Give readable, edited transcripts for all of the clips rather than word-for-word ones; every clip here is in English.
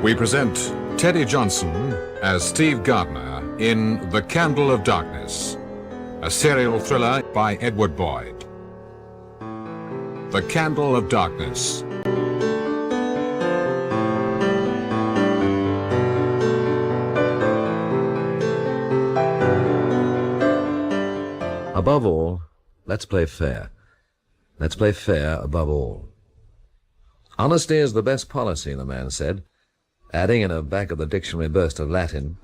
We present Teddy Johnson as Steve Gardiner in The Candle of Darkness, a serial thriller by Edward Boyd. The Candle of Darkness. Above all, let's play fair. Let's play fair above all. Honesty is the best policy, the man said, adding in a back-of-the-dictionary burst of Latin,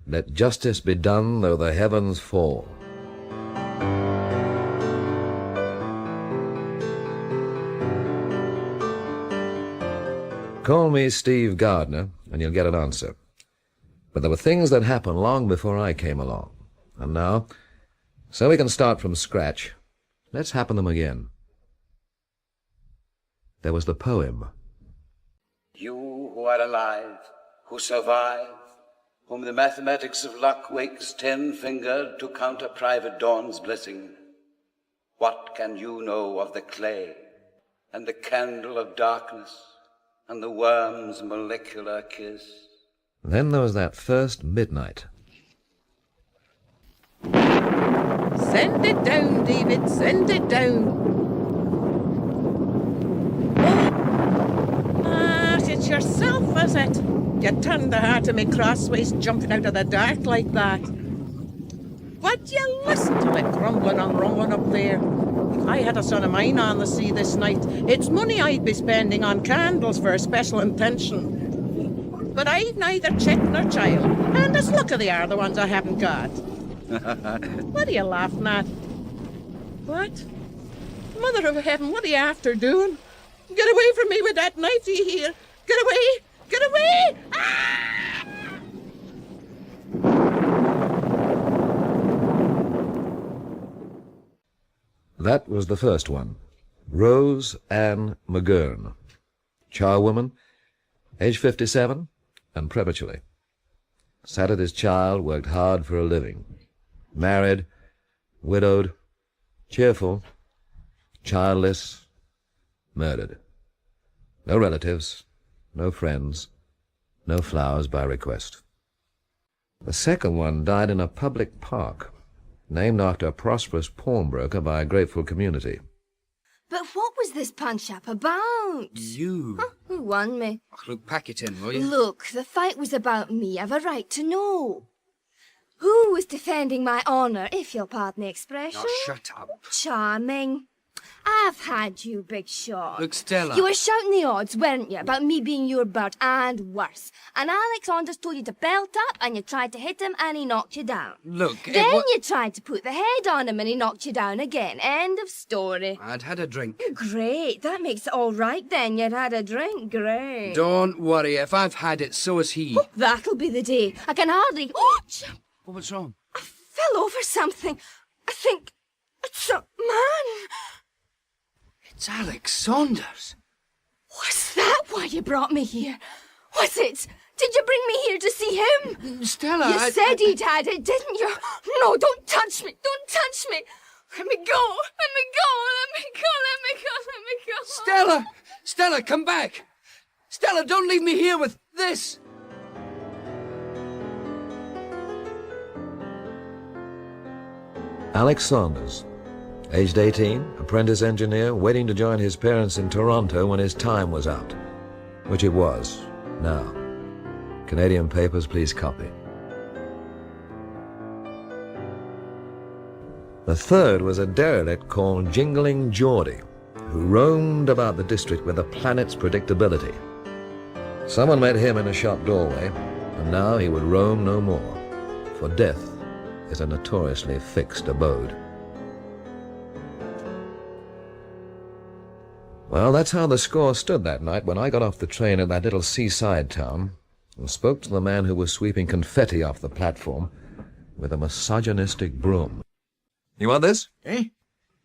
let justice be done though the heavens fall. Call me Steve Gardiner, and you'll get an answer. But there were things that happened long before I came along. And now, so we can start from scratch, let's happen them again. There was the poem. You who are alive, who survive, whom the mathematics of luck wakes 10-fingered to count a private dawn's blessing, what can you know of the clay and the candle of darkness and the worm's molecular kiss? Then there was that first midnight. Send it down, David, send it down. It's yourself, is it? You turned the heart of me crossways jumping out of the dark like that. What'd you listen to it grumbling and rumbling up there? I had a son of mine on the sea this night. It's money I'd be spending on candles for a special intention. But I've neither chick nor child, and as luck they are the ones I haven't got. What are you laughing at? What? Mother of heaven, what are you after doing? Get away from me with that knife, do you hear? Get away! Get away! Ah! That was the first one. Rose Ann McGurn. Charwoman, age 57, and prematurely. Sat at his child, worked hard for a living. Married, widowed, cheerful, childless, murdered. No relatives, no friends, no flowers by request. The second one died in a public park, named after a prosperous pawnbroker by a grateful community. But what was this punch-up about? You. Huh? Who won me? Oh, look, pack it in, will you? Look, the fight was about me. I've a right to know. Who was defending my honour, if you'll pardon the expression? Oh, shut up. Charming. I've had you, big shot. Look, Stella. You were shouting the odds, weren't you, about me being your bird, and worse. And Alex Saunders told you to belt up, and you tried to hit him, and he knocked you down. Look, Then you tried to put the head on him, and he knocked you down again. End of story. I'd had a drink. Great. That makes it all right, then. You'd had a drink. Great. Don't worry. If I've had it, so has he. Oh, that'll be the day. I can hardly... Oh, Well, what's wrong? I fell over something. I think it's a man. It's Alex Saunders. Was that why you brought me here? Was it? Did you bring me here to see him? Stella, You said he'd had it, didn't you? No, don't touch me. Don't touch me. Let me go. Let me go. Let me go. Let me go. Let me go. Stella! Stella, come back! Stella, don't leave me here with this! Alex Saunders, aged 18, apprentice engineer, waiting to join his parents in Toronto when his time was out. Which it was, now. Canadian papers, please copy. The third was a derelict called Jingling Geordie, who roamed about the district with a planet's predictability. Someone met him in a shop doorway, and now he would roam no more, for death is a notoriously fixed abode. Well, that's how the score stood that night when I got off the train at that little seaside town and spoke to the man who was sweeping confetti off the platform with a misogynistic broom. You want this? Eh?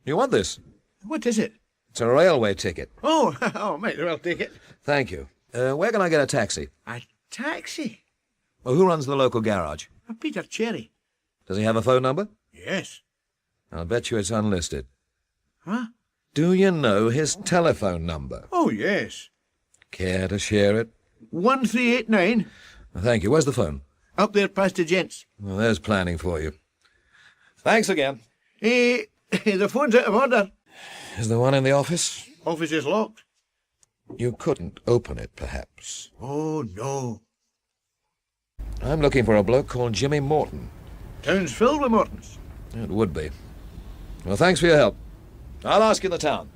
You want this? What is it? It's a railway ticket. Oh, mate, well, take it. Thank you. Where can I get a taxi? A taxi? Well, who runs the local garage? Peter Cherry. Does he have a phone number? Yes. I'll bet you it's unlisted. Huh? Do you know his telephone number? Oh, yes. Care to share it? 1389. Thank you. Where's the phone? Up there past the gents. Well, there's planning for you. Thanks again. The phone's out of order. Is there one in the office? Office is locked. You couldn't open it, perhaps. Oh, no. I'm looking for a bloke called Jimmy Morton. Town's filled with Mortons. It would be. Well, thanks for your help. I'll ask in the town.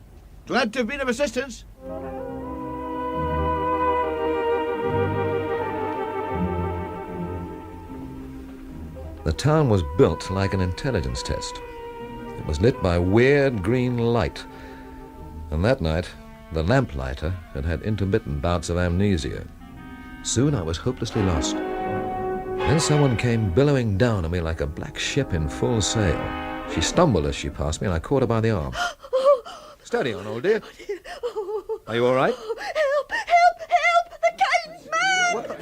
Glad to have been of assistance. The town was built like an intelligence test. It was lit by weird green light. And that night, the lamplighter had had intermittent bouts of amnesia. Soon I was hopelessly lost. Then someone came billowing down on me like a black ship in full sail. She stumbled as she passed me, and I caught her by the arm. Steady on, old dear. Are you all right? Help! Help! Help! The kind man! What The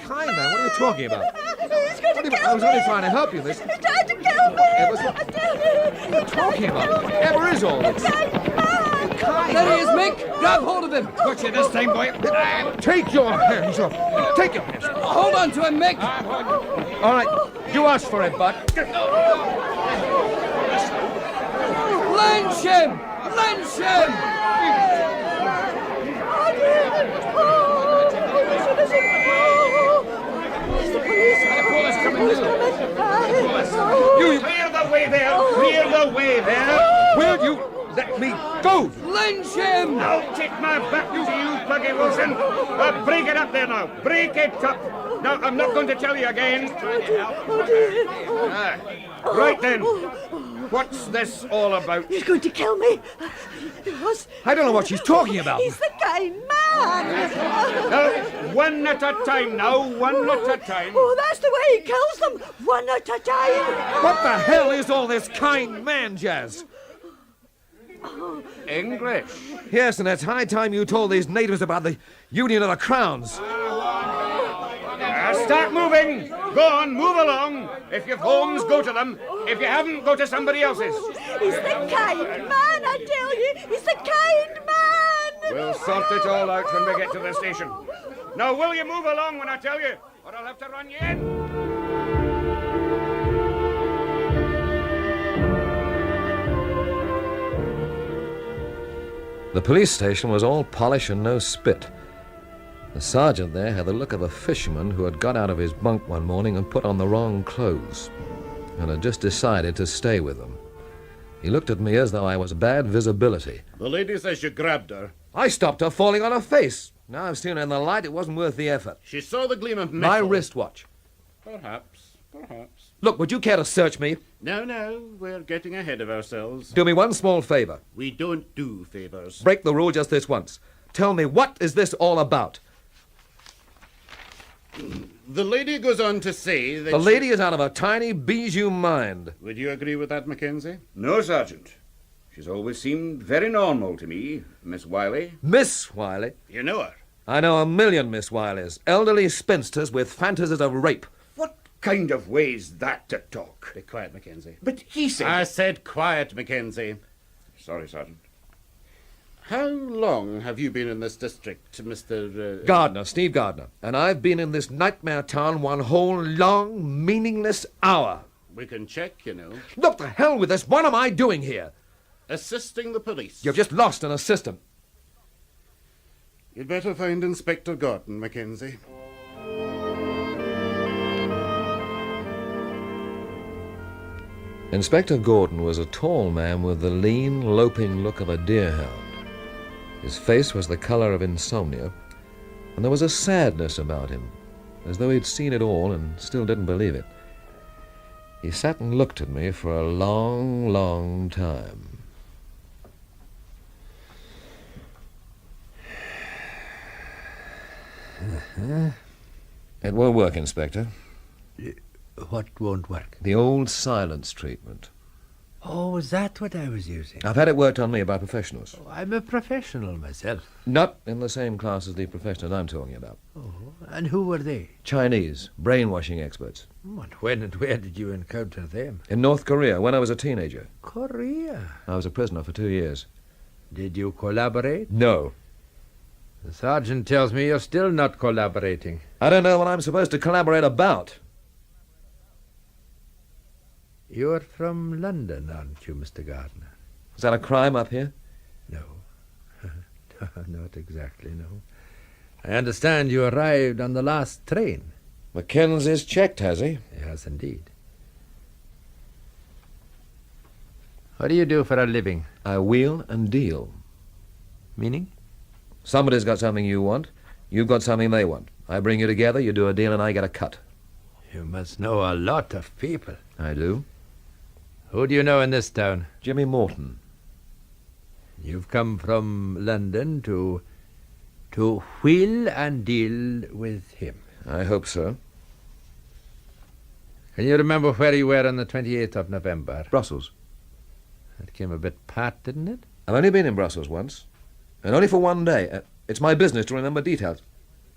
kind kind man? What are you talking about? He's going to kill I was only me. trying to help you. This. He's trying to kill me! It was- I tell you! What are you talking about? Ever is all this? The kind man! There he is, Mick! Grab hold of him! Got you this time, boy. Take your hands off. Take your hands off. Hold on to him, Mick! All right. You asked for it, bud. Lynch him! Lynch him! Police coming You clear the way there. Clear the way there. Will you let me go? Lynch him! I'll take my back to you, Pluggy Wilson. Break it up there now. Break it up. Now, I'm not going to tell you again. Right then. What's this all about? He's going to kill me. It was. I don't know what she's talking about. He's the kind man. Now, one at a time now. One at a time. Oh, that's the way he kills them. One at a time. What the hell is all this kind man jazz? English. Yes, and it's high time you told these natives about the Union of the Crowns. Start moving. Go on, move along. If you've homes, go to them. If you haven't, go to somebody else's. He's the kind man, I tell you. He's the kind man. We'll sort it all out when we get to the station. Now, will you move along when I tell you, or I'll have to run you in? The police station was all polish and no spit. The sergeant there had the look of a fisherman who had got out of his bunk one morning and put on the wrong clothes, and had just decided to stay with them. He looked at me as though I was bad visibility. The lady says you grabbed her. I stopped her falling on her face. Now I've seen her in the light, it wasn't worth the effort. She saw the gleam of metal. My wristwatch. Perhaps, perhaps. Look, would you care to search me? No, we're getting ahead of ourselves. Do me one small favor. We don't do favors. Break the rule just this once. Tell me, what is this all about? The lady goes on to say that The lady is out of her tiny Bijou mind. Would you agree with that, Mackenzie? No, Sergeant. She's always seemed very normal to me, Miss Wiley. Miss Wiley? You know her. I know a million Miss Wileys. Elderly spinsters with fantasies of rape. What kind of way's that to talk? Be quiet, Mackenzie. But he said... I said quiet, Mackenzie. Sorry, Sergeant. How long have you been in this district, Mr... Gardiner, Steve Gardiner. And I've been in this nightmare town one whole long, meaningless hour. We can check, you know. Look, the hell with this. What am I doing here? Assisting the police. You've just lost an assistant. You'd better find Inspector Gordon, Mackenzie. Inspector Gordon was a tall man with the lean, loping look of a deerhound. His face was the color of insomnia, and there was a sadness about him, as though he'd seen it all and still didn't believe it. He sat and looked at me for a long, long time. It won't work, Inspector. What won't work? The old silence treatment. Oh, is that what I was using? I've had it worked on me by professionals. Oh, I'm a professional myself. Not in the same class as the professionals I'm talking about. Oh, and who were they? Chinese, brainwashing experts. And when and where did you encounter them? In North Korea, when I was a teenager. Korea. I was a prisoner for 2 years. Did you collaborate? No. The sergeant tells me you're still not collaborating. I don't know what I'm supposed to collaborate about. You're from London, aren't you, Mr. Gardiner? Is that a crime up here? No. Not exactly, no. I understand you arrived on the last train. Mackenzie's checked, has he? Yes, indeed. What do you do for a living? I wheel and deal. Meaning? Somebody's got something you want. You've got something they want. I bring you together, you do a deal, and I get a cut. You must know a lot of people. I do. Who do you know in this town? Jimmy Morton. You've come from London to wheel and deal with him. I hope so. Can you remember where you were on the 28th of November? Brussels. That came a bit pat, didn't it? I've only been in Brussels once. And only for one day. It's my business to remember details.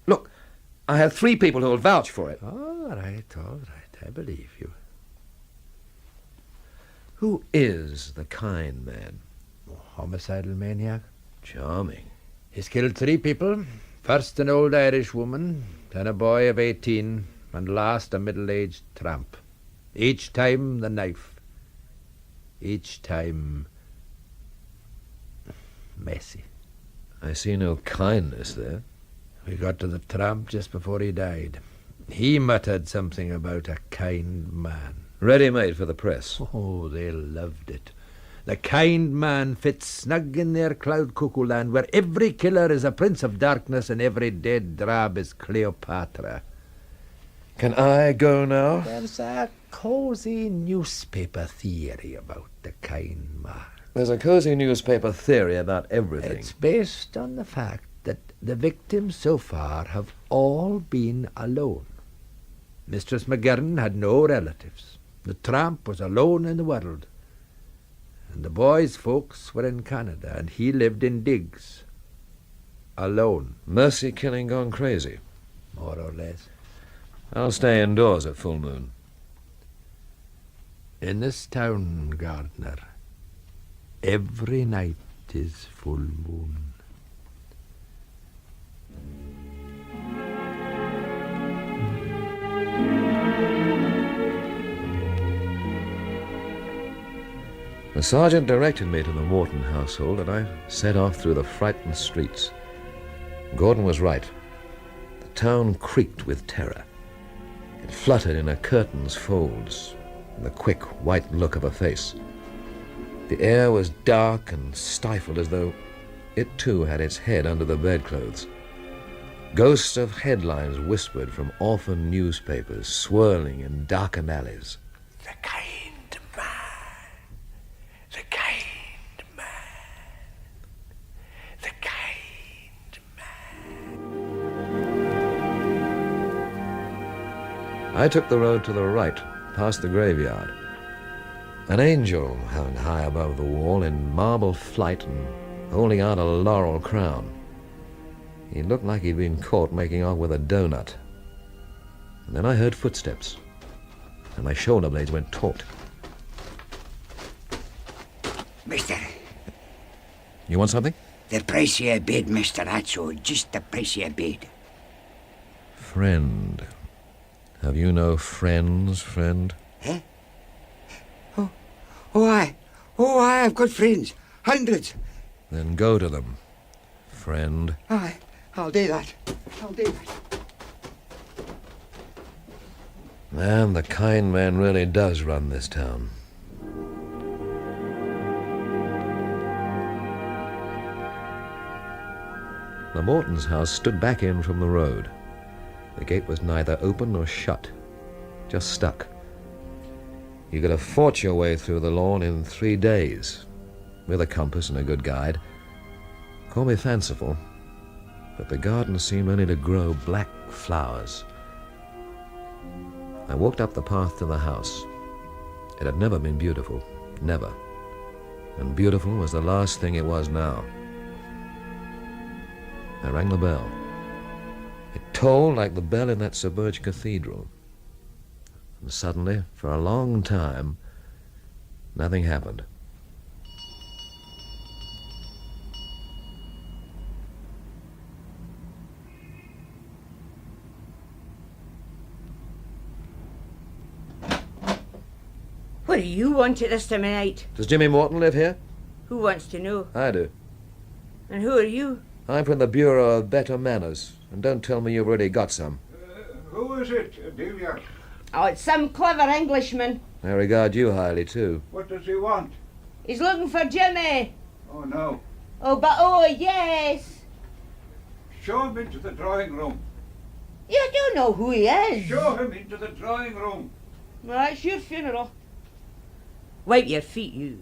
Look, I have 3 people who'll vouch for it. All right. I believe you. Who is the kind man? Homicidal maniac. Charming. He's killed 3 people. First an old Irish woman, then a boy of 18, and last a middle-aged tramp. Each time the knife. Each time messy. I see no kindness there. We got to the tramp just before he died. He muttered something about a kind man. Ready-made for the press. Oh, they loved it. The kind man fits snug in their cloud cuckoo land, where every killer is a prince of darkness and every dead drab is Cleopatra. Can I go now? There's a cozy newspaper theory about the kind man. There's a cozy newspaper theory about everything. It's based on the fact that the victims so far have all been alone. Mistress McGurn had no relatives. The tramp was alone in the world. And the boy's folks were in Canada, and he lived in digs. Alone. Mercy killing gone crazy. More or less. I'll stay indoors at full moon. In this town, Gardiner, every night is full moon. The sergeant directed me to the Morton household, and I set off through the frightened streets. Gordon was right. The town creaked with terror. It fluttered in a curtain's folds, in the quick white look of a face. The air was dark and stifled, as though it too had its head under the bedclothes. Ghosts of headlines whispered from orphan newspapers, swirling in darkened alleys. The kind man. The kind man. The kind man. I took the road to the right, past the graveyard. An angel hung high above the wall in marble flight and holding out a laurel crown. He looked like he'd been caught making off with a donut. And then I heard footsteps, and my shoulder blades went taut. Mister, You want something? the price you bid, mister, that's all. Just the price you bid. Friend. Have you no friends, friend? Eh? Oh, I've got friends. Hundreds. Then go to them, friend. Aye, I'll do that. I'll do that. Man, the kind man really does run this town. The Mortons' house stood back in from the road. The gate was neither open nor shut, just stuck. You could have fought your way through the lawn in 3 days, with a compass and a good guide. Call me fanciful, but the garden seemed only to grow black flowers. I walked up the path to the house. It had never been beautiful, never. And beautiful was the last thing it was now. I rang the bell. It tolled like the bell in that submerged cathedral. And suddenly, for a long time, nothing happened. wants it this time of night? Does Jimmy Morton live here? Who wants to know? I do. And who are you? I'm from the Bureau of Better Manners, and don't tell me you've already got some. Who is it, Delia? Oh, it's some clever Englishman. I regard you highly, too. What does he want? He's looking for Jimmy. Oh, no. Oh, yes. Show him into the drawing room. You don't know who he is. Show him into the drawing room. Well, it's your funeral. Wipe your feet, you.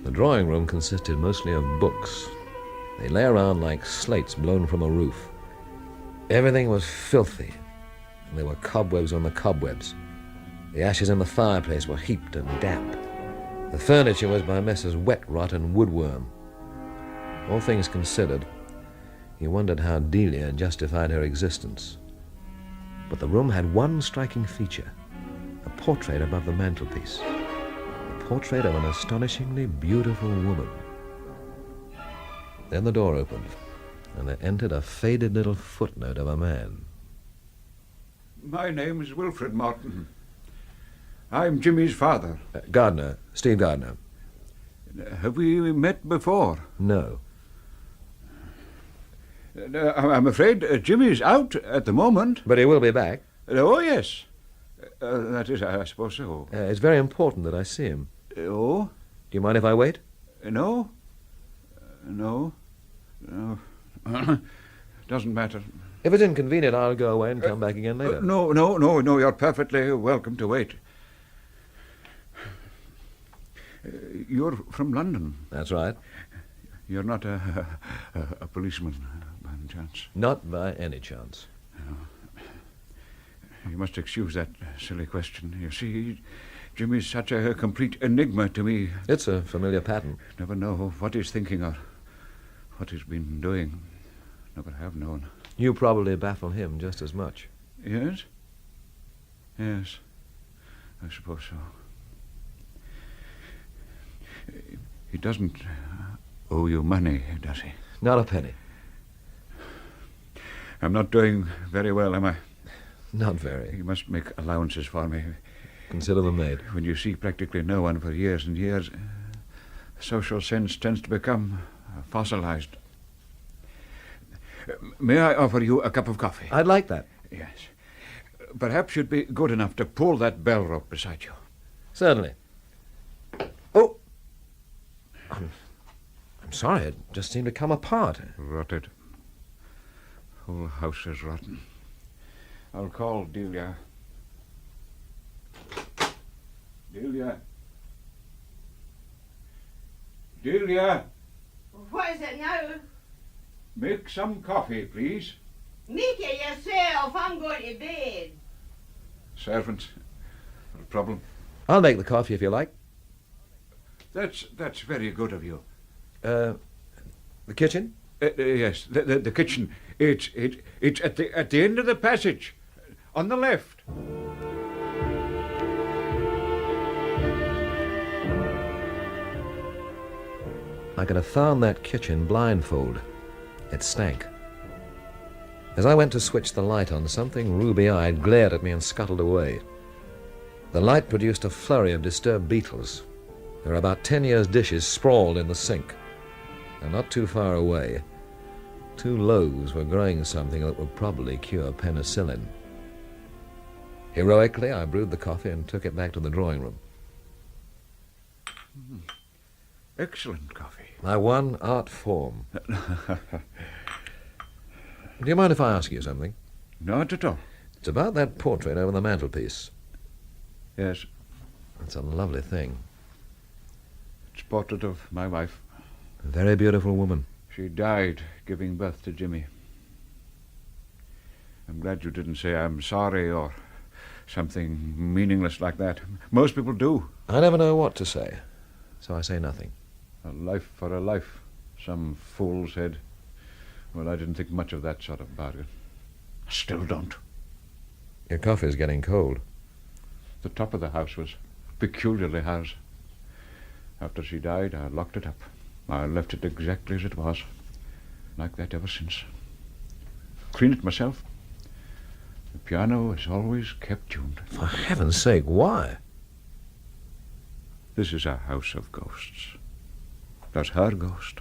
The drawing room consisted mostly of books. They lay around like slates blown from a roof. Everything was filthy, and there were cobwebs on the cobwebs. The ashes in the fireplace were heaped and damp. The furniture was by Messrs. Wet Rot and Woodworm. All things considered, he wondered how Delia justified her existence. But the room had one striking feature, a portrait above the mantelpiece. The portrait of an astonishingly beautiful woman. Then the door opened, and there entered a faded little footnote of a man. My name is Wilfred Morton. I'm Jimmy's father. Gardiner, Steve Gardiner. Have we met before? No. I'm afraid Jimmy's out at the moment. But he will be back. Oh, yes. That is, I suppose so. It's very important that I see him. Oh? Do you mind if I wait? No. No. Doesn't matter. If it's inconvenient, I'll go away and come back again later. No, you're perfectly welcome to wait. You're from London. That's right. You're not a policeman, by any chance? Not by any chance. No. You must excuse that silly question. You see, Jimmy's such a complete enigma to me. It's a familiar pattern. Never know what he's thinking or what he's been doing. Never have known. You probably baffle him just as much. Yes? Yes, I suppose so. He doesn't owe you money, does he? Not a penny. I'm not doing very well, am I? Not very. You must make allowances for me. Consider them made. When you see practically no one for years and years, social sense tends to become fossilized. May I offer you a cup of coffee? I'd like that. Yes. Perhaps you'd be good enough to pull that bell rope beside you. Certainly. Oh! I'm sorry, it just seemed to come apart. Rotted. Whole house is rotten. I'll call Delia. Delia? Delia? What is it now? Make some coffee, please. Make it yourself. I'm going to bed. Servants. No problem. I'll make the coffee if you like. That's very good of you. The kitchen? Yes, the kitchen. It's at the end of the passage, on the left. I could have found that kitchen blindfold. It stank. As I went to switch the light on, something ruby-eyed glared at me and scuttled away. The light produced a flurry of disturbed beetles. There were about 10 years' dishes sprawled in the sink. And not too far away, 2 loaves were growing something that would probably cure penicillin. Heroically, I brewed the coffee and took it back to the drawing room. Excellent coffee. My one art form. Do you mind if I ask you something? Not at all. It's about that portrait over the mantelpiece. Yes. It's a lovely thing. It's a portrait of my wife. A very beautiful woman. She died giving birth to Jimmy. I'm glad you didn't say I'm sorry or something meaningless like that. Most people do. I never know what to say, so I say nothing. A life for a life, some fool said. Well, I didn't think much of that sort of bargain. I still don't. Your coffee's getting cold. The top of the house was peculiarly hers. After she died, I locked it up. I left it exactly as it was. Like that ever since. Cleaned it myself. The piano is always kept tuned. For heaven's sake, why? This is a house of ghosts. That's her ghost.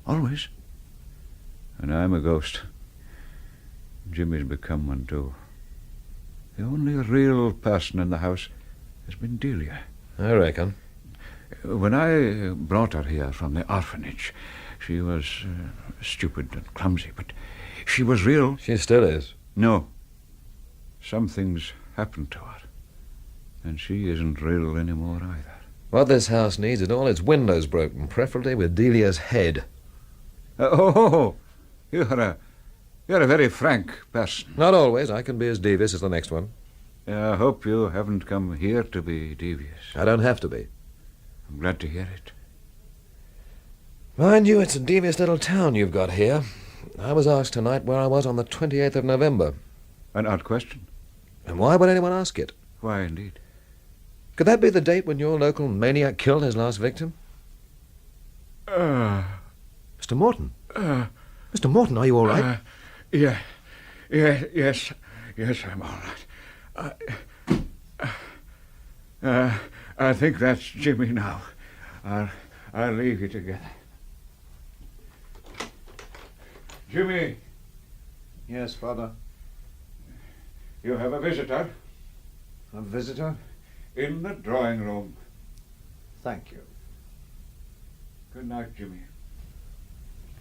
Always. And I'm a ghost. Jimmy's become one too. The only real person in the house has been Delia. I reckon. When I brought her here from the orphanage, she was stupid and clumsy, but she was real. She still is. No. Something's happened to her. And she isn't real anymore either. What this house needs is all its windows broken, preferably with Delia's head. You're a very frank person. Not always. I can be as devious as the next one. I hope you haven't come here to be devious. I don't have to be. I'm glad to hear it. Mind you, it's a devious little town you've got here. I was asked tonight where I was on the 28th of November. An odd question. And why would anyone ask it? Why, indeed? Could that be the date when your local maniac killed his last victim? Mr. Morton? Mr. Morton, are you all right? Yes, I'm all right. I think that's Jimmy now. I'll leave you together. Jimmy. Yes, Father. You have a visitor A visitor? in the drawing room. Thank you. Good night, Jimmy.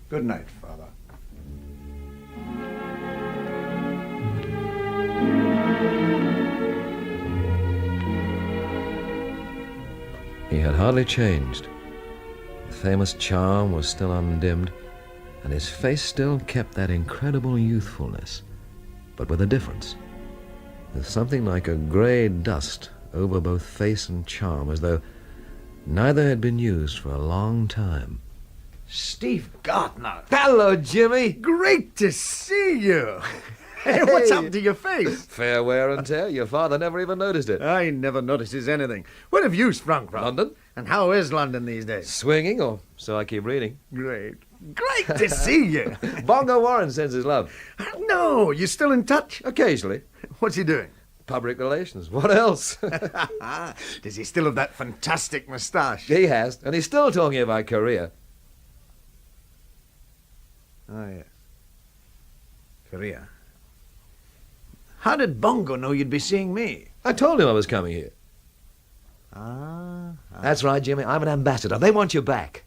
Good night, Father. He had hardly changed. The famous charm was still undimmed, and his face still kept that incredible youthfulness, but with a difference. With something like a grey dust over both face and charm, as though neither had been used for a long time. Steve Gardiner. Hello, Jimmy. Great to see you. Hey, what's happened to your face? Fair wear and tear. Your father never even noticed it. I never notices anything. Where have you sprung from? London? And how is London these days? Swinging, or so I keep reading. Great. Great to see you. Bongo Warren sends his love. No, you still in touch? Occasionally. What's he doing? Public relations. What else? Does he still have that fantastic moustache? He has, and he's still talking about Korea. Oh, yes. Korea. How did Bongo know you'd be seeing me? I told him I was coming here. That's right, Jimmy. I'm an ambassador. They want you back.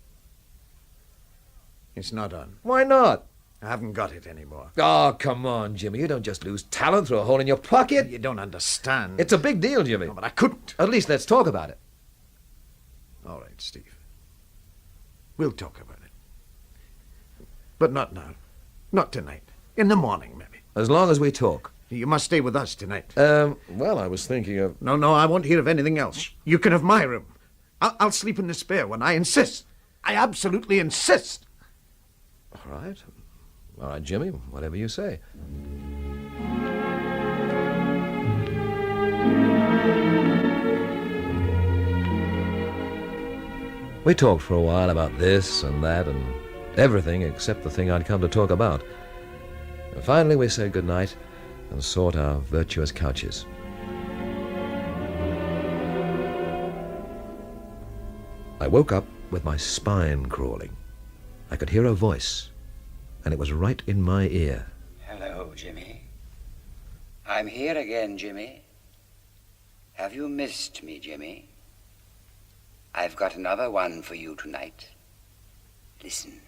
It's not on. Why not? I haven't got it anymore. Oh, come on, Jimmy. You don't just lose talent through a hole in your pocket. You don't understand. It's a big deal, Jimmy. No, but I couldn't. At least let's talk about it. All right, Steve. We'll talk about it. But not now. Not tonight. In the morning, maybe. As long as we talk. You must stay with us tonight. Well, I was thinking of... No, I won't hear of anything else. You can have my room. I'll sleep in the spare one. I insist. I absolutely insist. All right. All right, Jimmy, whatever you say. We talked for a while about this and that and everything except the thing I'd come to talk about. And finally, we said good night and sought our virtuous couches. I woke up with my spine crawling. I could hear a voice, and it was right in my ear. Hello, Jimmy. I'm here again, Jimmy. Have you missed me, Jimmy? I've got another one for you tonight. Listen.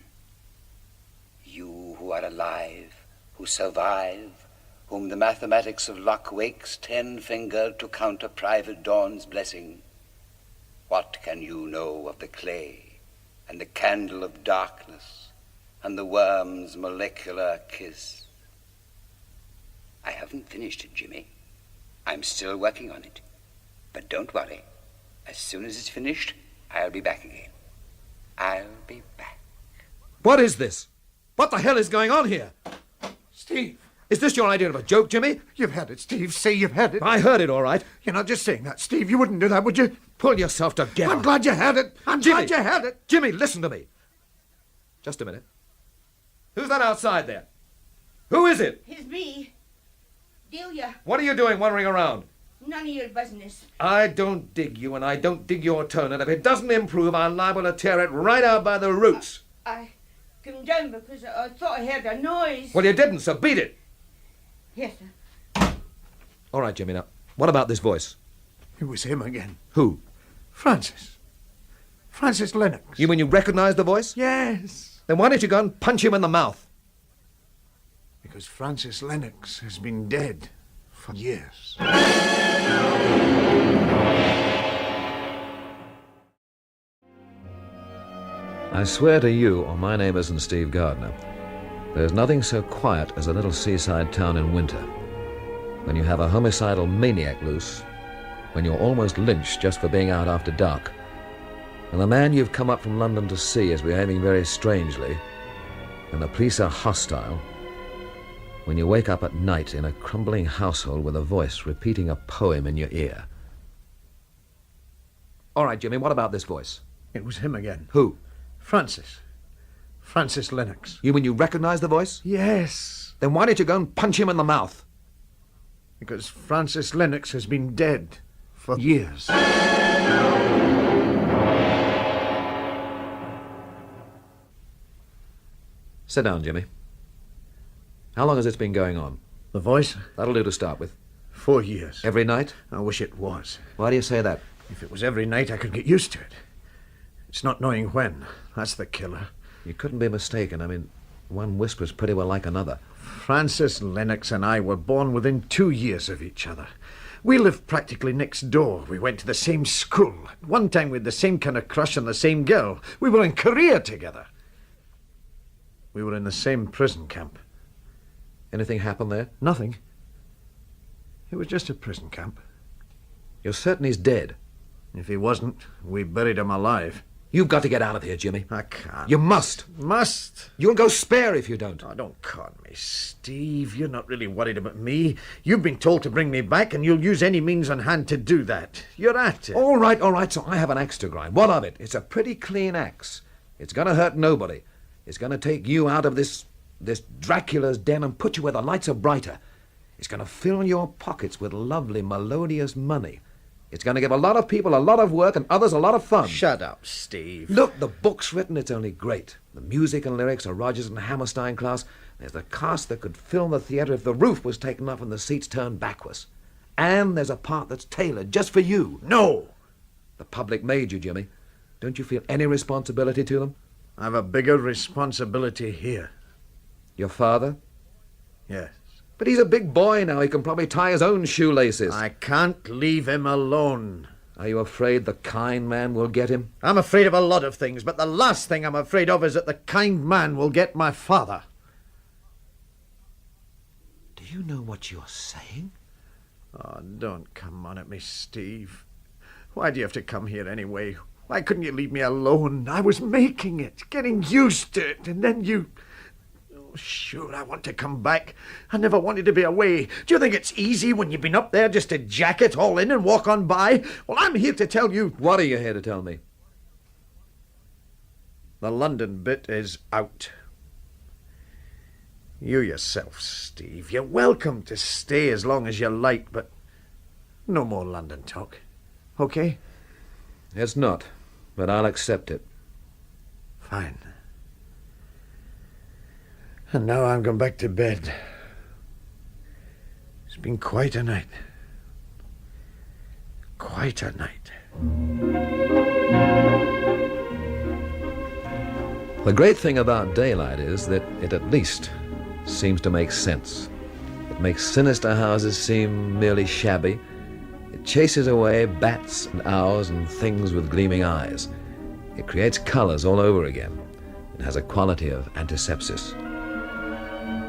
You who are alive, who survive, whom the mathematics of luck wakes 10-fingered to counter Private Dawn's blessing, what can you know of the clay and the candle of darkness and the worm's molecular kiss? I haven't finished it, Jimmy. I'm still working on it. But don't worry. As soon as it's finished, I'll be back again. I'll be back. What is this? What the hell is going on here? Steve. Is this your idea of a joke, Jimmy? You've had it, Steve. Say you've had it. I heard it, all right. You're not just saying that, Steve. You wouldn't do that, would you? Pull yourself together. I'm glad you had it. I'm glad you had it. Jimmy, listen to me. Just a minute. Who's that outside there? Who is it? It's me. Do you? What are you doing wandering around? None of your business. I don't dig you, and I don't dig your tone, and if it doesn't improve, I'm liable to tear it right out by the roots. I came down because I thought I heard a noise. Well, you didn't, so beat it. Yes, sir. All right, Jimmy, now, what about this voice? It was him again. Who? Francis. Francis Lennox. You mean you recognize the voice? Yes. Then why don't you go and punch him in the mouth? Because Francis Lennox has been dead for years. I swear to you, or my name isn't Steve Gardiner, there's nothing so quiet as a little seaside town in winter. When you have a homicidal maniac loose, when you're almost lynched just for being out after dark, and the man you've come up from London to see is behaving very strangely, and the police are hostile, when you wake up at night in a crumbling household with a voice repeating a poem in your ear. All right, Jimmy, what about this voice? It was him again. Who? Francis. Francis Lennox. You mean you recognize the voice? Yes. Then why don't you go and punch him in the mouth? Because Francis Lennox has been dead for years. Sit down, Jimmy. How long has this been going on? The voice? That'll do to start with. 4 years. Every night? I wish it was. Why do you say that? If it was every night, I could get used to it. It's not knowing when. That's the killer. You couldn't be mistaken. I mean, one whisper's pretty well like another. Francis Lennox and I were born within 2 years of each other. We lived practically next door. We went to the same school. At one time, we had the same kind of crush on the same girl. We were in Korea together. We were in the same prison camp. Anything happened there? Nothing. It was just a prison camp. You're certain he's dead? If he wasn't, we buried him alive. You've got to get out of here, Jimmy. I can't. You must. Must? You'll go spare if you don't. Oh, don't con me, Steve. You're not really worried about me. You've been told to bring me back, and you'll use any means on hand to do that. You're at it. All right, so I have an axe to grind. What of it? It's a pretty clean axe. It's going to hurt nobody. It's going to take you out of this Dracula's den and put you where the lights are brighter. It's going to fill your pockets with lovely, melodious money. It's going to give a lot of people a lot of work and others a lot of fun. Shut up, Steve. Look, the book's written, it's only great. The music and lyrics are Rodgers and Hammerstein class. There's a cast that could fill the theatre if the roof was taken off and the seats turned backwards. And there's a part that's tailored just for you. No! The public made you, Jimmy. Don't you feel any responsibility to them? I have a bigger responsibility here. Your father? Yes. But he's a big boy now. He can probably tie his own shoelaces. I can't leave him alone. Are you afraid the kind man will get him? I'm afraid of a lot of things, but the last thing I'm afraid of is that the kind man will get my father. Do you know what you're saying? Oh, don't come on at me, Steve. Why do you have to come here anyway? Why couldn't you leave me alone? I was making it, getting used to it, and then you... Oh, sure, I want to come back. I never wanted to be away. Do you think it's easy when you've been up there just to jack it all in and walk on by? Well, I'm here to tell you... What are you here to tell me? The London bit is out. You yourself, Steve, you're welcome to stay as long as you like, but no more London talk. Okay? It's not, but I'll accept it. Fine. And now I'm going back to bed. It's been quite a night. Quite a night. The great thing about daylight is that it at least seems to make sense. It makes sinister houses seem merely shabby. It chases away bats and owls and things with gleaming eyes. It creates colors all over again. It has a quality of antisepsis.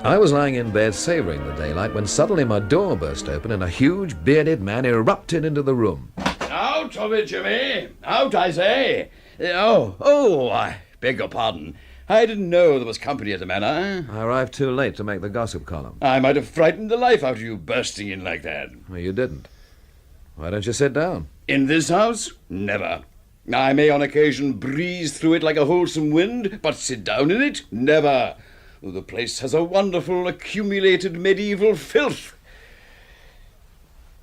I was lying in bed savoring the daylight when suddenly my door burst open and a huge bearded man erupted into the room. Out of it, Jimmy! Out, I say! I beg your pardon. I didn't know there was company at the manor. I arrived too late to make the gossip column. I might have frightened the life out of you bursting in like that. Well, you didn't. Why don't you sit down? In this house? Never. I may on occasion breeze through it like a wholesome wind, but sit down in it? Never. The place has a wonderful accumulated medieval filth.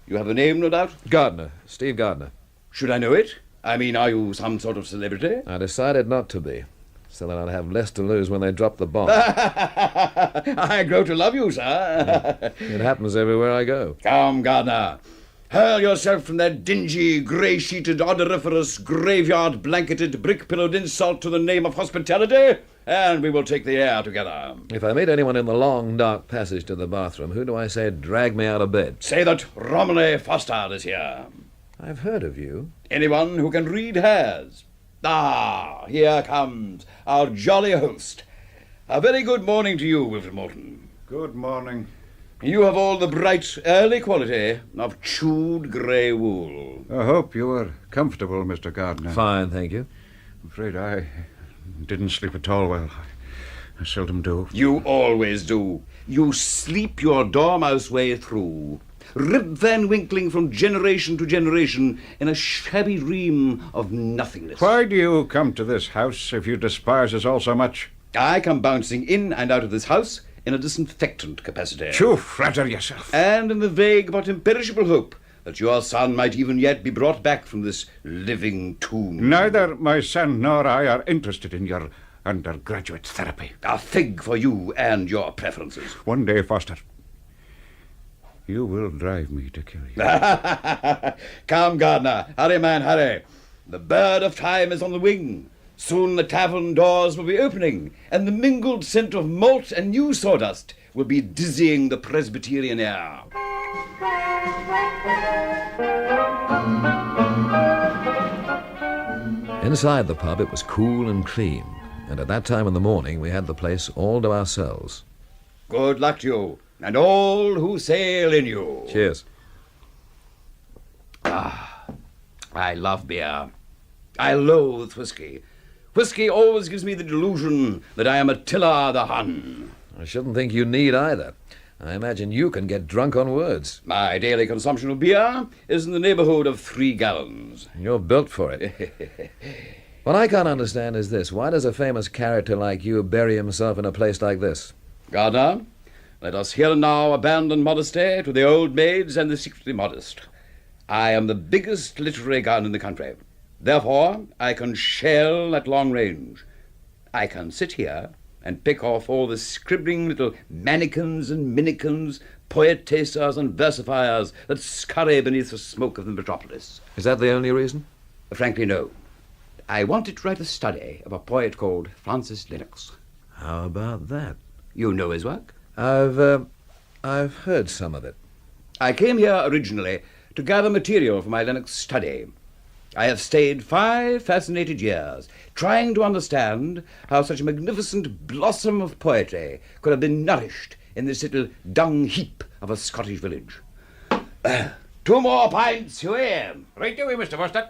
You have a name, no doubt? Gardiner. Steve Gardiner. Should I know it? I mean, are you some sort of celebrity? I decided not to be, so that I'd have less to lose when they drop the bomb. I grow to love you, sir. It happens everywhere I go. Come, Gardiner. Hurl yourself from that dingy, grey-sheeted, odoriferous, graveyard-blanketed, brick-pillowed insult to the name of hospitality, and we will take the air together. If I meet anyone in the long, dark passage to the bathroom, who do I say drag me out of bed? Say that Romilly Foster is here. I've heard of you. Anyone who can read has. Ah, here comes our jolly host. A very good morning to you, Wilfred Morton. Good morning. You have all the bright, early quality of chewed grey wool. I hope you are comfortable, Mr. Gardiner. Fine, thank you. I'm afraid I didn't sleep at all well. I seldom do. You always do. You sleep your dormouse way through, Rip Van Winkling from generation to generation in a shabby dream of nothingness. Why do you come to this house if you despise us all so much? I come bouncing in and out of this house in a disinfectant capacity. You flatter yourself. And in the vague but imperishable hope that your son might even yet be brought back from this living tomb. Neither my son nor I are interested in your undergraduate therapy. A fig for you and your preferences. One day, Foster, you will drive me to kill you. Come, Gardiner. Hurry, man, hurry. The bird of time is on the wing. Soon the tavern doors will be opening, and the mingled scent of malt and new sawdust will be dizzying the Presbyterian air. Inside the pub, it was cool and clean, and at that time in the morning, we had the place all to ourselves. Good luck to you, and all who sail in you. Cheers. Ah, I love beer. I loathe whiskey. Whiskey always gives me the delusion that I am Attila the Hun. I shouldn't think you need either. I imagine you can get drunk on words. My daily consumption of beer is in the neighborhood of 3 gallons. You're built for it. What I can't understand is this. Why does a famous character like you bury himself in a place like this? Gardiner, let us here and now abandon modesty to the old maids and the secretly modest. I am the biggest literary gun in the country. Therefore, I can shell at long range. I can sit here and pick off all the scribbling little mannikins and minikins, poetessas and versifiers that scurry beneath the smoke of the metropolis. Is that the only reason? Frankly, no. I wanted to write a study of a poet called Francis Lennox. How about that? You know his work? I've heard some of it. I came here originally to gather material for my Lennox study. I have stayed 5 fascinated years, trying to understand how such a magnificent blossom of poetry could have been nourished in this little dung heap of a Scottish village. 2 more pints, you hear? Right away, Mr. Foster.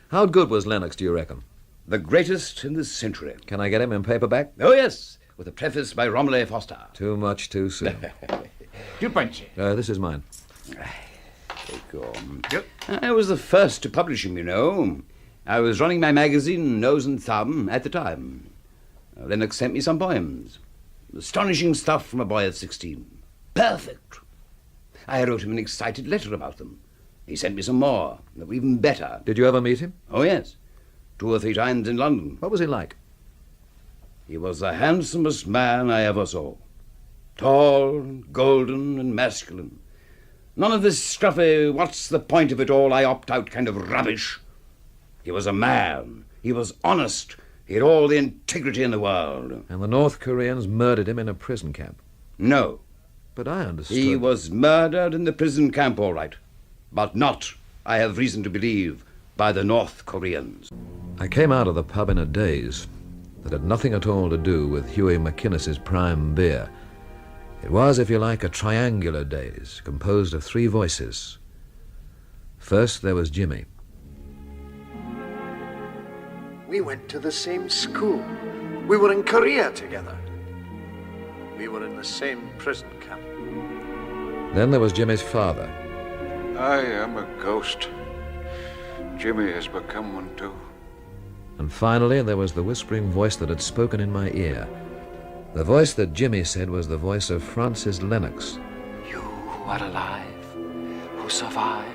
How good was Lennox, do you reckon? The greatest in this century. Can I get him in paperback? Oh, yes, with a preface by Romilly Foster. Too much too soon. 2 pints. This is mine. Take on. I was the first to publish him, you know. I was running my magazine, Nose and Thumb, at the time. Lennox sent me some poems. Astonishing stuff from a boy of 16. Perfect. I wrote him an excited letter about them. He sent me some more, that were even better. Did you ever meet him? Oh, yes. 2 or 3 times in London. What was he like? He was the handsomest man I ever saw. Tall, golden, and masculine. None of this scruffy, what's the point of it all, I opt out kind of rubbish. He was a man. He was honest. He had all the integrity in the world. And the North Koreans murdered him in a prison camp? No. But I understood. He was murdered in the prison camp, all right. But not, I have reason to believe, by the North Koreans. I came out of the pub in a daze that had nothing at all to do with Huey McInnes's prime beer. It was, if you like, a triangular daze, composed of 3 voices. First, there was Jimmy. We went to the same school. We were in Korea together. We were in the same prison camp. Then there was Jimmy's father. I am a ghost. Jimmy has become one too. And finally, there was the whispering voice that had spoken in my ear. The voice that Jimmy said was the voice of Francis Lennox. You who are alive, who survive,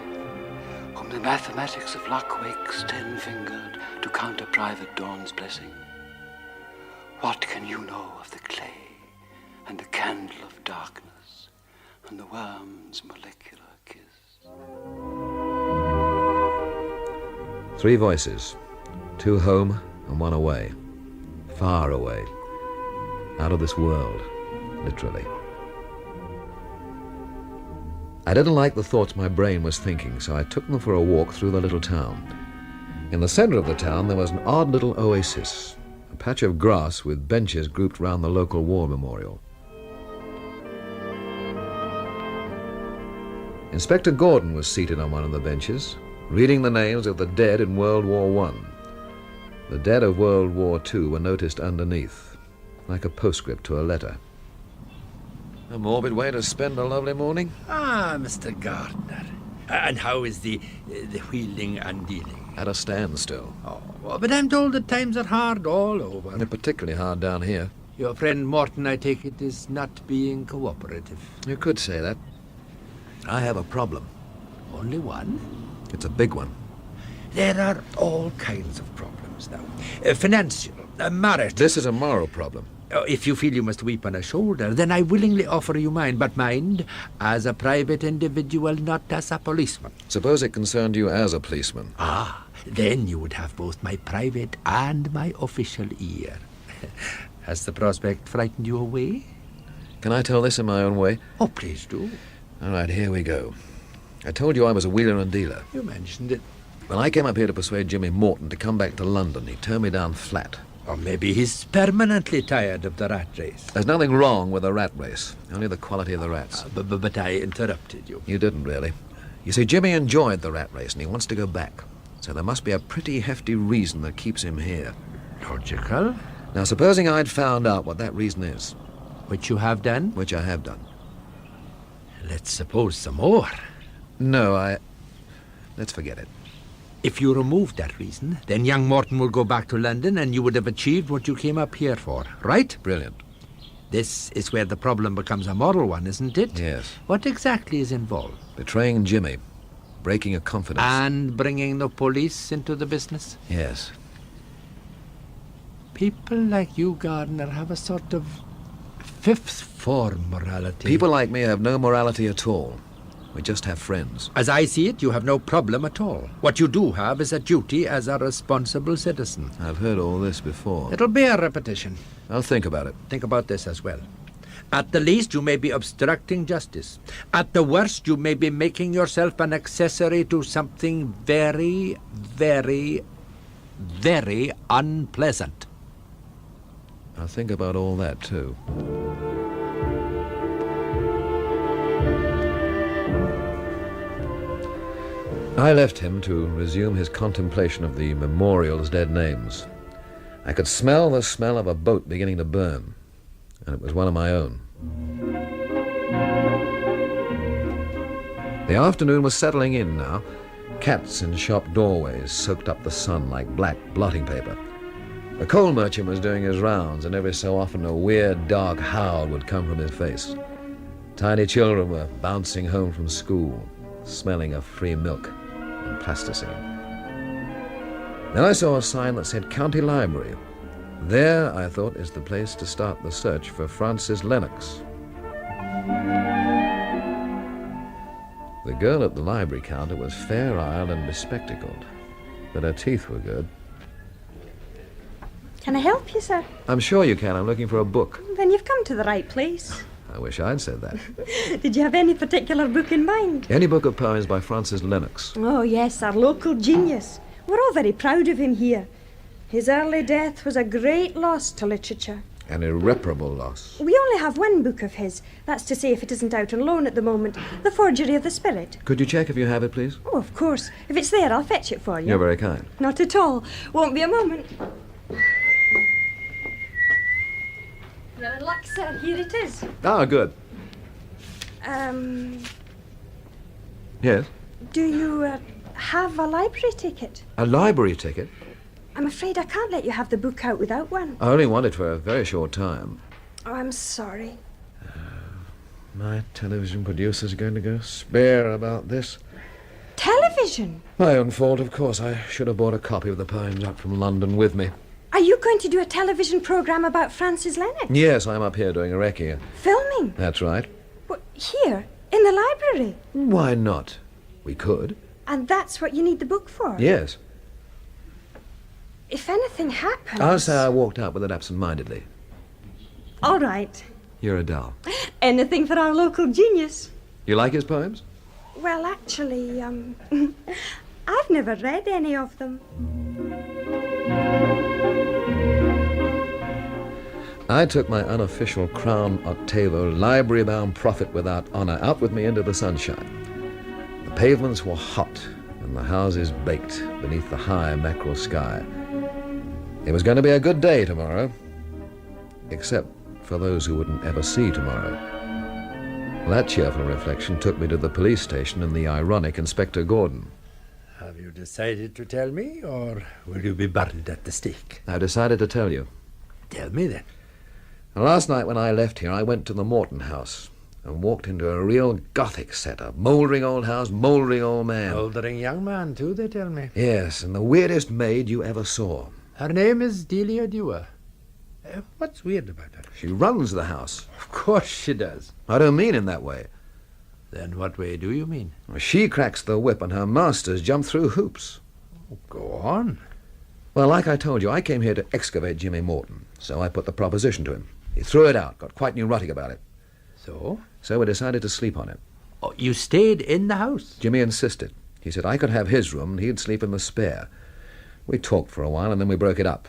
whom the mathematics of luck wakes 10-fingered to count a private dawn's blessing. What can you know of the clay and the candle of darkness and the worm's molecular kiss? 3 voices, 2 home and 1 away, far away, out of this world, literally. I didn't like the thoughts my brain was thinking, so I took them for a walk through the little town. In the center of the town there was an odd little oasis, a patch of grass with benches grouped round the local war memorial. Inspector Gordon was seated on one of the benches, reading the names of the dead in World War I. The dead of World War II were noticed underneath, like a postscript to a letter. A morbid way to spend a lovely morning. Ah, Mr. Gardiner. And how is the wheeling and dealing? At a standstill. Oh, but I'm told that times are hard all over. They're particularly hard down here. Your friend Morton, I take it, is not being cooperative. You could say that. I have a problem. Only one? It's a big one. There are all kinds of problems now. Financial, marital. This is a moral problem. If you feel you must weep on a shoulder, then I willingly offer you mine. But mind, as a private individual, not as a policeman. Suppose it concerned you as a policeman. Ah, then you would have both my private and my official ear. Has the prospect frightened you away? Can I tell this in my own way? Oh, please do. All right, here we go. I told you I was a wheeler and dealer. You mentioned it. When I came up here to persuade Jimmy Morton to come back to London, he turned me down flat. Or maybe he's permanently tired of the rat race. There's nothing wrong with the rat race, only the quality of the rats. But I interrupted you. You didn't, really. You see, Jimmy enjoyed the rat race and he wants to go back. So there must be a pretty hefty reason that keeps him here. Logical. Now, supposing I'd found out what that reason is. Which you have done? Which I have done. Let's suppose some more. No, let's forget it. If you removed that reason, then young Morton will go back to London and you would have achieved what you came up here for, right? Brilliant. This is where the problem becomes a moral one, isn't it? Yes. What exactly is involved? Betraying Jimmy, breaking a confidence. And bringing the police into the business? Yes. People like you, Gardiner, have a sort of fifth form morality. People like me have no morality at all. We just have friends. As I see it, you have no problem at all. What you do have is a duty as a responsible citizen. I've heard all this before. It'll bear repetition. I'll think about it. Think about this as well. At the least, you may be obstructing justice. At the worst, you may be making yourself an accessory to something very, very, very unpleasant. I'll think about all that, too. I left him to resume his contemplation of the memorial's dead names. I could smell the smell of a boat beginning to burn, and it was one of my own. The afternoon was settling in now. Cats in shop doorways soaked up the sun like black blotting paper. The coal merchant was doing his rounds, and every so often a weird, dark howl would come from his face. Tiny children were bouncing home from school, smelling of free milk and plasticine. Then I saw a sign that said County Library. There, I thought, is the place to start the search for Francis Lennox. The girl at the library counter was fair-eyed and bespectacled, but her teeth were good. Can I help you, sir? I'm sure you can. I'm looking for a book. Then you've come to the right place. I wish I'd said that. Did you have any particular book in mind? Any book of poems by Francis Lennox. Oh, yes, our local genius. We're all very proud of him here. His early death was a great loss to literature. An irreparable loss. We only have one book of his. That's to say, if it isn't out on loan at the moment. The Forgery of the Spirit. Could you check if you have it, please? Oh, of course. If it's there, I'll fetch it for you. You're very kind. Not at all. Won't be a moment. You're in luck, sir. Here it is. Ah, good. Yes? Do you have a library ticket? A library ticket? I'm afraid I can't let you have the book out without one. I only want it for a very short time. Oh, I'm sorry. My television producer's going to go spare about this. Television? My own fault, of course. I should have brought a copy of the poems up from London with me. Are you going to do a television programme about Francis Lennox? Yes, I'm up here doing a recce. Filming? That's right. What, here? In the library? Why not? We could. And that's what you need the book for? Yes. If anything happens... I'll say I walked out with it absent-mindedly. All right. You're a doll. Anything for our local genius. You like his poems? Well, actually, I've never read any of them. I took my unofficial Crown Octavo library-bound prophet without honour out with me into the sunshine. The pavements were hot and the houses baked beneath the high mackerel sky. It was going to be a good day tomorrow, except for those who wouldn't ever see tomorrow. That cheerful reflection took me to the police station and the ironic Inspector Gordon. Have you decided to tell me, or will you be burned at the stake? I decided to tell you. Tell me then. Last night when I left here, I went to the Morton house and walked into a real Gothic setup. Mouldering old house, mouldering old man. Mouldering young man, too, they tell me. Yes, and the weirdest maid you ever saw. Her name is Delia Dewar. What's weird about her? She runs the house. Of course she does. I don't mean in that way. Then what way do you mean? She cracks the whip and her masters jump through hoops. Go on. Well, like I told you, I came here to excavate Jimmy Morton, so I put the proposition to him. He threw it out, got quite neurotic about it. So? So we decided to sleep on it. Oh, you stayed in the house? Jimmy insisted. He said I could have his room and he'd sleep in the spare. We talked for a while and then we broke it up.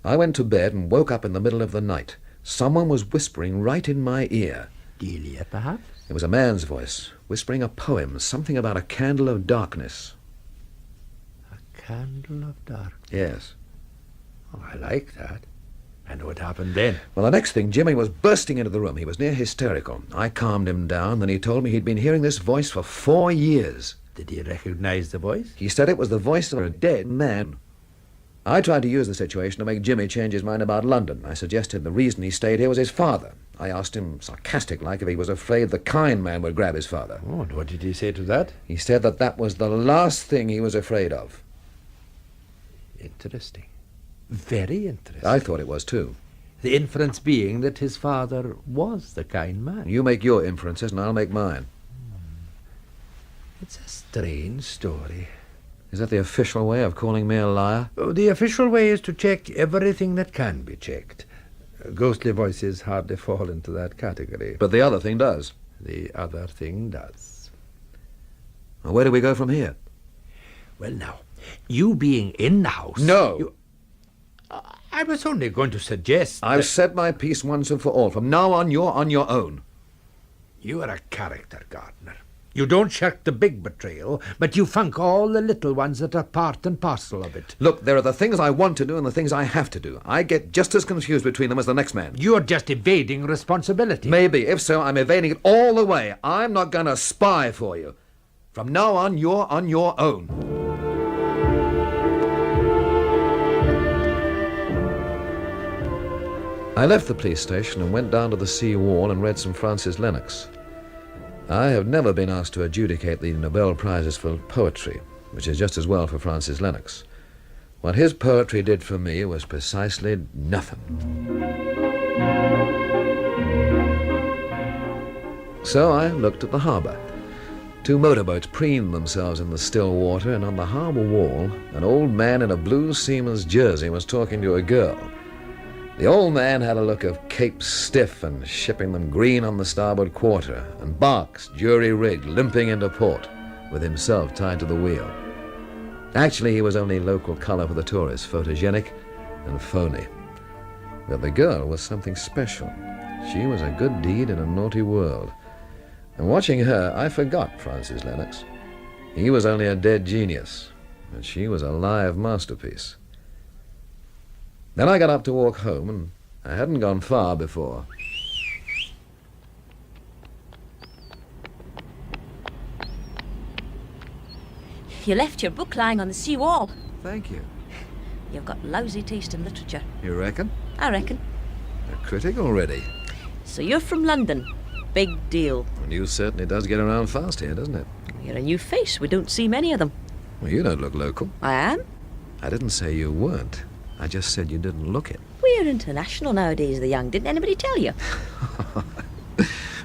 I went to bed and woke up in the middle of the night. Someone was whispering right in my ear. Delia, perhaps? It was a man's voice, whispering a poem, something about a candle of darkness. A candle of darkness? Yes. Oh, I like that. And what happened then? Well, the next thing, Jimmy was bursting into the room. He was near hysterical. I calmed him down, then he told me he'd been hearing this voice for 4 years. Did he recognize the voice? He said it was the voice of a dead man. I tried to use the situation to make Jimmy change his mind about London. I suggested the reason he stayed here was his father. I asked him, sarcastic-like, if he was afraid the kind man would grab his father. Oh, and what did he say to that? He said that that was the last thing he was afraid of. Interesting. Very interesting. I thought it was, too. The inference being that his father was the kind man. You make your inferences and I'll make mine. It's a strange story. Is that the official way of calling me a liar? Oh, the official way is to check everything that can be checked. Ghostly voices hardly fall into that category. But the other thing does. The other thing does. Well, where do we go from here? Well, now, you being in the house... No! I was only going to suggest I've that... said my piece once and for all. From now on, you're on your own. You are a character, Gardiner. You don't shirk the big betrayal, but you funk all the little ones that are part and parcel of it. Look, there are the things I want to do and the things I have to do. I get just as confused between them as the next man. You're just evading responsibility. Maybe. If so, I'm evading it all the way. I'm not going to spy for you. From now on, you're on your own. I left the police station and went down to the sea wall and read some Francis Lennox. I have never been asked to adjudicate the Nobel Prizes for poetry, which is just as well for Francis Lennox. What his poetry did for me was precisely nothing. So I looked at the harbour. 2 motorboats preened themselves in the still water, and on the harbour wall, an old man in a blue seaman's jersey was talking to a girl. The old man had a look of Cape Stiff and shipping them green on the starboard quarter, and barks, jury-rigged, limping into port, with himself tied to the wheel. Actually, he was only local colour for the tourists, photogenic and phony. But the girl was something special. She was a good deed in a naughty world. And watching her, I forgot Francis Lennox. He was only a dead genius, and she was a live masterpiece. Then I got up to walk home, and I hadn't gone far before. You left your book lying on the sea wall. Thank you. You've got lousy taste in literature. You reckon? I reckon. A critic already. So you're from London. big deal. The news certainly does get around fast here, doesn't it? You're a new face. We don't see many of them. Well, you don't look local. I am. I didn't say you weren't. I just said you didn't look it. We're international nowadays, the young. Didn't anybody tell you?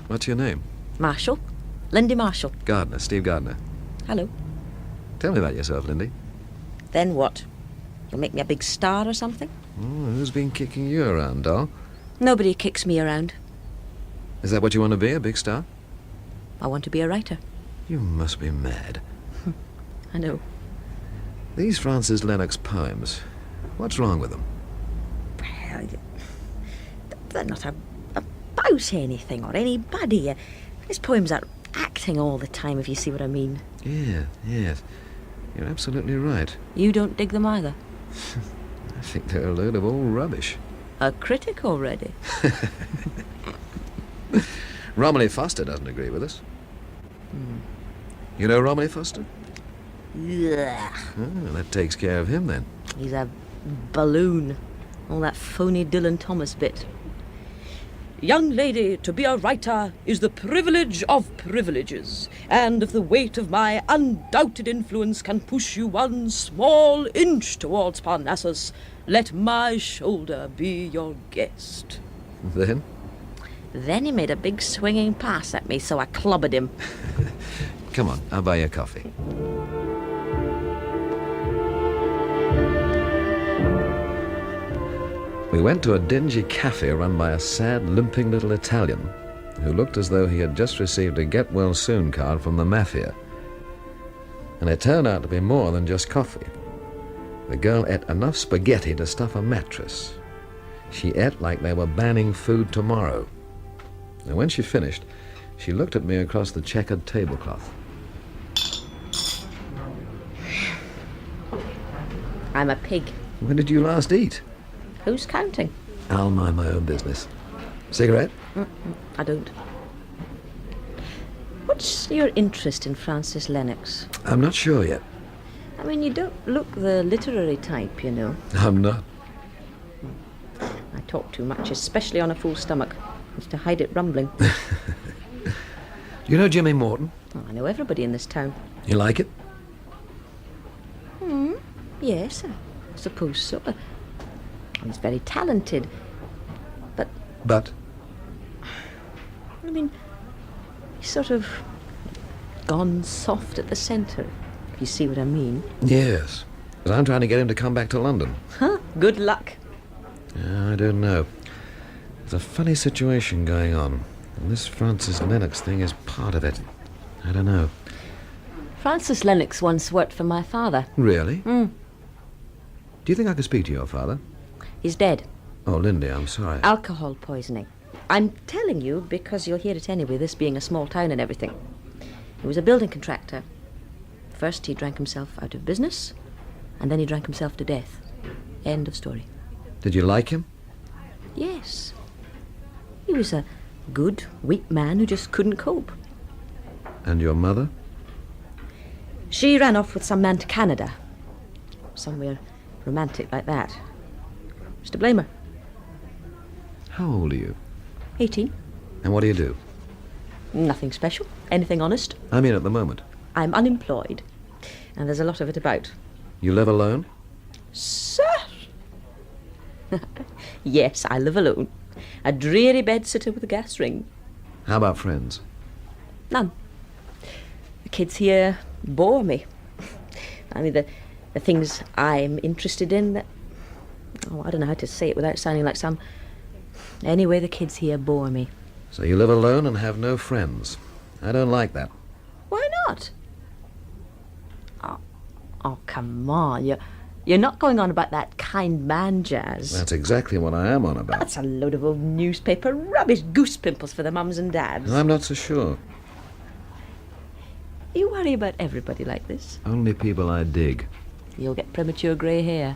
What's your name? Marshall. Lindy Marshall. Gardiner, Steve Gardiner. Hello. Tell me about yourself, Lindy. Then what? You'll make me a big star or something? Oh, who's been kicking you around, doll? Nobody kicks me around. Is that what you want to be, a big star? I want to be a writer. You must be mad. I know. These Francis Lennox poems, what's wrong with them? Well, they're not about anything or anybody. His poems are acting all the time, if you see what I mean. Yeah, yes. You're absolutely right. You don't dig them either? I think they're a load of old rubbish. A critic already? Romilly Foster doesn't agree with us. You know Romilly Foster? Yeah. Oh, that takes care of him, then. He's a balloon. All that phony Dylan Thomas bit. Young lady, to be a writer is the privilege of privileges, and if the weight of my undoubted influence can push you one small inch towards Parnassus, let my shoulder be your guest. Then? Then he made a big swinging pass at me, so I clobbered him. Come on, I'll buy you a coffee. We went to a dingy cafe run by a sad, limping little Italian who looked as though he had just received a get-well-soon card from the mafia. And it turned out to be more than just coffee. The girl ate enough spaghetti to stuff a mattress. She ate like they were banning food tomorrow. And when she finished, she looked at me across the checkered tablecloth. I'm a pig. When did you last eat? Who's counting? I'll mind my own business. Cigarette? I don't. What's your interest in Francis Lennox? I'm not sure yet. I mean, you don't look the literary type, you know. I'm not. I talk too much, especially on a full stomach. It's to hide it rumbling. You know Jimmy Morton? Oh, I know everybody in this town. You like it? Yes, I suppose so. He's very talented. But? I mean, he's sort of gone soft at the centre, if you see what I mean. Yes. But I'm trying to get him to come back to London. Huh? Good luck. I don't know. There's a funny situation going on. And this Francis Lennox thing is part of it. I don't know. Francis Lennox once worked for my father. Really? Do you think I could speak to your father? He's dead. Oh, Lindy, I'm sorry. Alcohol poisoning. I'm telling you because you'll hear it anyway, this being a small town and everything. He was a building contractor. First he drank himself out of business, and then he drank himself to death. End of story. Did you like him? Yes. He was a good, weak man who just couldn't cope. And your mother? She ran off with some man to Canada. Somewhere romantic like that. Who's to blame her? How old are you? 18. And what do you do? Nothing special. Anything honest. I mean, at the moment. I'm unemployed. And there's a lot of it about. You live alone? Sir! Yes, I live alone. A dreary bedsitter with a gas ring. How about friends? None. The kids here bore me. I mean, the things I'm interested in, I don't know how to say it without sounding like some... Anyway, the kids here bore me. So you live alone and have no friends. I don't like that. Why not? Oh, come on. You're not going on about that kind man jazz. That's exactly what I am on about. That's a load of old newspaper rubbish, goose pimples for the mums and dads. I'm not so sure. You worry about everybody like this. Only people I dig. You'll get premature grey hair.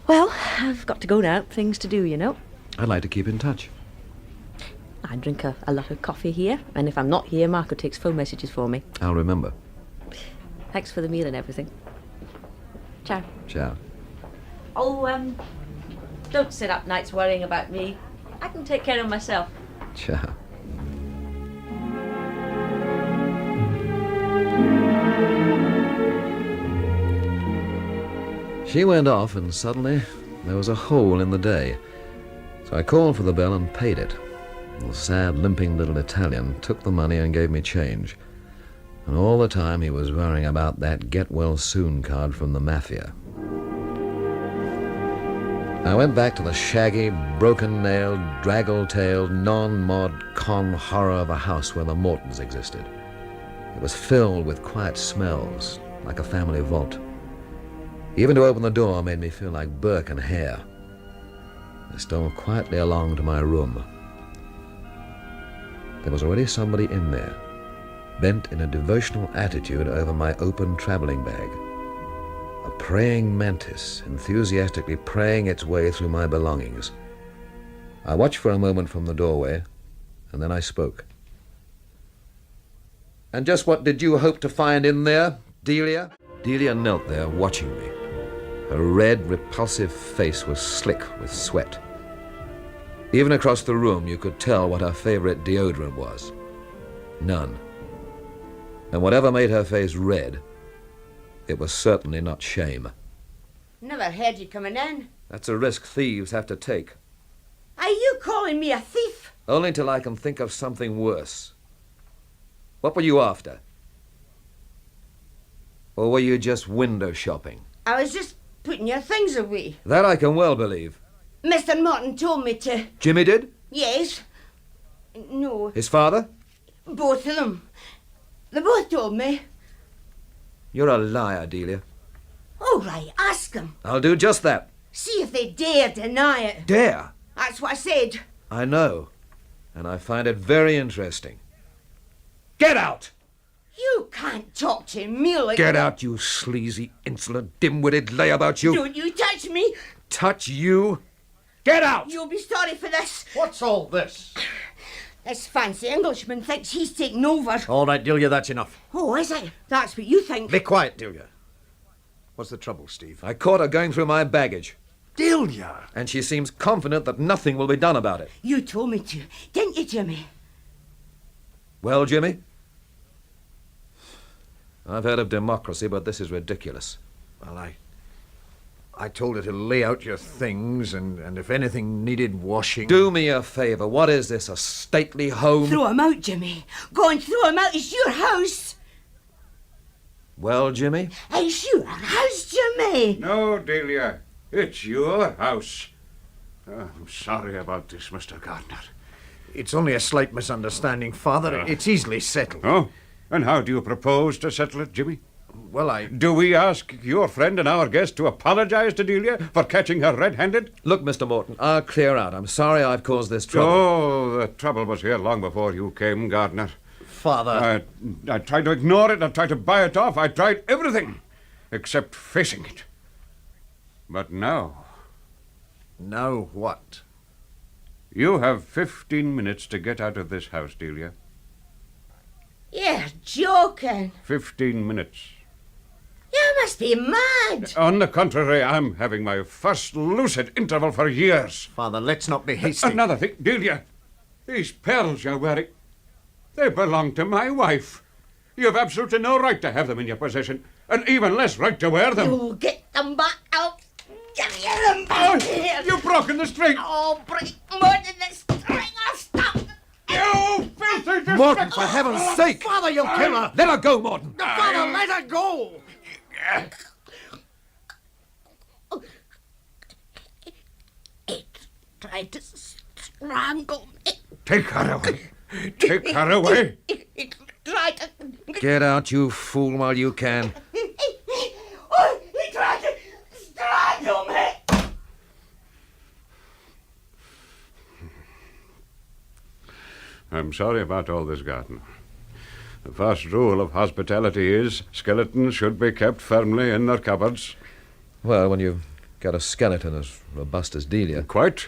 Well, I've got to go now. Things to do, you know. I'd like to keep in touch. I drink a lot of coffee here, and if I'm not here, Marco takes phone messages for me. I'll remember. Thanks for the meal and everything. Ciao. Ciao. Oh, don't sit up nights worrying about me. I can take care of myself. Ciao. She went off, and suddenly there was a hole in the day. So I called for the bell and paid it. The sad, limping little Italian took the money and gave me change. And all the time he was worrying about that get-well-soon card from the Mafia. I went back to the shaggy, broken-nailed, draggle-tailed, non-mod con horror of a house where the Mortons existed. It was filled with quiet smells, like a family vault. Even to open the door made me feel like Burke and Hare. I stole quietly along to my room. There was already somebody in there, bent in a devotional attitude over my open traveling bag. A praying mantis, enthusiastically praying its way through my belongings. I watched for a moment from the doorway, and then I spoke. "And just what did you hope to find in there, Delia?" Delia knelt there, watching me. Her red, repulsive face was slick with sweat. Even across the room, you could tell what her favorite deodorant was. None. And whatever made her face red, it was certainly not shame. Never heard you coming in. That's a risk thieves have to take. Are you calling me a thief? Only till I can think of something worse. What were you after? Or were you just window shopping? I was just putting your things away. That I can well believe. Mr. Morton told me to. Jimmy did? Yes. No. His father? Both of them. They both told me. You're a liar, Delia. All right, ask them. I'll do just that. See if they dare deny it. Dare? That's what I said. I know. And I find it very interesting. Get out! You can't talk to me like Get that. out, you sleazy, insolent, dim-witted layabout, you! Don't you touch me! Touch you? Get out! You'll be sorry for this. What's all this? This fancy Englishman thinks he's taken over. All right, Delia, that's enough. Oh, is it? That's what you think. Be quiet, Delia. What's the trouble, Steve? I caught her going through my baggage. Delia! And she seems confident that nothing will be done about it. You told me to, didn't you, Jimmy? Well, Jimmy? I've heard of democracy, but this is ridiculous. Well, I told her to lay out your things, and if anything needed washing... Do me a favour. What is this, a stately home? Throw him out, Jimmy. Go and throw him out. It's your house. Well, Jimmy? It's your house, Jimmy. No, Delia. It's your house. I'm sorry about this, Mr. Gardiner. It's only a slight misunderstanding, Father. It's easily settled. Oh? And how do you propose to settle it, Jimmy? Well, Do we ask your friend and our guest to apologize to Delia for catching her red-handed? Look, Mr. Morton, I'll clear out. I'm sorry I've caused this trouble. Oh, the trouble was here long before you came, Gardiner. Father... I tried to ignore it. I tried to buy it off. I tried everything except facing it. But now... Now what? You have 15 minutes to get out of this house, Delia. You're joking. 15 minutes. You must be mad. On the contrary, I'm having my first lucid interval for years. Father, let's not be hasty. Another thing, Delia. These pearls you're wearing, they belong to my wife. You have absolutely no right to have them in your possession, and even less right to wear them. You'll get them back. I'll give you them back here. You've broken the string. I'll break more than the string. I'll stop. You filthy Morton, for heaven's sake! Father, you'll kill her! Let her go, Morton! Father, let her go! It tried to strangle me. Take her away. Take her away. It tried to... Get out, you fool, while you can. Oh, he tried to strangle me. I'm sorry about all this, Gardiner. The first rule of hospitality is skeletons should be kept firmly in their cupboards. Well, when you've got a skeleton as robust as Delia. Quite.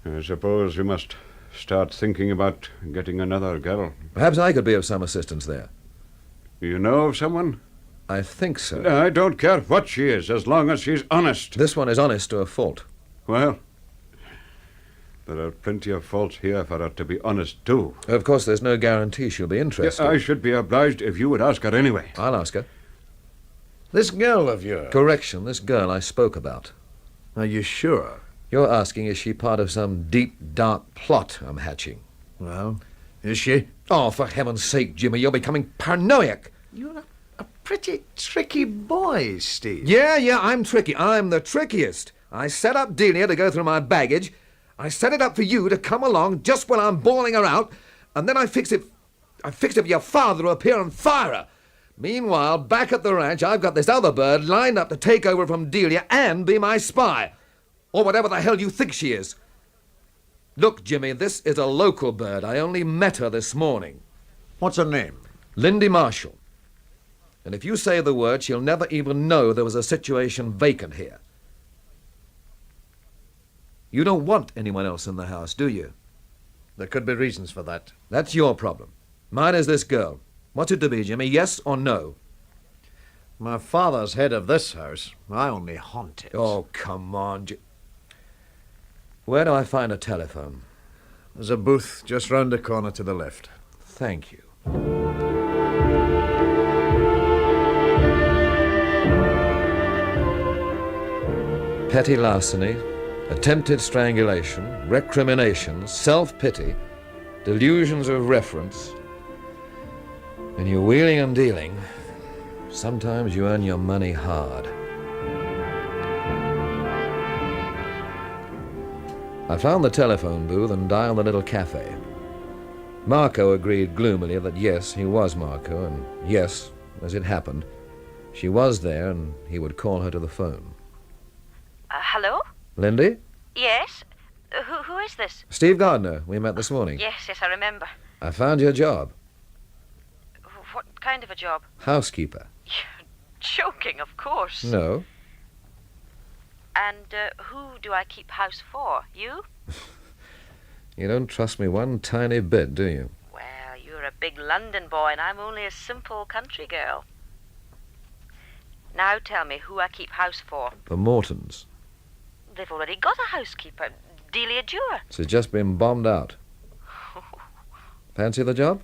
I suppose we must start thinking about getting another girl. Perhaps I could be of some assistance there. You know of someone? I think so. I don't care what she is, as long as she's honest. This one is honest to a fault. Well, There are plenty of faults here for her to be honest, too. Of course, there's no guarantee she'll be interested. I should be obliged if you would ask her anyway. I'll ask her. This girl of yours. Correction, this girl I spoke about. Are you sure? You're asking, is she part of some deep, dark plot I'm hatching? Well, is she? Oh, for heaven's sake, Jimmy, you're becoming paranoid. You're a pretty tricky boy, Steve. Yeah, I'm tricky. I'm the trickiest. I set up Delia to go through my baggage. I set it up for you to come along just when I'm bawling her out, and then I fixed it for your father to appear and fire her. Meanwhile, back at the ranch, I've got this other bird lined up to take over from Delia and be my spy. Or whatever the hell you think she is. Look, Jimmy, this is a local bird. I only met her this morning. What's her name? Lindy Marshall. And if you say the word, she'll never even know there was a situation vacant here. You don't want anyone else in the house, do you? There could be reasons for that. That's your problem. Mine is this girl. What's it to be, Jimmy? Yes or no? My father's head of this house. I only haunt it. Oh, come on, Where do I find a telephone? There's a booth just round the corner to the left. Thank you. Petty larceny, attempted strangulation, recriminations, self-pity, delusions of reference. When you're wheeling and dealing, sometimes you earn your money hard. I found the telephone booth and dialed the little cafe. Marco agreed gloomily that yes, he was Marco, and yes, as it happened, she was there and he would call her to the phone. Hello? Lindy? Yes? Who is this? Steve Gardiner. We met this morning. Yes, I remember. I found your job. What kind of a job? Housekeeper. You're joking, of course. No. And who do I keep house for? You? You don't trust me one tiny bit, do you? Well, you're a big London boy and I'm only a simple country girl. Now tell me who I keep house for. The Mortons. They've already got a housekeeper, Delia Dewar. She's just been bombed out. Fancy the job?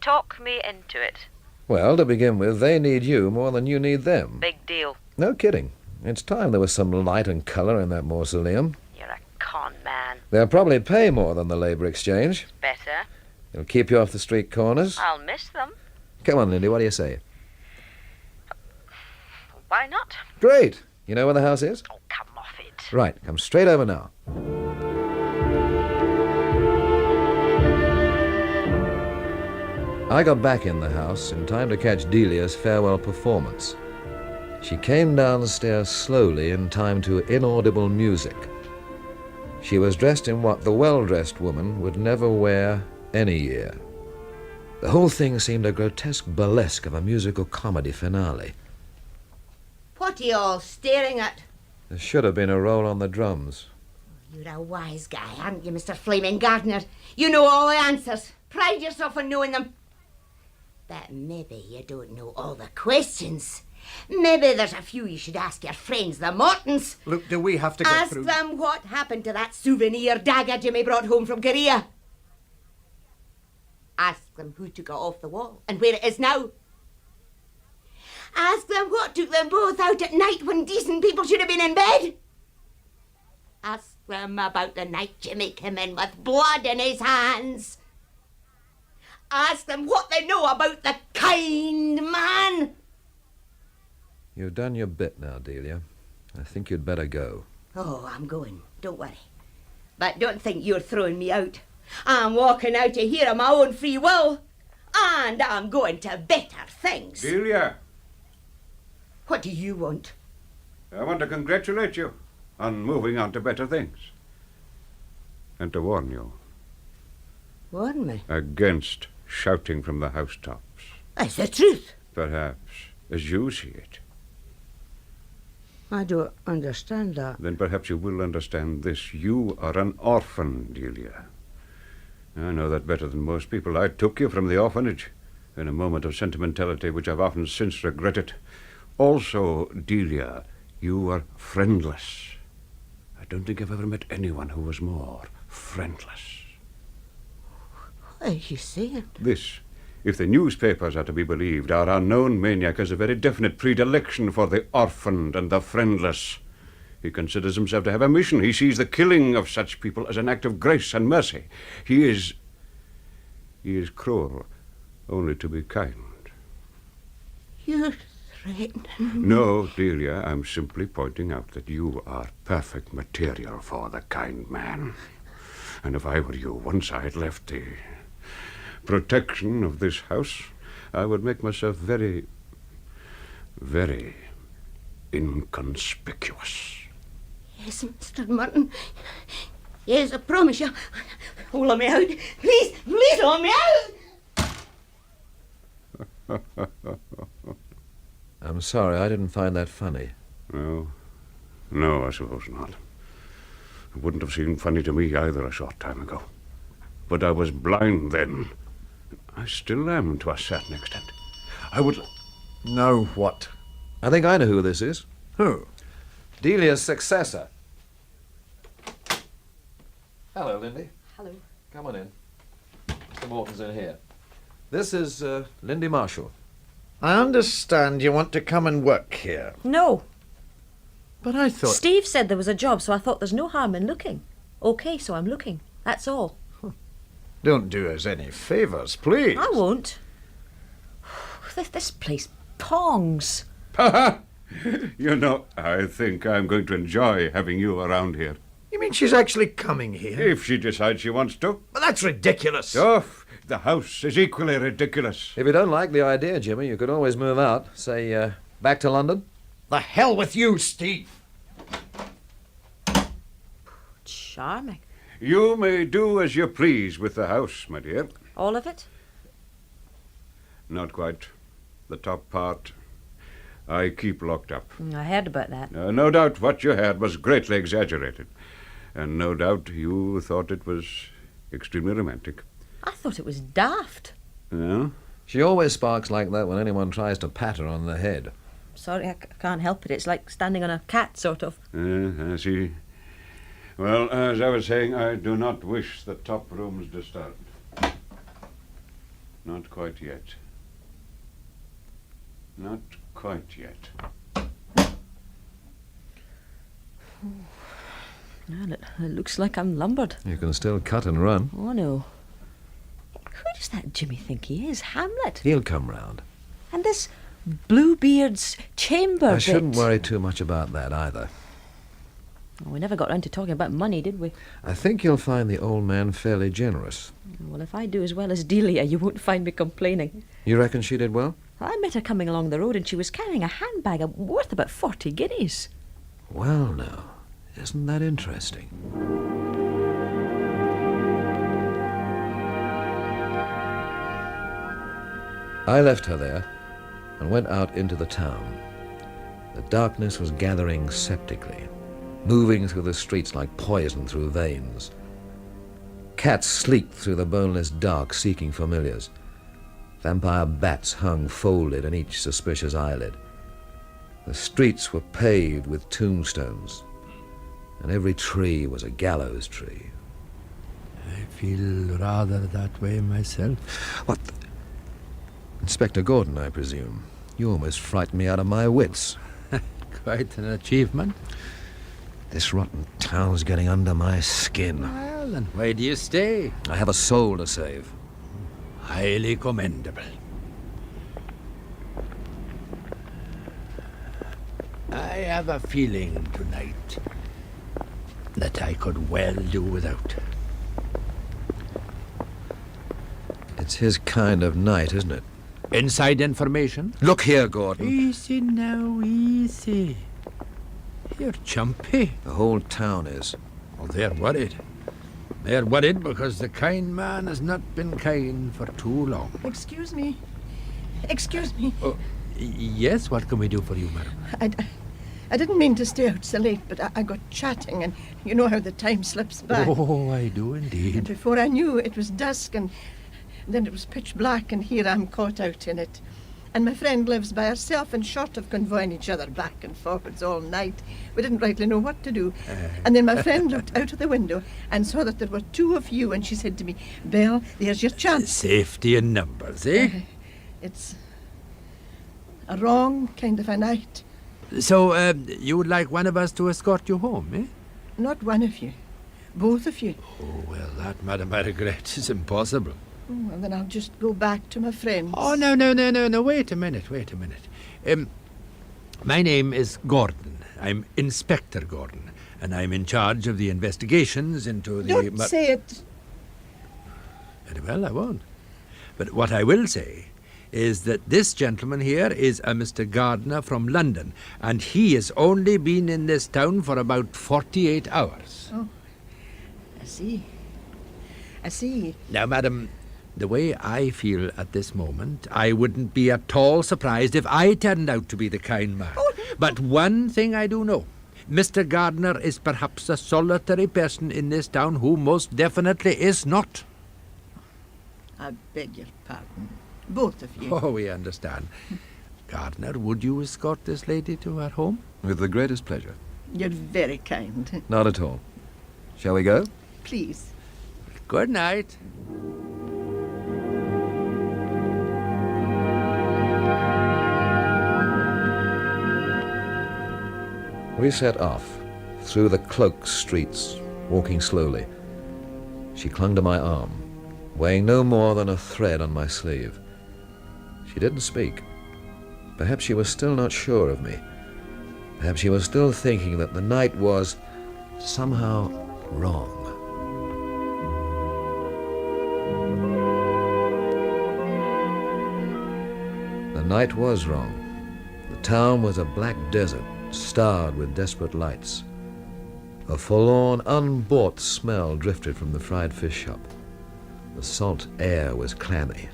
Talk me into it. Well, to begin with, they need you more than you need them. Big deal. No kidding. It's time there was some light and colour in that mausoleum. You're a con man. They'll probably pay more than the labour exchange. Better. It'll keep you off the street corners. I'll miss them. Come on, Lindy, what do you say? Why not? Great. You know where the house is? Oh, come off it. Right, come straight over now. I got back in the house in time to catch Delia's farewell performance. She came downstairs slowly in time to inaudible music. She was dressed in what the well-dressed woman would never wear any year. The whole thing seemed a grotesque burlesque of a musical comedy finale. What are you all staring at? There should have been a roll on the drums. You're a wise guy, aren't you, Mr. Flaming Gardiner? You know all the answers. Pride yourself on knowing them. But maybe you don't know all the questions. Maybe there's a few you should ask your friends, the Mortons. Look, do we have to go through? Ask them what happened to that souvenir dagger Jimmy brought home from Korea. Ask them who took it off the wall and where it is now. Ask them what took them both out at night when decent people should have been in bed. Ask them about the night Jimmy came in with blood in his hands. Ask them what they know about the kind man. You've done your bit now, Delia. I think you'd better go. Oh, I'm going. Don't worry. But don't think you're throwing me out. I'm walking out of here of my own free will. And I'm going to better things. Delia. What do you want? I want to congratulate you on moving on to better things. And to warn you. Warn me? Against shouting from the housetops. That's the truth. Perhaps, as you see it. I don't understand that. Then perhaps you will understand this. You are an orphan, Delia. I know that better than most people. I took you from the orphanage in a moment of sentimentality which I've often since regretted. Also, Delia, you are friendless. A don't think I've ever met anyone who was more friendless. What are you saying? This, if the newspapers are to be believed, our unknown maniac has a very definite predilection for the orphaned and the friendless. He considers himself to have a mission. He sees the killing of such people as an act of grace and mercy. He is cruel, only to be kind. You're threatening me. No, Delia, I'm simply pointing out that you are perfect material for the kind man. And if I were you, once I had left the protection of this house, I would make myself very, very inconspicuous. Yes, Mr. Morton. Yes, I promise you. Let me out. Please let me out. I'm sorry, I didn't find that funny. No, I suppose not. It wouldn't have seemed funny to me either a short time ago. But I was blind then. I still am to a certain extent. I would... Now what? I think I know who this is. Who? Delia's successor. Hello, Lindy. Hello. Come on in. Mr. Morton's in here. This is Lindy Marshall. I understand you want to come and work here. No. But I thought... Steve said there was a job, so I thought there's no harm in looking. Okay, so I'm looking. That's all. Don't do us any favours, please. I won't. This place pongs. You know, I think I'm going to enjoy having you around here. You mean she's actually coming here? If she decides she wants to. But that's ridiculous. Oh, the house is equally ridiculous. If you don't like the idea, Jimmy, you could always move out. Say, back to London. The hell with you, Steve. Charming. You may do as you please with the house, my dear. All of it? Not quite. The top part I keep locked up. I heard about that. No doubt what you heard was greatly exaggerated. And no doubt you thought it was extremely romantic. I thought it was daft. Yeah? She always sparks like that when anyone tries to pat her on the head. Sorry, I can't help it. It's like standing on a cat, sort of. I see. Well, as I was saying, I do not wish the top rooms disturbed. Not quite yet. Not quite yet. Man, it looks like I'm lumbered. You can still cut and run. Oh, no. Who does that Jimmy think he is? Hamlet? He'll come round. And this Bluebeard's chamber I bit. shouldn't worry too much about that either. Oh, we never got round to talking about money, did we? I think you'll find the old man fairly generous. Well, if I do as well as Delia, you won't find me complaining. You reckon she did well? I met her coming along the road and she was carrying a handbag worth about 40 guineas. Well, now, isn't that interesting? I left her there and went out into the town. The darkness was gathering septically, moving through the streets like poison through veins. Cats sleeked through the boneless dark, seeking familiars. Vampire bats hung folded in each suspicious eyelid. The streets were paved with tombstones, and every tree was a gallows tree. I feel rather that way myself. What? Inspector Gordon, I presume. You almost frightened me out of my wits. Quite an achievement. This rotten town's getting under my skin. Well, then why do you stay? I have a soul to save. Highly commendable. I have a feeling tonight that I could well do without. It's his kind of night, isn't it? Inside information? Look here, Gordon. Easy now, easy. You're chumpy. The whole town is. Oh, they're worried. They're worried because the kind man has not been kind for too long. Excuse me. Excuse me. Oh, yes, what can we do for you, madam? I didn't mean to stay out so late, but I got chatting, and you know how the time slips by. Oh, I do indeed. And before I knew, it was dusk, and then it was pitch black, and here I'm caught out in it. And my friend lives by herself, and short of convoying each other back and forwards all night, we didn't rightly know what to do. And then my friend looked out of the window and saw that there were two of you, and she said to me, Belle, there's your chance. Safety in numbers, eh? It's a wrong kind of a night. So, you would like one of us to escort you home, eh? Not one of you. Both of you. Oh, well, that, madam, I regret, is impossible. Well, then I'll just go back to my friends. Oh, no, wait a minute. My name is Gordon. I'm Inspector Gordon, and I'm in charge of the investigations into the... Don't say it. Very well, I won't. But what I will say is that this gentleman here is a Mr. Gardiner from London, and he has only been in this town for about 48 hours. Oh, I see. Now, madam, the way I feel at this moment, I wouldn't be at all surprised if I turned out to be the kind man. Oh. But one thing I do know. Mr. Gardiner is perhaps a solitary person in this town who most definitely is not. I beg your pardon. Both of you. Oh, we understand. Gardiner, would you escort this lady to her home? With the greatest pleasure. You're very kind. Not at all. Shall we go? Please. Good night. We set off, through the cloaked streets, walking slowly. She clung to my arm, weighing no more than a thread on my sleeve. She didn't speak. Perhaps she was still not sure of me. Perhaps she was still thinking that the night was somehow wrong. The night was wrong. The town was a black desert, starred with desperate lights. A forlorn, unbought smell drifted from the fried fish shop. The salt air was clammy.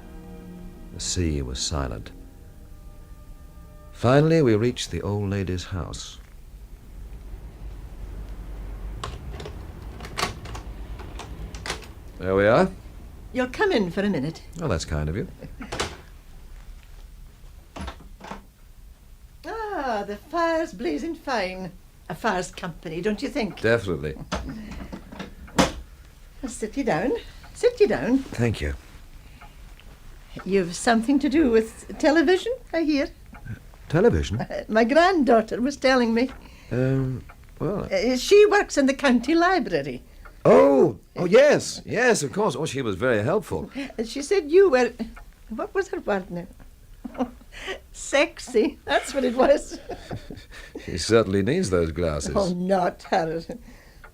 The sea was silent. Finally, we reached the old lady's house. There we are. You'll come in for a minute. Oh, that's kind of you. Ah, the fire's blazing fine. A fire's company, don't you think? Definitely. Sit you down. Sit you down. Thank you. You've something to do with television, I hear. Television? My granddaughter was telling me. Well... she works in the county library. Oh, yes, of course. Oh, she was very helpful. She said you were... What was her word now? Sexy. That's what it was. She certainly needs those glasses. Oh, not her.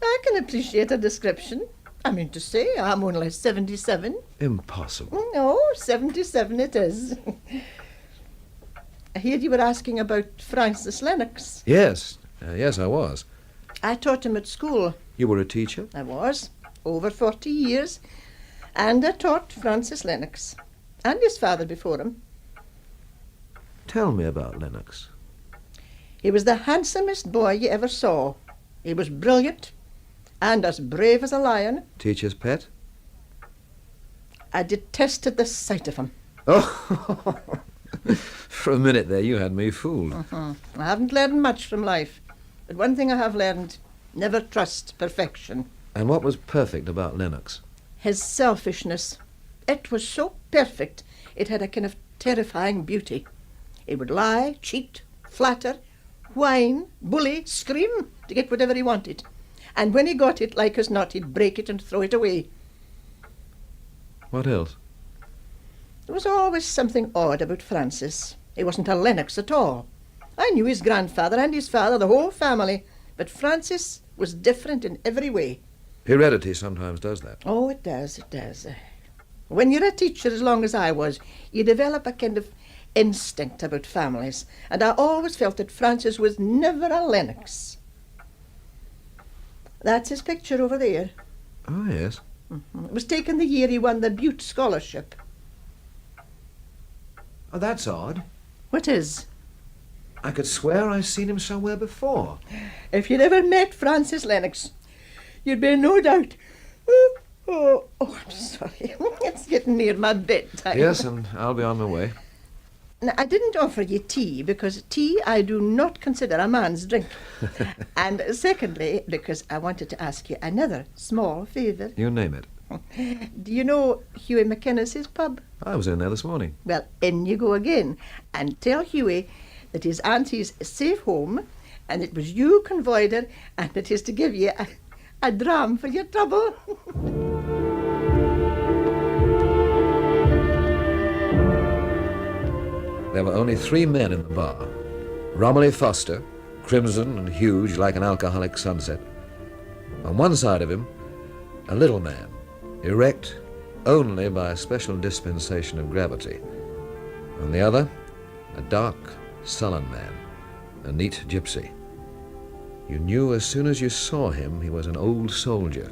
I can appreciate a description. I mean to say, I'm only 77. Impossible. No, 77 it is. I hear you were asking about Francis Lennox. Yes, yes, I was. I taught him at school. You were a teacher? I was, over 40 years. And I taught Francis Lennox, and his father before him. Tell me about Lennox. He was the handsomest boy you ever saw. He was brilliant, and as brave as a lion. Teacher's pet? I detested the sight of him. Oh, for a minute there you had me fooled. I haven't learned much from life, but one thing I have learned, never trust perfection. And what was perfect about Lennox? His selfishness. It was so perfect, it had a kind of terrifying beauty. He would lie, cheat, flatter, whine, bully, scream to get whatever he wanted. And when he got it, like as not, he'd break it and throw it away. What else? There was always something odd about Francis. He wasn't a Lennox at all. I knew his grandfather and his father, the whole family, but Francis was different in every way. Heredity sometimes does that. Oh, it does. When you're a teacher, as long as I was, you develop a kind of instinct about families, and I always felt that Francis was never a Lennox. That's his picture over there. Oh, yes. It was taken the year he won the Butte Scholarship. Oh, that's odd. What is? I could swear I've seen him somewhere before. If you'd ever met Francis Lennox, you'd be no doubt... Oh, I'm sorry. It's getting near my bedtime. Yes, and I'll be on my way. Now, I didn't offer you tea because tea I do not consider a man's drink. And secondly, because I wanted to ask you another small favour. You name it. Do you know Hughie McInnes's pub? I was in there this morning. Well, in you go again. And tell Hughie that his auntie's safe home and it was you convoyed her and it is to give you a dram for your trouble. There were only 3 men in the bar. Romilly Foster, crimson and huge like an alcoholic sunset. On one side of him, a little man, erect only by a special dispensation of gravity. On the other, a dark, sullen man, a neat gypsy. You knew as soon as you saw him he was an old soldier,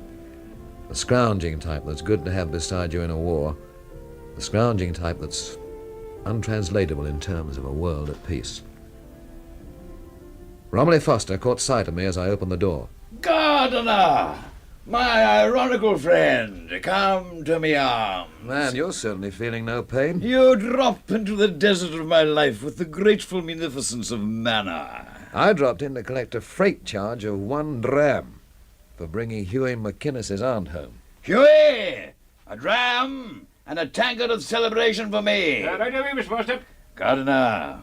the scrounging type that's good to have beside you in a war, the scrounging type that's untranslatable in terms of a world at peace. Romilly Foster caught sight of me as I opened the door. Gardiner! My ironical friend, come to me arms. Man, you're certainly feeling no pain. You drop into the desert of my life with the grateful munificence of manna. I dropped in to collect a freight charge of 1 dram for bringing Hughie McInnes's aunt home. Hughie! A dram and a tankard of celebration for me. Right away, Miss Foster. Gardiner,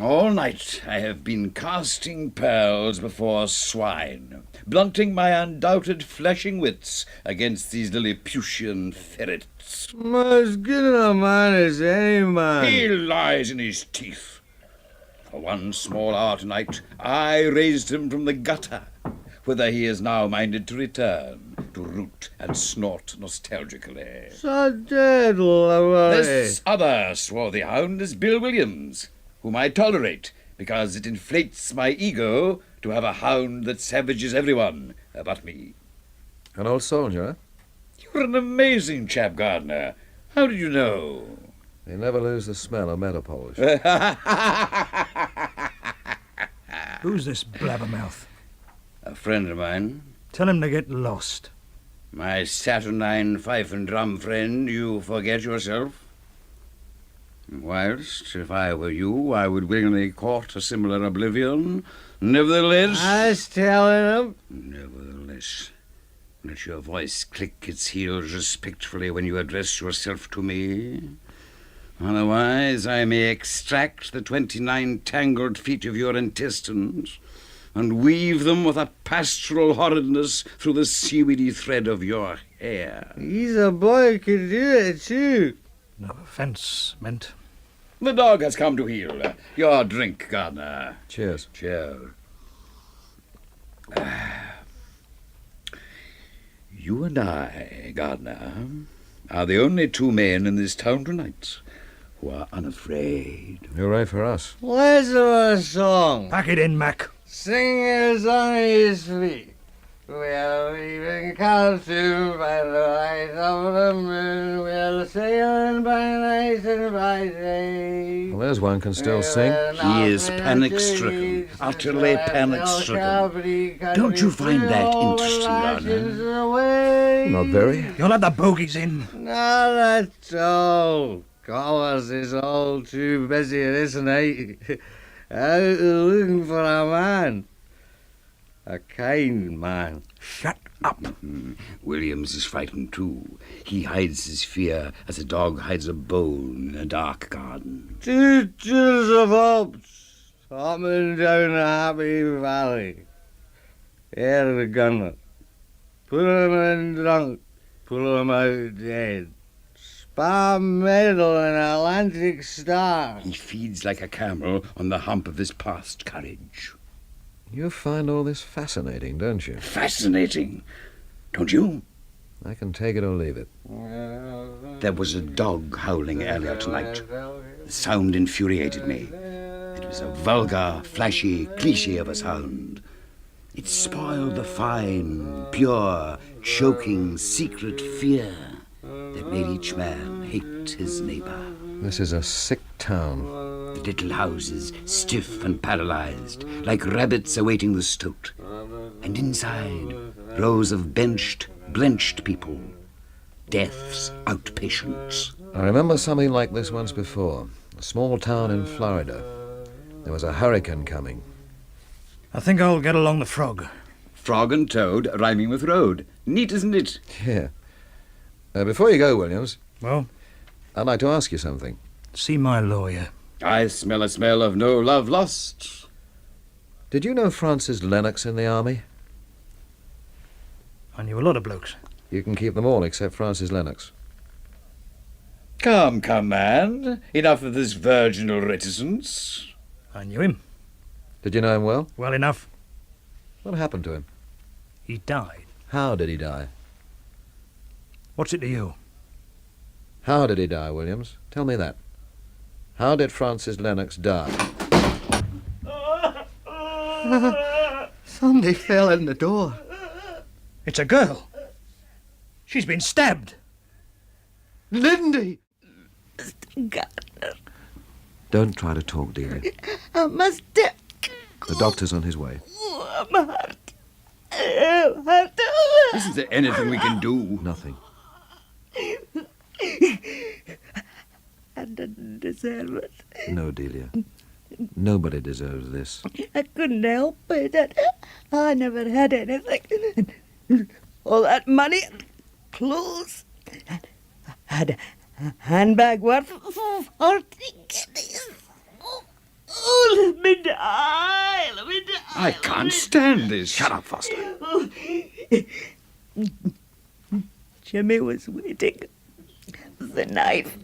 all night I have been casting pearls before swine, blunting my undoubted flashing wits against these Lilliputian ferrets. As good a man as any man. He lies in his teeth. For 1 small hour tonight, I raised him from the gutter, whither he is now minded to return, to root and snort nostalgically. So dead, lovely. This other swarthy hound is Bill Williams, whom I tolerate because it inflates my ego to have a hound that savages everyone but me. An old soldier, eh? You're an amazing chap, Gardiner. How did you know? You never lose the smell of metal polish. Who's this blabbermouth? A friend of mine. Tell him to get lost. My saturnine fife and drum friend, you forget yourself? Whilst, if I were you, I would willingly court a similar oblivion. Nevertheless... I was telling him. Nevertheless, let your voice click its heels respectfully when you address yourself to me. Otherwise, I may extract the 29 tangled feet of your intestines and weave them with a pastoral horridness through the seaweedy thread of your hair. He's a boy who can do it, too. No offence meant. The dog has come to heel. Your drink, Gardiner. Cheers. Cheers. You and I, Gardiner, are the only 2 men in this town tonight who are unafraid. Hooray for us. Let's do a song. Pack it in, Mac. Sing a song his feet. We're leaving Khartoum by the light of the moon. We're sailing by night and by day. Well, there's one can still sing. He is panic-stricken, utterly panic-stricken. Don't you find that interesting, Gardiner? Not very. You'll have the bogies in. Not at all. Collins is all too busy this night. Out looking for a man. A kind man. Shut up. Williams is frightened too. He hides his fear as a dog hides a bone in a dark garden. 2 tunes of hopes, hopping down a happy valley. Here the gunner. Put 'em in drunk, pull 'em out dead. Spar medal and Atlantic star. He feeds like a camel on the hump of his past courage. You find all this fascinating, don't you? Fascinating, don't you? I can take it or leave it. There was a dog howling earlier tonight. The sound infuriated me. It was a vulgar, flashy cliché of a sound. It spoiled the fine, pure, choking, secret fear that made each man hate his neighbor. This is a sick town. The little houses, stiff and paralyzed, like rabbits awaiting the stoat. And inside, rows of benched, blenched people. Death's outpatients. I remember something like this once before. A small town in Florida. There was a hurricane coming. I think I'll get along the frog. Frog and toad rhyming with road. Neat, isn't it? Yeah. Before you go, Williams. Well? I'd like to ask you something. See my lawyer. I smell a smell of no love lost. Did you know Francis Lennox in the army? I knew a lot of blokes. You can keep them all except Francis Lennox. Come, man. Enough of this virginal reticence. I knew him. Did you know him well? Well enough. What happened to him? He died. How did he die? What's it to you? How did he die, Williams? Tell me that. How did Francis Lennox die? Somebody fell in the door. It's a girl. She's been stabbed. Lindy! Gardiner. Don't try to talk, Delia. I must... The doctor's on his way. My heart. Isn't there anything we can do? Nothing. I didn't deserve it. No, Delia. Nobody deserves this. I couldn't help it. I never had anything. All that money and clothes. I had a handbag worth 40 guineas. Oh, let me die. Let me die. I can't stand this. Shut up, Foster. Jimmy was waiting. The knife.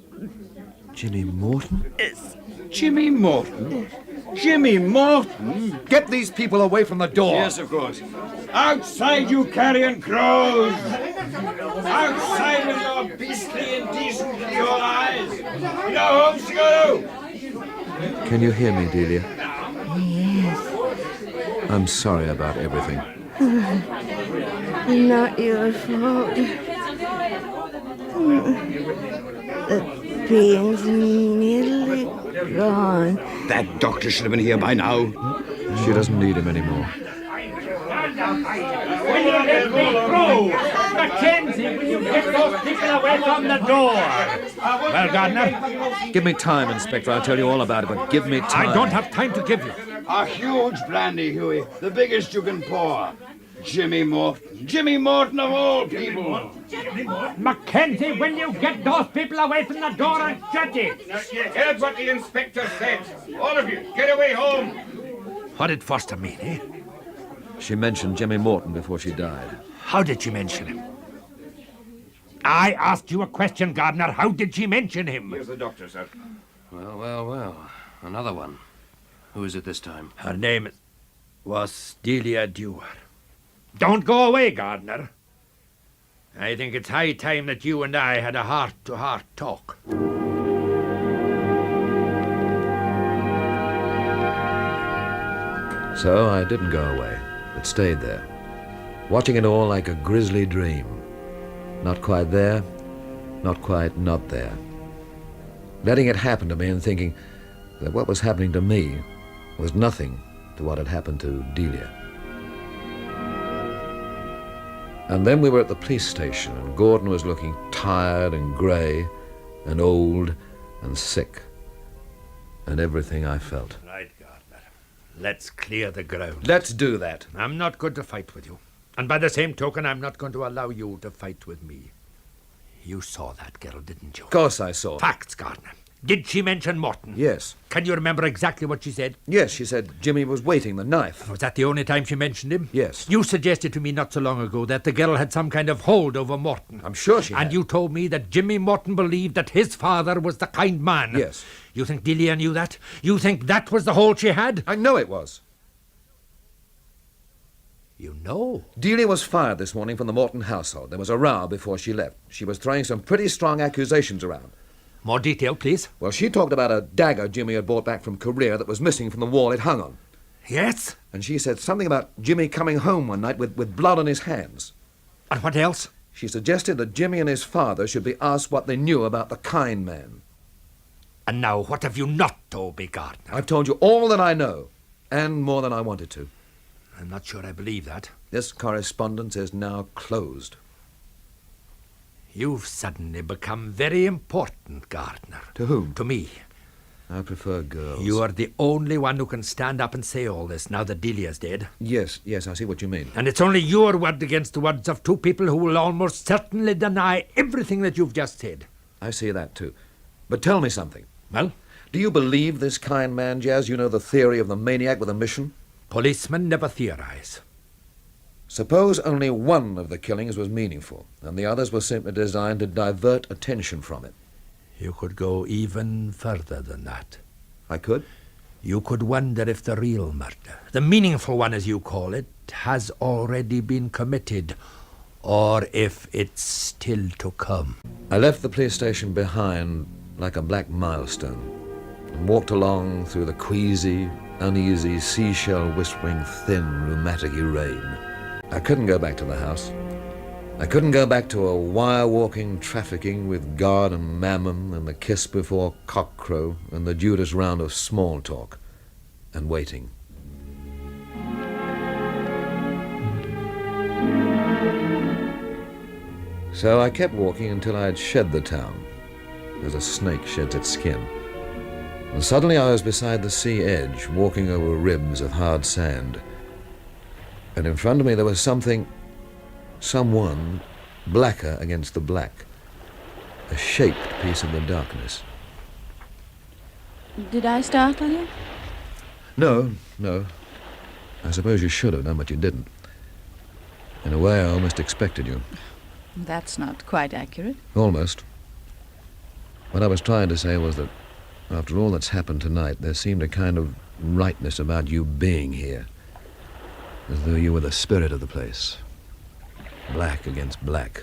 Jimmy Morton? Yes. Jimmy Morton? Jimmy Morton? Get these people away from the door. Yes, of course. Outside, you carrion crows! Outside with your beastly indecency, your eyes! You know homes to go to! Can you hear me, Delia? Yes. I'm sorry about everything. Not your fault. The pain's nearly gone. That doctor should have been here by now. She doesn't need him anymore. Will you let me through? Mackenzie, will you get those people away from the door? Well, Gardiner? Give me time, Inspector. I'll tell you all about it, but give me time. I don't have time to give you. A huge brandy, Huey. The biggest you can pour. Jimmy Morton. Jimmy Morton of all people. Mackenzie, will you get those people away from the door and shut it? You heard what the inspector said. All of you, get away home. What did Foster mean, eh? She mentioned Jimmy Morton before she died. How did she mention him? I asked you a question, Gardiner. How did she mention him? Here's the doctor, sir. Well. Another one. Who is it this time? Her name was Delia Dewar. Don't go away, Gardiner. I think it's high time that you and I had a heart-to-heart talk. So I didn't go away, but stayed there, watching it all like a grisly dream. Not quite there, not quite not there. Letting it happen to me and thinking that what was happening to me was nothing to what had happened to Delia. And then we were at the police station, and Gordon was looking tired and grey and old and sick, and everything I felt. Right, Gardiner. Let's clear the ground. Let's do that. I'm not going to fight with you. And by the same token, I'm not going to allow you to fight with me. You saw that girl, didn't you? Of course I saw. Facts, Gardiner. Did she mention Morton? Yes. Can you remember exactly what she said? Yes, she said Jimmy was waiting the knife. Was that the only time she mentioned him? Yes. You suggested to me not so long ago that the girl had some kind of hold over Morton. I'm sure she had. And you told me that Jimmy Morton believed that his father was the kind man. Yes. You think Delia knew that? You think that was the hold she had? I know it was. You know? Delia was fired this morning from the Morton household. There was a row before she left. She was throwing some pretty strong accusations around. More detail, please. Well, she talked about a dagger Jimmy had brought back from Korea that was missing from the wall it hung on. Yes? And she said something about Jimmy coming home one night with blood on his hands. And what else? She suggested that Jimmy and his father should be asked what they knew about the kind man. And now, what have you not told me, Gardiner? I've told you all that I know, and more than I wanted to. I'm not sure I believe that. This correspondence is now closed. You've suddenly become very important, Gardiner. To whom? To me. I prefer girls. You are the only one who can stand up and say all this now that Delia's dead. Yes, I see what you mean. And it's only your word against the words of two people who will almost certainly deny everything that you've just said. I see that too. But tell me something. Well? Do you believe this kind man, Jazz? You know the theory of the maniac with a mission? Policemen never theorize. Suppose only one of the killings was meaningful, and the others were simply designed to divert attention from it. You could go even further than that. I could? You could wonder if the real murder, the meaningful one as you call it, has already been committed, or if it's still to come. I left the police station behind like a black milestone, and walked along through the queasy, uneasy, seashell-whispering, thin, rheumatic rain. I couldn't go back to the house. I couldn't go back to a wire-walking trafficking with guard and mammon and the kiss before cockcrow and the Judas round of small talk and waiting. So I kept walking until I had shed the town, as a snake sheds its skin. And suddenly I was beside the sea edge, walking over ribs of hard sand. And in front of me there was someone blacker against the black, a shaped piece of the darkness. Did I startle you? No. I suppose you should have done, but you didn't. In a way, I almost expected you. That's not quite accurate. Almost. What I was trying to say was that after all that's happened tonight, there seemed a kind of rightness about you being here, as though you were the spirit of the place. Black against black.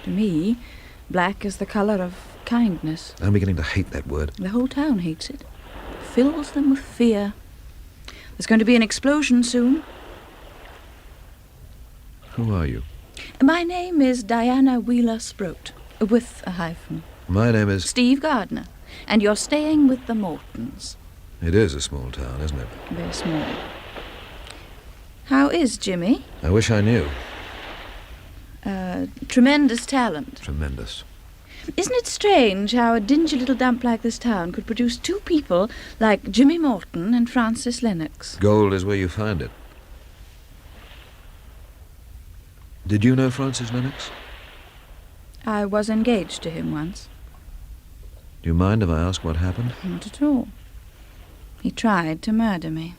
To me, black is the color of kindness. I'm beginning to hate that word. The whole town hates it. Fills them with fear. There's going to be an explosion soon. Who are you? My name is Diana Wheeler-Sproat, with a hyphen. My name is... Steve Gardiner, and you're staying with the Mortons. It is a small town, isn't it? Very small. How is Jimmy? I wish I knew. Tremendous talent. Tremendous. Isn't it strange how a dingy little dump like this town could produce two people like Jimmy Morton and Francis Lennox? Gold is where you find it. Did you know Francis Lennox? I was engaged to him once. Do you mind if I ask what happened? Not at all. He tried to murder me.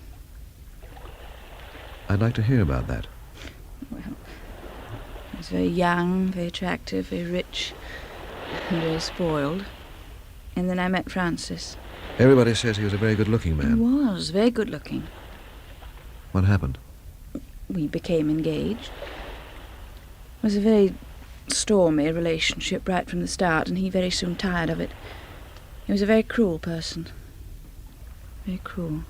I'd like to hear about that. Well, I was very young, very attractive, very rich, and very spoiled. And then I met Francis. Everybody says he was a very good-looking man. He was very good-looking. What happened? We became engaged. It was a very stormy relationship right from the start, and he very soon tired of it. He was a very cruel person. Very cruel.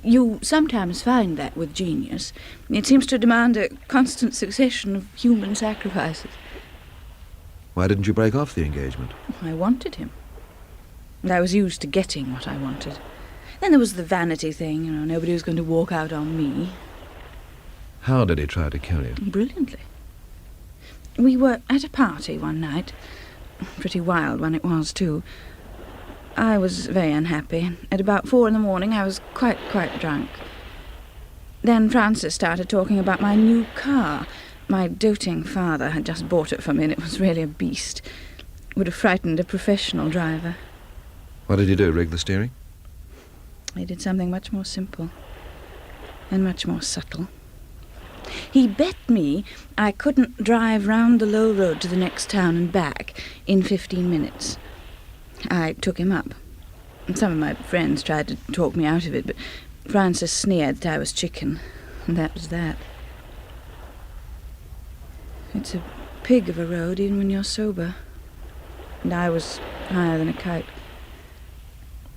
You sometimes find that with genius. It seems to demand a constant succession of human sacrifices. Why didn't you break off the engagement? I wanted him. And I was used to getting what I wanted. Then there was the vanity thing, nobody was going to walk out on me. How did he try to kill you? Brilliantly. We were at a party one night. Pretty wild one it was, too. I was very unhappy. At about 4 a.m, I was quite drunk. Then Francis started talking about my new car. My doting father had just bought it for me, and it was really a beast. Would have frightened a professional driver. What did he do, rig the steering? He did something much more simple and much more subtle. He bet me I couldn't drive round the low road to the next town and back in 15 minutes. I took him up. And some of my friends tried to talk me out of it, but Francis sneered that I was chicken, and that was that. It's a pig of a road even when you're sober. And I was higher than a kite.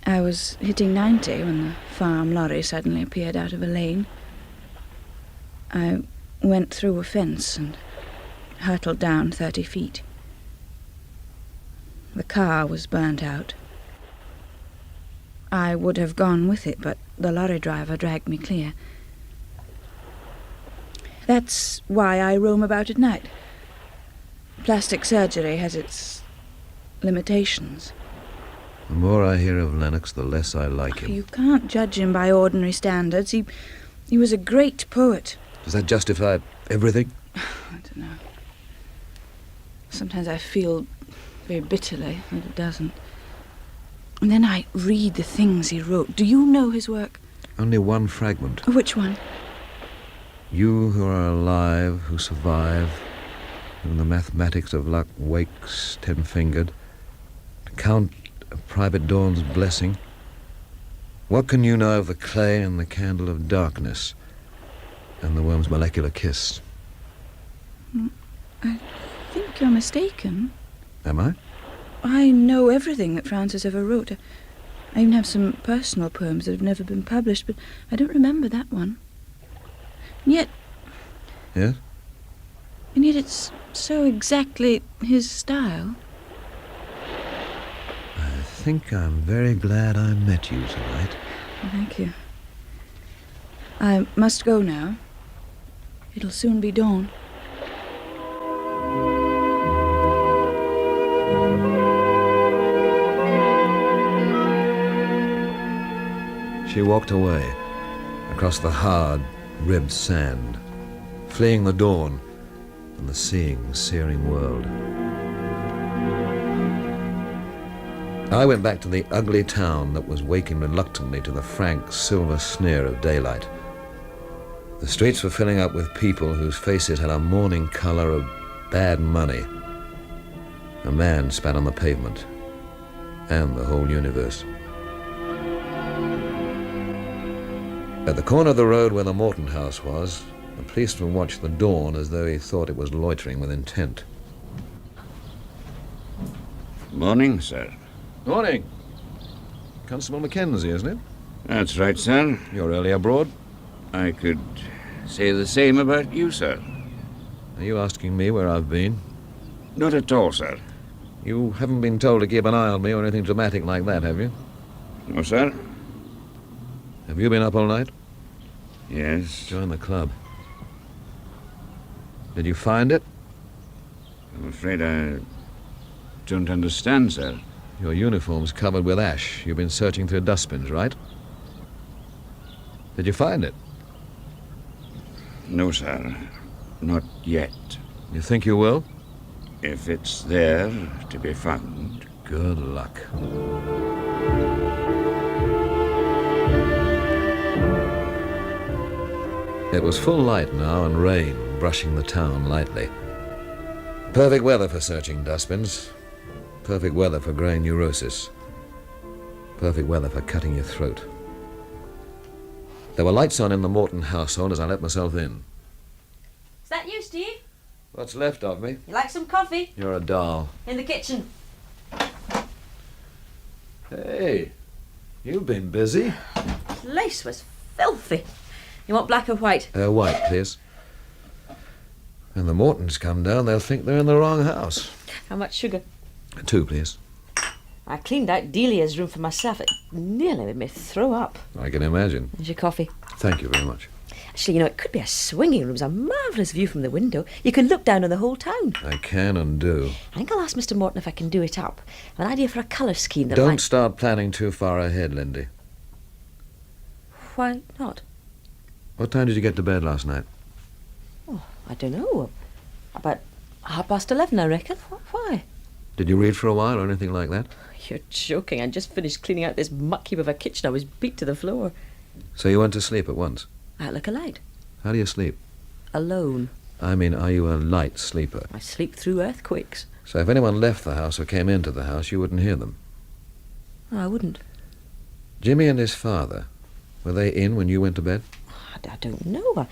I was hitting 90 when the farm lorry suddenly appeared out of a lane. I went through a fence and hurtled down 30 feet. The car was burnt out. I would have gone with it, but the lorry driver dragged me clear. That's why I roam about at night. Plastic surgery has its limitations. The more I hear of Lennox, the less I like him. You can't judge him by ordinary standards. He was a great poet. Does that justify everything? I don't know. Sometimes I feel very bitterly that it doesn't. And then I read the things he wrote. Do you know his work? Only one fragment. Which one? You who are alive, who survive, whom the mathematics of luck wakes ten-fingered, to count a private dawn's blessing. What can you know of the clay and the candle of darkness and the worm's molecular kiss? I think you're mistaken. Am I? I know everything that Francis ever wrote. I even have some personal poems that have never been published, but I don't remember that one. And yet... Yes? And yet it's so exactly his style. I think I'm very glad I met you tonight. Thank you. I must go now. It'll soon be dawn. She walked away, across the hard, ribbed sand, fleeing the dawn and the searing world. I went back to the ugly town that was waking reluctantly to the frank silver sneer of daylight. The streets were filling up with people whose faces had a morning colour of bad money. A man spat on the pavement, and the whole universe. At the corner of the road where the Morton house was, a policeman watched the dawn as though he thought it was loitering with intent. Morning, sir. Morning. Constable Mackenzie, isn't it? That's right, sir. You're early abroad? I could say the same about you, sir. Are you asking me where I've been? Not at all, sir. You haven't been told to keep an eye on me or anything dramatic like that, have you? No, sir. Have you been up all night? Yes. Join the club. Did you find it? I'm afraid I don't understand, sir. Your uniform's covered with ash. You've been searching through dustbins, right? Did you find it? No, sir. Not yet. You think you will? If it's there to be found. Good luck. It was full light now and rain brushing the town lightly. Perfect weather for searching dustbins. Perfect weather for growing neurosis. Perfect weather for cutting your throat. There were lights on in the Morton household as I let myself in. Is that you, Steve? What's left of me? You like some coffee? You're a doll. In the kitchen. Hey, you've been busy. The lace was filthy. You want black or white? White, please. When the Mortons come down, they'll think they're in the wrong house. How much sugar? 2, please. I cleaned out Delia's room for myself. It nearly made me throw up. I can imagine. Here's your coffee. Thank you very much. Actually, it could be a swinging room. There's a marvellous view from the window. You could look down on the whole town. I can and do. I think I'll ask Mr. Morton if I can do it up. I have an idea for a colour scheme that Don't start planning too far ahead, Lindy. Why not? What time did you get to bed last night? Oh, I don't know. About 11:30, I reckon. Why? Did you read for a while or anything like that? You're joking. I just finished cleaning out this muck heap of a kitchen. I was beat to the floor. So you went to sleep at once? Out like a light. How do you sleep? Alone. I mean, are you a light sleeper? I sleep through earthquakes. So if anyone left the house or came into the house, you wouldn't hear them? Oh, I wouldn't. Jimmy and his father, were they in when you went to bed? I don't know.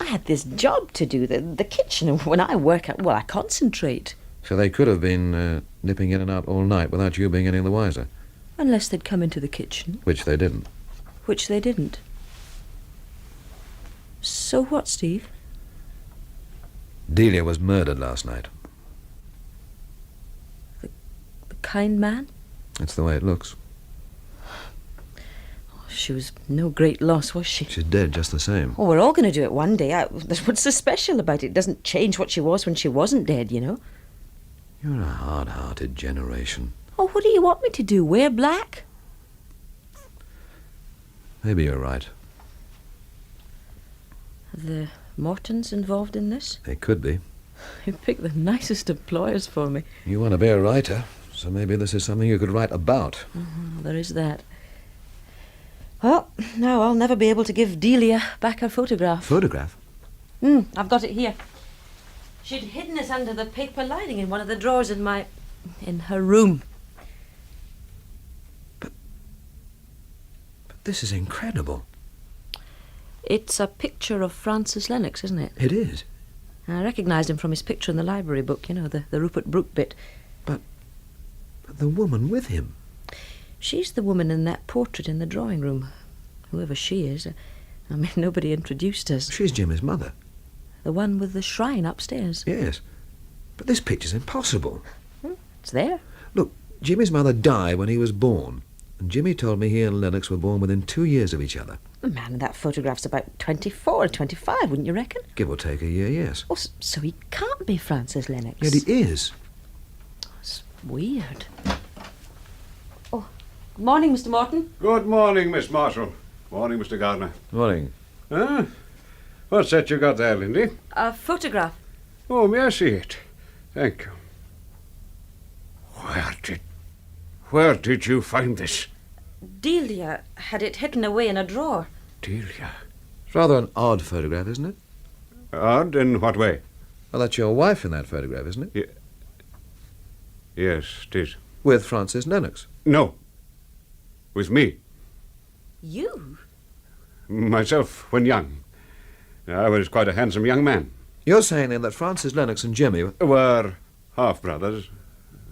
I had this job to do, the kitchen, and when I work, I concentrate. So they could have been nipping in and out all night without you being any the wiser? Unless they'd come into the kitchen. Which they didn't. Which they didn't. So what, Steve? Delia was murdered last night. The kind man? That's the way it looks. She was no great loss, was she? She's dead just the same. Oh, we're all going to do it one day. What's so special about it? It doesn't change what she was when she wasn't dead, you know? You're a hard-hearted generation. Oh, what do you want me to do? Wear black? Maybe you're right. Are the Mortons involved in this? They could be. You picked the nicest employers for me. You want to be a writer, so maybe this is something you could write about. There is that. Well, now I'll never be able to give Delia back her photograph. Photograph? I've got it here. She'd hidden it under the paper lining in one of the drawers in her room. But this is incredible. It's a picture of Francis Lennox, isn't it? It is. I recognised him from his picture in the library book, the Rupert Brooke bit. But the woman with him. She's the woman in that portrait in the drawing room. Whoever she is. I mean, nobody introduced us. She's Jimmy's mother. The one with the shrine upstairs. Yes. But this picture's impossible. It's there. Look, Jimmy's mother died when he was born. And Jimmy told me he and Lennox were born within 2 years of each other. The man in that photograph's about 24 or 25, wouldn't you reckon? Give or take a year, yes. Oh, so he can't be Francis Lennox. Yet he is. It's weird. Oh, good morning, Mr. Morton. Good morning, Miss Marshall. Morning, Mr. Gardiner. Morning. Huh? What's that you got there, Lindy? A photograph. Oh, may I see it? Thank you. Where did you find this? Delia had it hidden away in a drawer. Delia? It's rather an odd photograph, isn't it? Odd in what way? Well, that's your wife in that photograph, isn't it? Yes, it is. With Francis Lennox? No. With me. You? Myself, when young. I was quite a handsome young man. You're saying then that Francis Lennox and Jimmy were half-brothers.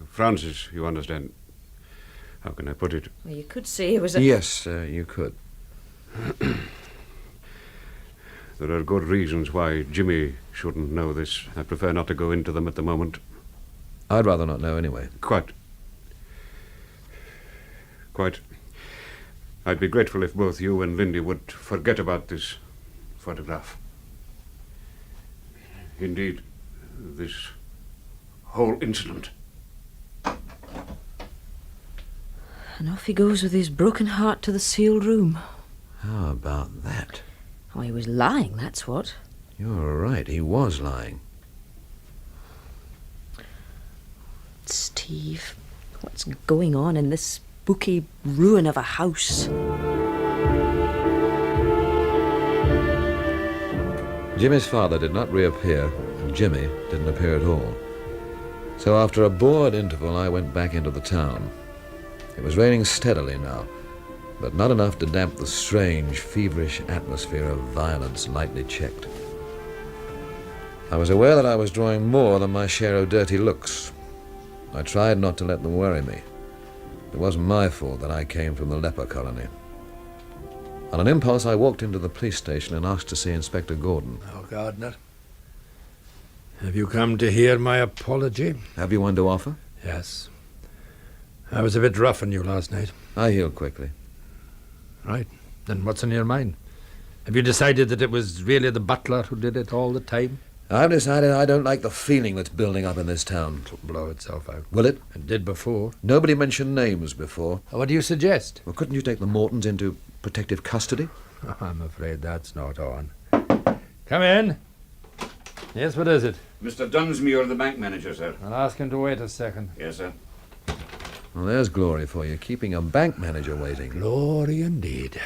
Francis, you understand. How can I put it? Well, you could say it was a... Yes, you could. There are good reasons why Jimmy shouldn't know this. I prefer not to go into them at the moment. I'd rather not know anyway. Quite. I'd be grateful if both you and Lindy would forget about this photograph. Indeed, this whole incident. And off he goes with his broken heart to the sealed room. How about that? Oh, he was lying, that's what. You're right, he was lying. Steve, what's going on in this spooky ruin of a house? Jimmy's father did not reappear, and Jimmy didn't appear at all. So after a bored interval, I went back into the town. It was raining steadily now, but not enough to damp the strange, feverish atmosphere of violence lightly checked. I was aware that I was drawing more than my share of dirty looks. I tried not to let them worry me. It wasn't my fault that I came from the leper colony. On an impulse, I walked into the police station and asked to see Inspector Gordon. Oh, Gardiner, have you come to hear my apology? Have you one to offer? Yes. I was a bit rough on you last night. I healed quickly. Right. Then what's on your mind? Have you decided that it was really the butler who did it all the time? I've decided I don't like the feeling that's building up in this town. It'll blow itself out. Will it? It did before. Nobody mentioned names before. What do you suggest? Well, couldn't you take the Mortons into protective custody? Oh, I'm afraid that's not on. Come in. Yes, what is it? Mr. Dunsmuir, the bank manager, sir. I'll ask him to wait a second. Yes, sir. Well, there's glory for you, keeping a bank manager waiting. Glory indeed.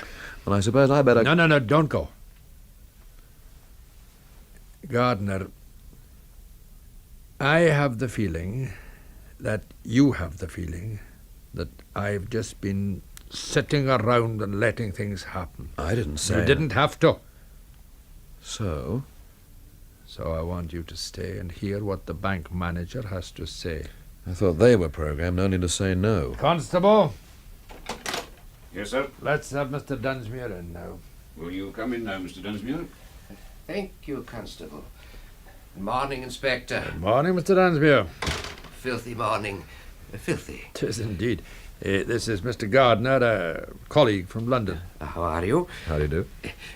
Well, I suppose I better... No, don't go. Gardiner, I have the feeling that you have the feeling that I've just been sitting around and letting things happen. I didn't say... You didn't have to. So? So I want you to stay and hear what the bank manager has to say. I thought they were programmed only to say no. Constable. Yes, sir. Let's have Mr. Dunsmuir in now. Will you come in now, Mr. Dunsmuir? Thank you, Constable. Good morning, Inspector. Good morning, Mr. Dunsmuir. Filthy morning. Filthy. 'Tis indeed. This is Mr. Gardiner, a colleague from London. How are you? How do you do?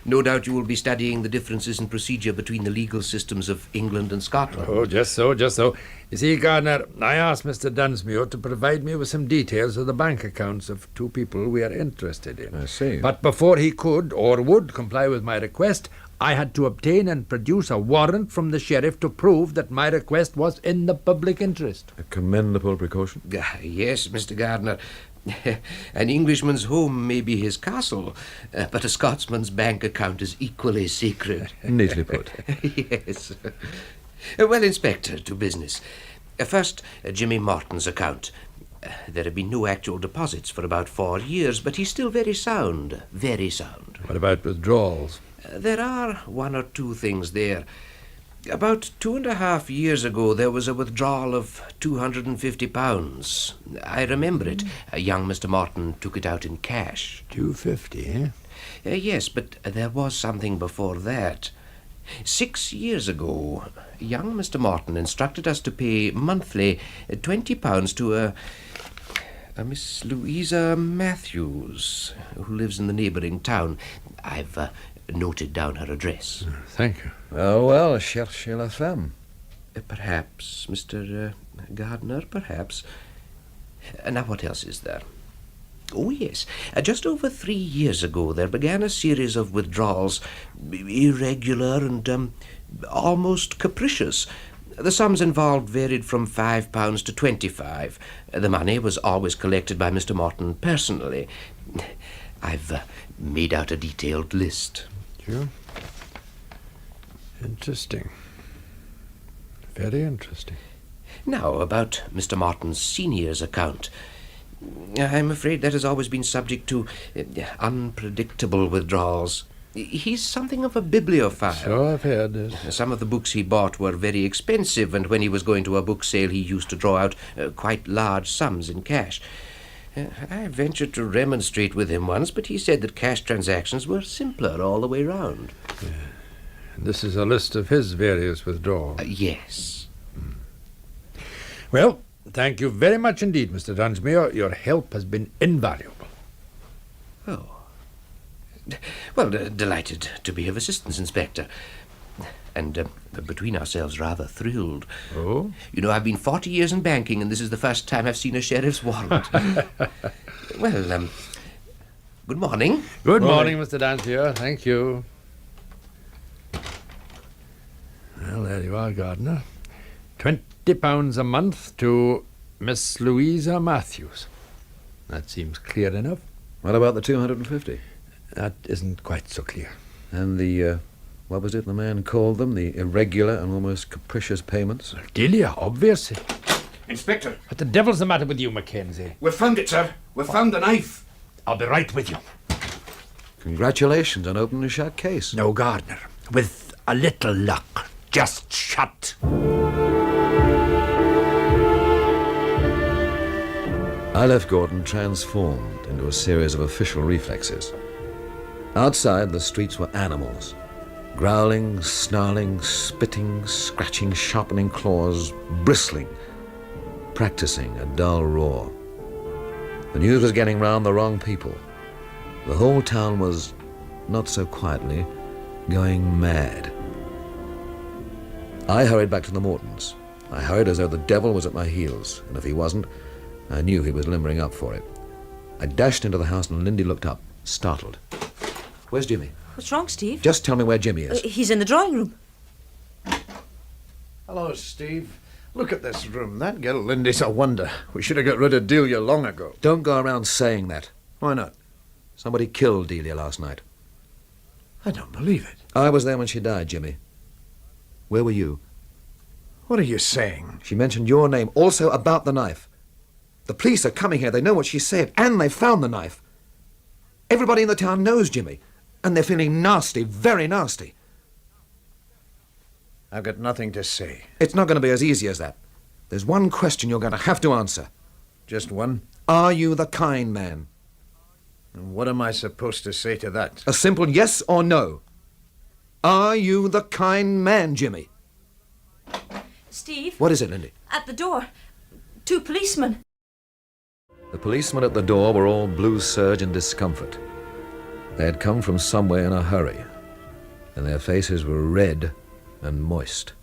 No doubt you will be studying the differences in procedure between the legal systems of England and Scotland. Oh, just so. You see, Gardiner, I asked Mr. Dunsmuir to provide me with some details of the bank accounts of two people we are interested in. I see. But before he could or would comply with my request, I had to obtain and produce a warrant from the sheriff to prove that my request was in the public interest. A commendable precaution. Yes, Mr. Gardiner. An Englishman's home may be his castle, but a Scotsman's bank account is equally sacred. Neatly put. Yes. Well, Inspector, to business. First, Jimmy Morton's account. There have been no actual deposits for about 4 years, but he's still very sound. Very sound. What about withdrawals? There are one or two things there. About 2.5 years ago, there was a withdrawal of £250. I remember it. Young Mr. Morton took it out in cash. 250, eh? Yes, but there was something before that. 6 years ago, young Mr. Morton instructed us to pay monthly £20 to a Miss Louisa Matthews, who lives in the neighbouring town. I've noted down her address. Thank you. Oh, well, cherchez la femme. Perhaps, Mr. Gardiner, perhaps. Now, what else is there? Oh, yes. Just over 3 years ago, there began a series of withdrawals, irregular and almost capricious. The sums involved varied from £5 to 25. The money was always collected by Mr. Morton personally. I've made out a detailed list. Sure. Interesting. Very interesting. Now, about Mr. Morton's senior's account. I'm afraid that has always been subject to unpredictable withdrawals. He's something of a bibliophile. So I've heard this. Some of the books he bought were very expensive, and when he was going to a book sale, he used to draw out quite large sums in cash. I ventured to remonstrate with him once, but he said that cash transactions were simpler all the way round. This is a list of his various withdrawals. Yes. Well, thank you very much indeed, Mr. Dunsmuir. Your help has been invaluable. Oh. Well, delighted to be of assistance, Inspector. And between ourselves, rather thrilled. Oh? You know, I've been 40 years in banking, and this is the first time I've seen a sheriff's warrant. Well, good morning. Good morning, Mr. Dunsmuir. Thank you. Well, there you are, Gardiner. £20 a month to Miss Louisa Matthews. That seems clear enough. What about the 250? That isn't quite so clear. And the, what was it the man called them? The irregular and almost capricious payments? Delia, obviously. Inspector. What the devil's the matter with you, Mackenzie? We've found it, sir. We've found the knife. I'll be right with you. Congratulations on opening a shut case. No, Gardiner. With a little luck, just shut. I left Gordon transformed into a series of official reflexes. Outside, the streets were animals. Growling, snarling, spitting, scratching, sharpening claws, bristling, practicing a dull roar. The news was getting round the wrong people. The whole town was, not so quietly, going mad. I hurried back to the Mortons. I hurried as though the devil was at my heels, and if he wasn't, I knew he was limbering up for it. I dashed into the house and Lindy looked up, startled. Where's Jimmy? What's wrong, Steve? Just tell me where Jimmy is. He's in the drawing room. Hello, Steve. Look at this room. That girl Lindy's a wonder. We should have got rid of Delia long ago. Don't go around saying that. Why not? Somebody killed Delia last night. I don't believe it. I was there when she died, Jimmy. Where were you? What are you saying? She mentioned your name, also about the knife. The police are coming here. They know what she said, and they found the knife. Everybody in the town knows Jimmy, and they're feeling nasty, very nasty. I've got nothing to say. It's not going to be as easy as that. There's one question you're going to have to answer. Just one? Are you the kind man? And what am I supposed to say to that? A simple yes or no. Are you the kind man, Jimmy? Steve? What is it, Lindy? At the door. 2 policemen. The policemen at the door were all blue serge and discomfort. They had come from somewhere in a hurry, and their faces were red and moist.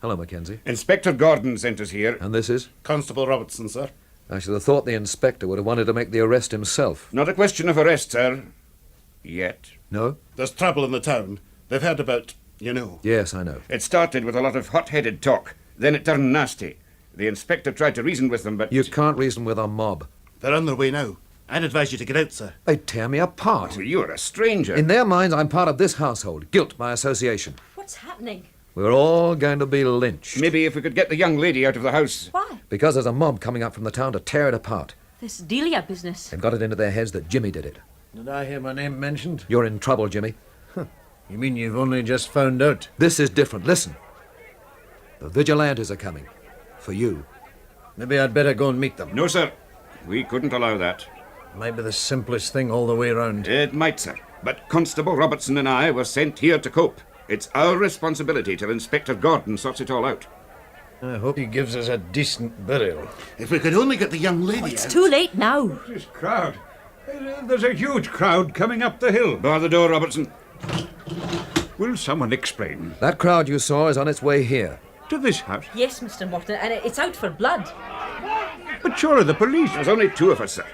Hello, Mackenzie. Inspector Gordon sent us here. And this is? Constable Robertson, sir. I should have thought the inspector would have wanted to make the arrest himself. Not a question of arrest, sir. Yet. No? There's trouble in the town. They've heard about, you know. Yes, I know. It started with a lot of hot-headed talk. Then it turned nasty. The inspector tried to reason with them, but... You can't reason with a mob. They're on their way now. I'd advise you to get out, sir. They'd tear me apart. Well, you're a stranger. In their minds, I'm part of this household. Guilt by association. What's happening? We're all going to be lynched. Maybe if we could get the young lady out of the house. Why? Because there's a mob coming up from the town to tear it apart. This Delia business. They've got it into their heads that Jimmy did it. Did I hear my name mentioned? You're in trouble, Jimmy. You mean you've only just found out? This is different. Listen. The vigilantes are coming. For you. Maybe I'd better go and meet them. No, sir. We couldn't allow that. Might be the simplest thing all the way round. It might, sir. But Constable Robertson and I were sent here to cope. It's our responsibility till Inspector Gordon sorts it all out. I hope he gives us a decent burial. If we could only get the young lady It's too late now. This crowd. There's a huge crowd coming up the hill. Bar the door, Robertson. Will someone explain? That crowd you saw is on its way here. To this house? Yes, Mr. Morton, and it's out for blood. But surely the police... There's only 2 of us, sir.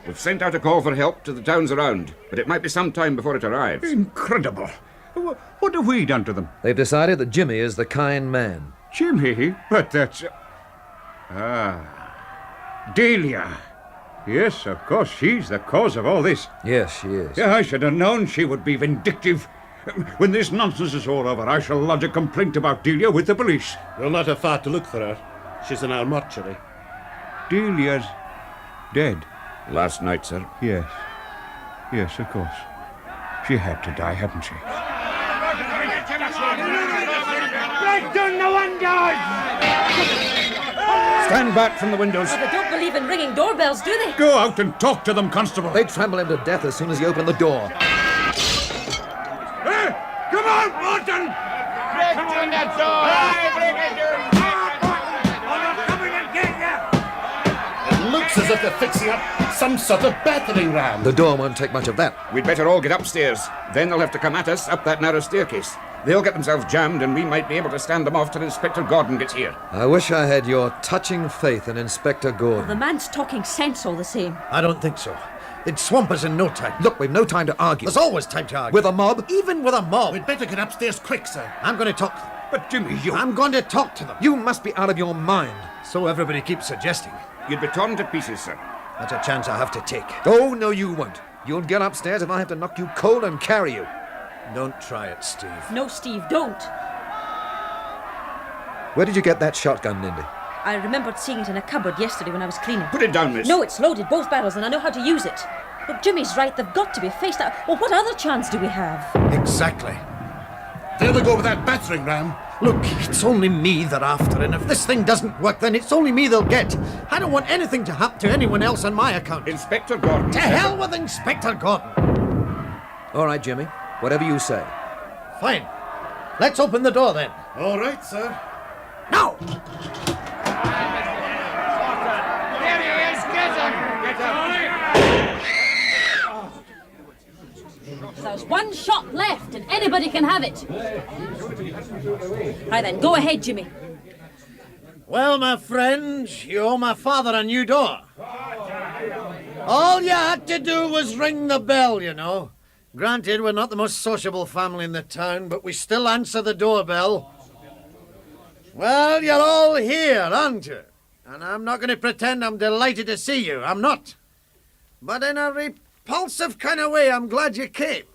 We've sent out a call for help to the towns around, but it might be some time before it arrives. Incredible. What have we done to them? They've decided that Jimmy is the kind man. Jimmy? But that's... Delia. Yes, of course, she's the cause of all this. Yes, she is. Yeah, I should have known she would be vindictive. When this nonsense is all over, I shall lodge a complaint about Delia with the police. We'll not have far to look for her. She's in our mortuary. Delia's dead. Last night, sir. Yes. Yes, of course. She had to die, hadn't she? Break down the windows! Stand back from the windows. Oh, they don't believe in ringing doorbells, do they? Go out and talk to them, Constable. They'd trample him to death as soon as he opened the door. Hey, come on, Morton! Break down that door! It looks as if they're fixing up some sort of battering ram. The door won't take much of that. We'd better all get upstairs. Then they'll have to come at us up that narrow staircase. They'll get themselves jammed, and we might be able to stand them off till Inspector Gordon gets here. I wish I had your touching faith in Inspector Gordon. The man's talking sense all the same. I don't think so. They'd swamp us in no time. Look, we've no time to argue. There's always time to argue. With a mob? Even with a mob. We'd better get upstairs quick, sir. I'm going to talk to them. But, Jimmy, you... I'm going to talk to them. You must be out of your mind. So everybody keeps suggesting. You'd be torn to pieces, sir. That's a chance I have to take. Oh, no, you won't. You'll get upstairs if I have to knock you cold and carry you. Don't try it, Steve. No, Steve, don't. Where did you get that shotgun, Lindy? I remembered seeing it in a cupboard yesterday when I was cleaning. Put it down, miss. No, it's loaded, both barrels, and I know how to use it. But Jimmy's right, they've got to be faced. Well, what other chance do we have? Exactly. There they go with that battering ram. Look, it's only me they're after, and if this thing doesn't work, then it's only me they'll get. I don't want anything to happen to anyone else on my account. Inspector Gordon. To hell with Inspector Gordon. All right, Jimmy. Whatever you say. Fine. Let's open the door, then. All right, sir. Now! There he is. Get him. Get him. There's one shot left, and anybody can have it. Right then, go ahead, Jimmy. Well, my friends, you owe my father a new door. All you had to do was ring the bell, you know. Granted, we're not the most sociable family in the town, but we still answer the doorbell. Well, you're all here, aren't you? And I'm not going to pretend I'm delighted to see you. I'm not. But in a repulsive kind of way, I'm glad you came.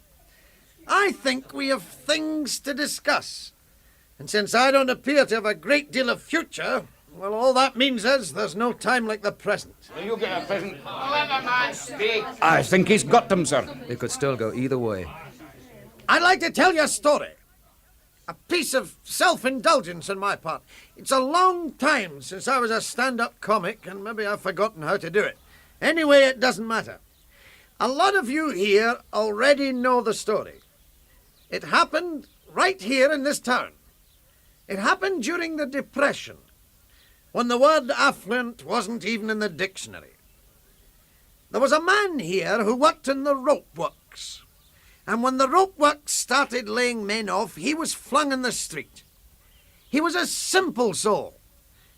I think we have things to discuss. And since I don't appear to have a great deal of future, well, all that means is there's no time like the present. Will you get a present? Let the man speak. I think he's got them, sir. It could still go either way. I'd like to tell you a story. A piece of self-indulgence on my part. It's a long time since I was a stand-up comic, and maybe I've forgotten how to do it. Anyway, it doesn't matter. A lot of you here already know the story. It happened right here in this town. It happened during the Depression. when the word affluent wasn't even in the dictionary. There was a man here who worked in the rope works, and when the rope works started laying men off, he was flung in the street. He was a simple soul.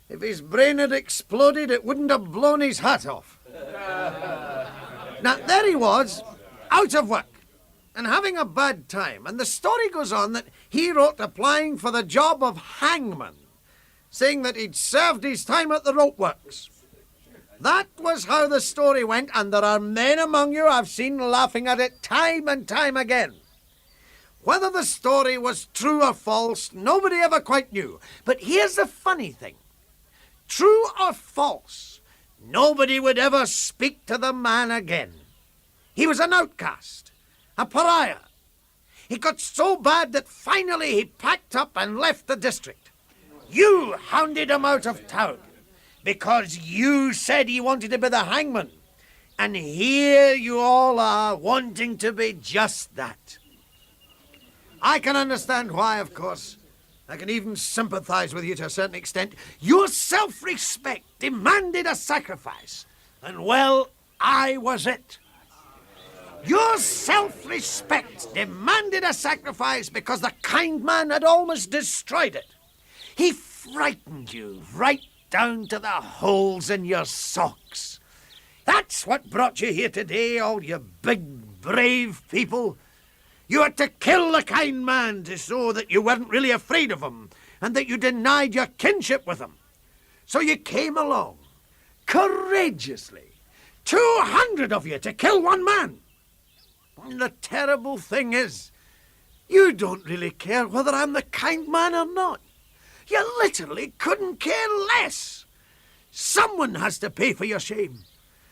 If his brain had exploded, it wouldn't have blown his hat off. Now, there he was, out of work, and having a bad time, and the story goes on that he wrote applying for the job of hangman, saying that he'd served his time at the rope works. That was how the story went, and there are men among you I've seen laughing at it time and time again. Whether the story was true or false, nobody ever quite knew. But here's the funny thing. True or false, nobody would ever speak to the man again. He was an outcast, a pariah. He got so bad that finally he packed up and left the district. You hounded him out of town because you said he wanted to be the hangman. And here you all are wanting to be just that. I can understand why, of course. I can even sympathize with you to a certain extent. Your self-respect demanded a sacrifice. And, well, I was it. Your self-respect demanded a sacrifice because the kind man had almost destroyed it. He frightened you right down to the holes in your socks. That's what brought you here today, all you big, brave people. You had to kill the kind man to show that you weren't really afraid of him and that you denied your kinship with him. So you came along, courageously, 200 of you to kill one man. And the terrible thing is, you don't really care whether I'm the kind man or not. You literally couldn't care less. Someone has to pay for your shame.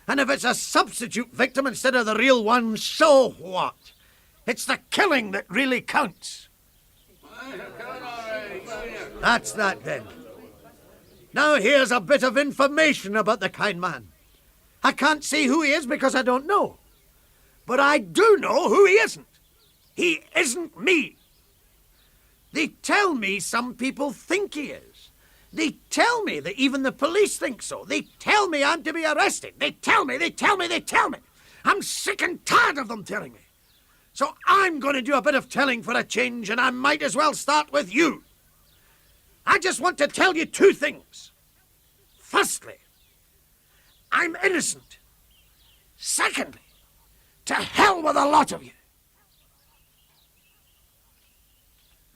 And if it's a substitute victim instead of the real one, so what? It's the killing that really counts. That's that, then. Now here's a bit of information about the kind man. I can't say who he is because I don't know. But I do know who he isn't. He isn't me. They tell me some people think he is. They tell me that even the police think so. They tell me I'm to be arrested. They tell me. I'm sick and tired of them telling me. So I'm going to do a bit of telling for a change, and I might as well start with you. I just want to tell you two things. Firstly, I'm innocent. Secondly, to hell with a lot of you.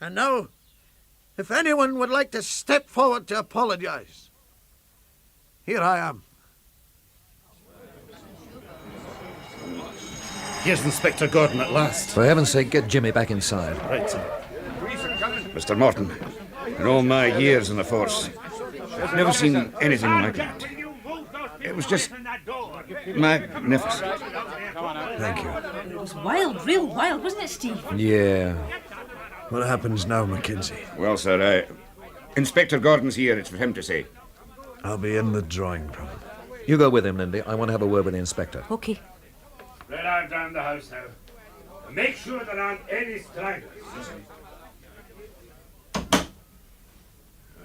And now, if anyone would like to step forward to apologize, here I am. Here's Inspector Gordon at last. For heaven's sake, get Jimmy back inside. Right, sir. Mr. Morton, in all my years in the force, I've never seen anything like that. It was just magnificent. Thank you. It was wild, real wild, wasn't it, Steve? Yeah. What happens now, Mackenzie? Well, sir, Inspector Gordon's here. It's for him to say. I'll be in the drawing room. You go with him, Lindy. I want to have a word with the inspector. Okay. Let out down the house now. And make sure there aren't any stragglers.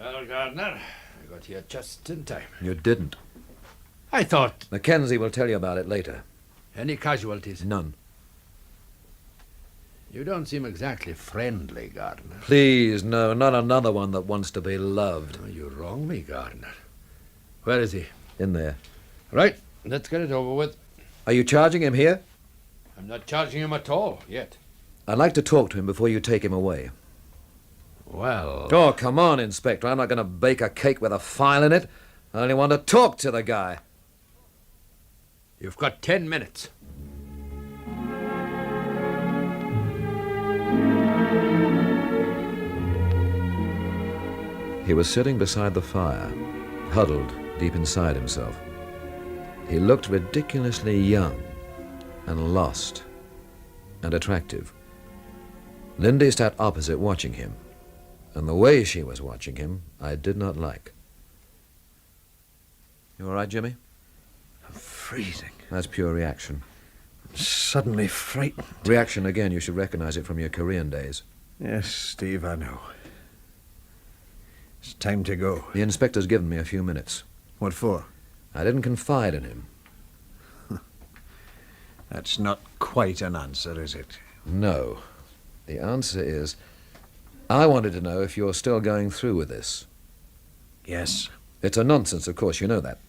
Well, Gardiner, I got here just in time. You didn't. I thought... Mackenzie will tell you about it later. Any casualties? None. You don't seem exactly friendly, Gardiner. Please, no, not another one that wants to be loved. Oh, you wrong me, Gardiner. Where is he? In there. Right, let's get it over with. Are you charging him here? I'm not charging him at all, yet. I'd like to talk to him before you take him away. Well... Oh, come on, Inspector. I'm not going to bake a cake with a file in it. I only want to talk to the guy. You've got 10 minutes. He was sitting beside the fire, huddled deep inside himself. He looked ridiculously young and lost and attractive. Lindy sat opposite watching him, and the way she was watching him I did not like. You all right, Jimmy? I'm freezing. That's pure reaction. I'm suddenly frightened. Reaction again, you should recognize it from your Korean days. Yes, Steve, I know. It's time to go. The inspector's given me a few minutes. What for? I didn't confide in him. That's not quite an answer, is it? No. The answer is, I wanted to know if you're still going through with this. Yes. It's a nonsense, of course, you know that.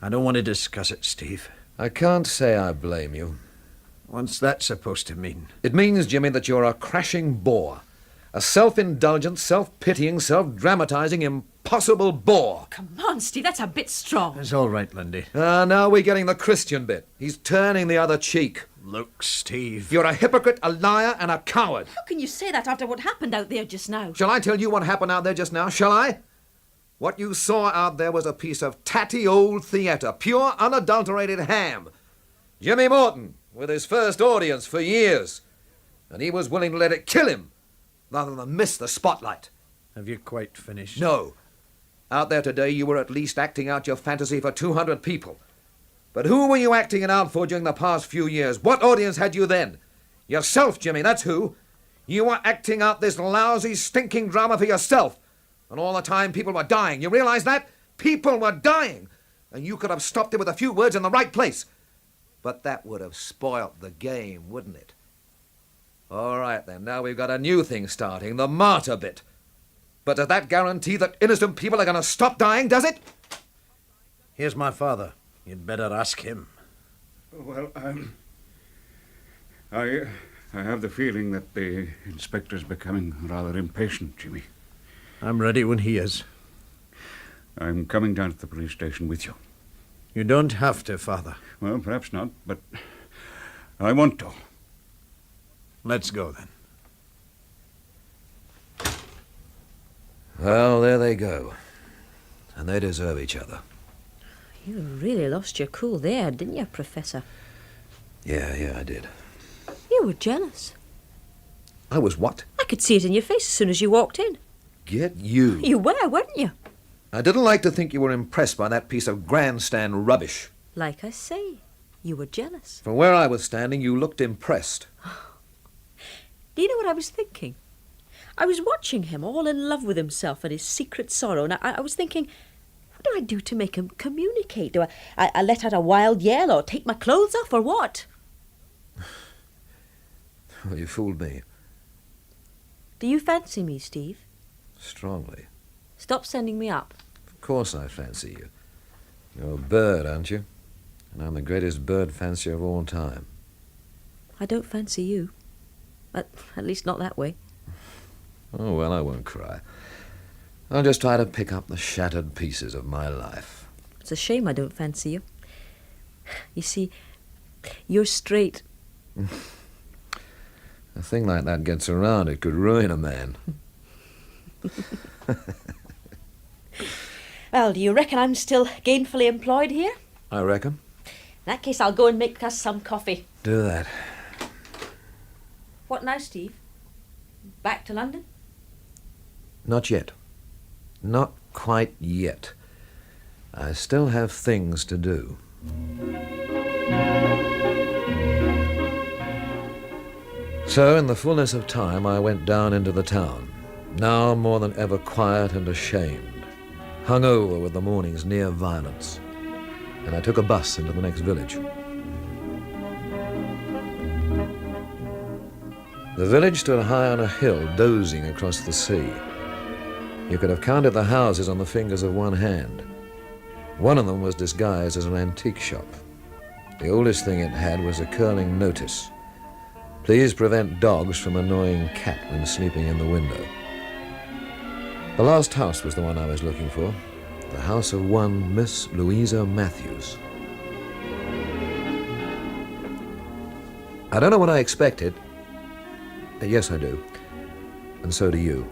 I don't want to discuss it, Steve. I can't say I blame you. What's that supposed to mean? It means, Jimmy, that you're a crashing bore. A self-indulgent, self-pitying, self-dramatizing, impossible bore. Come on, Steve, that's a bit strong. It's all right, Lindy. Now we're getting the Christian bit. He's turning the other cheek. Look, Steve. You're a hypocrite, a liar, and a coward. How can you say that after what happened out there just now? Shall I tell you what happened out there just now, shall I? What you saw out there was a piece of tatty old theatre, pure, unadulterated ham. Jimmy Morton, with his first audience for years. And he was willing to let it kill him, rather than miss the spotlight. Have you quite finished? No. Out there today, you were at least acting out your fantasy for 200 people. But who were you acting it out for during the past few years? What audience had you then? Yourself, Jimmy, that's who. You were acting out this lousy, stinking drama for yourself. And all the time, people were dying. You realize that? People were dying. And you could have stopped it with a few words in the right place. But that would have spoilt the game, wouldn't it? All right, then. Now we've got a new thing starting, the martyr bit. But does that guarantee that innocent people are going to stop dying, does it? Here's my father. You'd better ask him. Well, I have the feeling that the inspector's becoming rather impatient, Jimmy. I'm ready when he is. I'm coming down to the police station with you. You don't have to, Father. Well, perhaps not, but I want to. Let's go, then. Well, there they go. And they deserve each other. You really lost your cool there, didn't you, Professor? Yeah, I did. You were jealous. I was what? I could see it in your face as soon as you walked in. Get you. You were, weren't you? I didn't like to think you were impressed by that piece of grandstand rubbish. Like I say, you were jealous. From where I was standing, you looked impressed. Do you know what I was thinking? I was watching him, all in love with himself and his secret sorrow, and I was thinking, what do I do to make him communicate? Do I let out a wild yell or take my clothes off or what? Well, you fooled me. Do you fancy me, Steve? Strongly. Stop sending me up. Of course I fancy you. You're a bird, aren't you? And I'm the greatest bird fancier of all time. I don't fancy you. At least not that way. Oh, well, I won't cry. I'll just try to pick up the shattered pieces of my life. It's a shame I don't fancy you. You see, you're straight. A thing like that gets around, it could ruin a man. Well, do you reckon I'm still gainfully employed here? I reckon. In that case, I'll go and make us some coffee. Do that. What now, Steve? Back to London? Not yet. Not quite yet. I still have things to do. So, in the fullness of time, I went down into the town, now more than ever quiet and ashamed, hung over with the morning's near violence, and I took a bus into the next village. The village stood high on a hill, dozing across the sea. You could have counted the houses on the fingers of one hand. One of them was disguised as an antique shop. The oldest thing it had was a curling notice. Please prevent dogs from annoying cat when sleeping in the window. The last house was the one I was looking for, the house of one Miss Louisa Matthews. I don't know what I expected. Yes, I do. And so do you.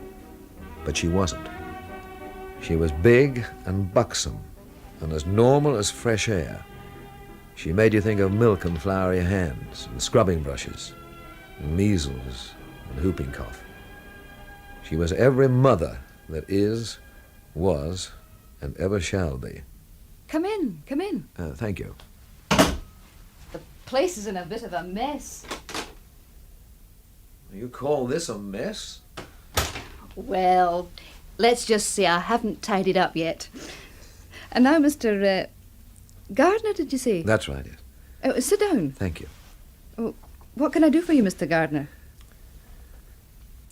But she wasn't. She was big and buxom, and as normal as fresh air. She made you think of milk and floury hands, and scrubbing brushes, and measles, and whooping cough. She was every mother that is, was, and ever shall be. Come in, come in. Thank you. The place is in a bit of a mess. You call this a mess? Well, let's just say I haven't tidied up yet. And now, Mr. Gardiner, did you say? That's right, yes. Sit down. Thank you. Oh, what can I do for you, Mr. Gardiner?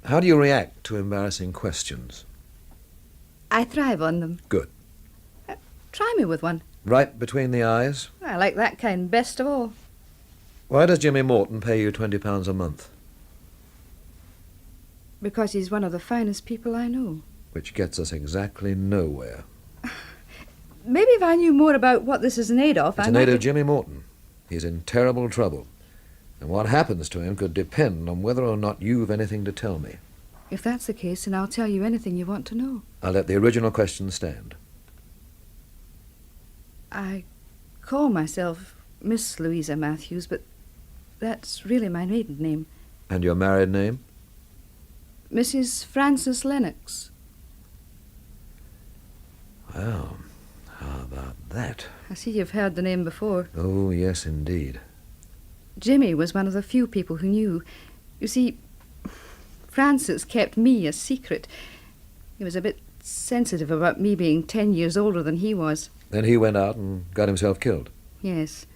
How do you react to embarrassing questions? I thrive on them. Good. Try me with one. Right between the eyes? I like that kind best of all. Why does Jimmy Morton pay you £20 a month? Because he's one of the finest people I know. Which gets us exactly nowhere. Maybe if I knew more about what this is in aid of, It's in aid of Jimmy Morton. He's in terrible trouble. And what happens to him could depend on whether or not you've anything to tell me. If that's the case, then I'll tell you anything you want to know. I'll let the original question stand. I call myself Miss Louisa Matthews, but that's really my maiden name. And your married name? Mrs. Frances Lennox. Well, how about that? I see you've heard the name before. Oh, yes, indeed. Jimmy was one of the few people who knew. You see, Francis kept me a secret. He was a bit sensitive about me being 10 years older than he was. Then he went out and got himself killed. Yes.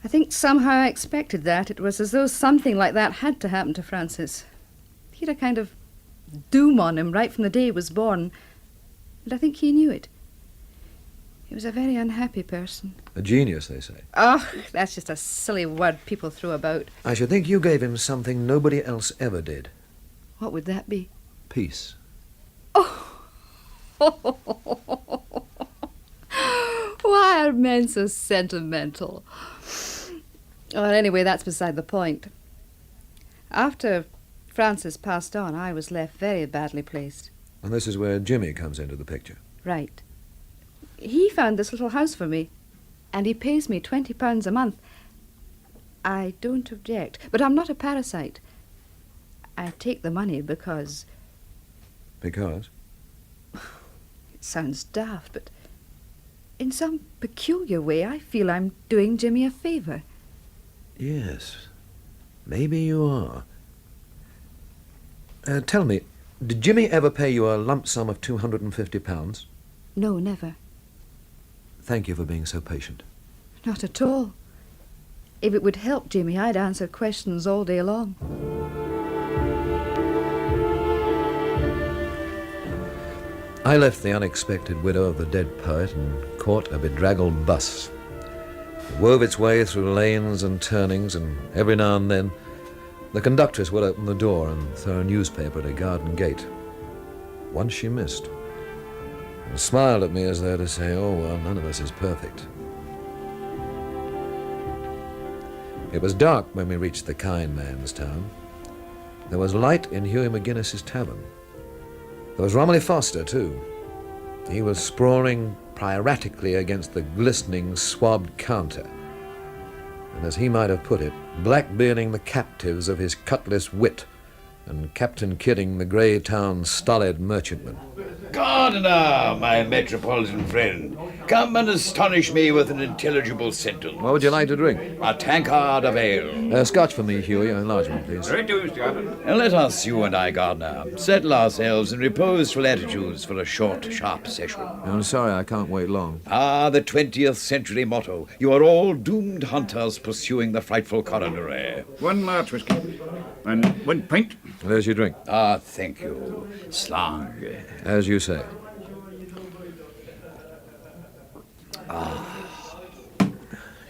I think somehow I expected that. It was as though something like that had to happen to Francis. He had a kind of doom on him right from the day he was born. And I think he knew it. He was a very unhappy person. A genius, they say. Oh, that's just a silly word people throw about. I should think you gave him something nobody else ever did. What would that be? Peace. Why are men so sentimental? Well, anyway, that's beside the point. After Francis passed on, I was left very badly placed. And this is where Jimmy comes into the picture. Right. He found this little house for me, and he pays me £20 a month. I don't object, but I'm not a parasite. I take the money because... Because? It sounds daft, but in some peculiar way I feel I'm doing Jimmy a favour. Yes, maybe you are. Tell me, did Jimmy ever pay you a lump sum of £250? No, never. Thank you for being so patient. Not at all. If it would help Jimmy, I'd answer questions all day long. I left the unexpected widow of the dead poet and caught a bedraggled bus. It wove its way through lanes and turnings, and every now and then the conductress would open the door and throw a newspaper at a garden gate. Once she missed, and smiled at me as though to say, oh, well, none of us is perfect. It was dark when we reached the kind man's town. There was light in Hughie McGuinness's tavern. There was Romilly Foster, too. He was sprawling piratically against the glistening, swabbed counter, and as he might have put it, blackbearding the captives of his cutlass wit and Captain Kidding the Greytown stolid merchantman. Gardiner, my metropolitan friend, come and astonish me with an intelligible sentence. What would you like to drink? A tankard of ale. Scotch for me, Hughie, a large one, please. Very good, Mr. Gardiner. And let us, you and I, Gardiner, settle ourselves in reposeful attitudes for a short, sharp session. I'm sorry, I can't wait long. Ah, the 20th century motto. You are all doomed hunters pursuing the frightful coronary. One large whiskey. And one pint. There's your drink. Ah, thank you. Slang. As you say.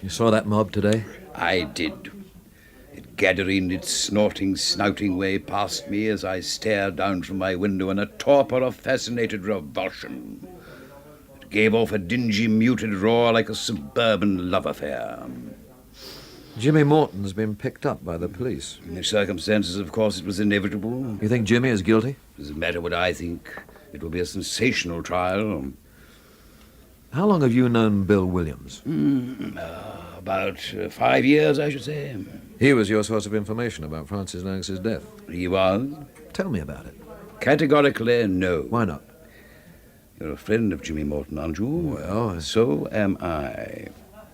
You saw that mob today? I did. It gathering its snorting, snouting way past me as I stared down from my window in a torpor of fascinated revulsion. It gave off a dingy, muted roar like a suburban love affair. Jimmy Morton's been picked up by the police. In the circumstances, of course, it was inevitable. You think Jimmy is guilty? Doesn't matter what I think. It will be a sensational trial. How long have you known Bill Williams? About 5 years, I should say. He was your source of information about Francis Lennox's death. He was? Tell me about it. Categorically, no. Why not? You're a friend of Jimmy Morton, aren't you? Well... So am I.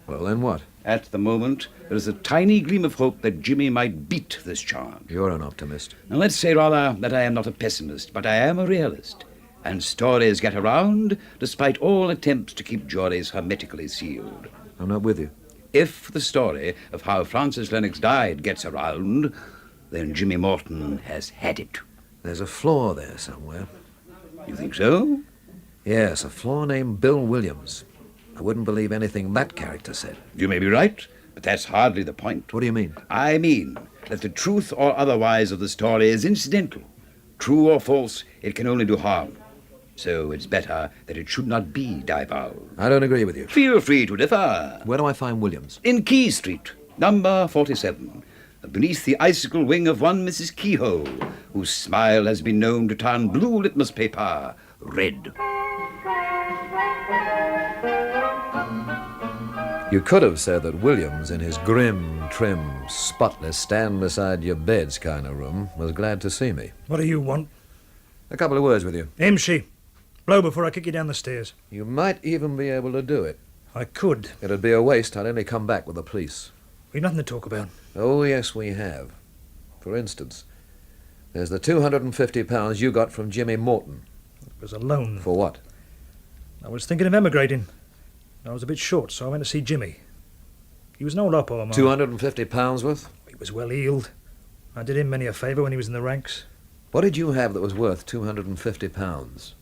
Well, then what? At the moment, there is a tiny gleam of hope that Jimmy might beat this charge. You're an optimist. Now, let's say rather that I am not a pessimist, but I am a realist. And stories get around despite all attempts to keep juries hermetically sealed. I'm not with you. If the story of how Francis Lennox died gets around, then Jimmy Morton has had it. There's a flaw there somewhere. You think so? Yes, a flaw named Bill Williams. I wouldn't believe anything that character said. You may be right, but that's hardly the point. What do you mean? I mean that the truth or otherwise of the story is incidental. True or false, it can only do harm. So it's better that it should not be divulged. I don't agree with you. Feel free to differ. Where do I find Williams? In Key Street, number 47, beneath the icicle wing of one Mrs. Kehoe, whose smile has been known to turn blue litmus paper red. You could have said that Williams, in his grim, trim, spotless, stand-beside-your-beds kind of room, was glad to see me. What do you want? A couple of words with you. Imshi, blow before I kick you down the stairs. You might even be able to do it. I could. It'd be a waste. I'd only come back with the police. We've nothing to talk about. Oh, yes, we have. For instance, there's the £250 you got from Jimmy Morton. It was a loan. For what? I was thinking of emigrating. I was a bit short, so I went to see Jimmy. He was an old oppo of mine. £250 worth? He was well heeled. I did him many a favour when he was in the ranks. What did you have that was worth £250?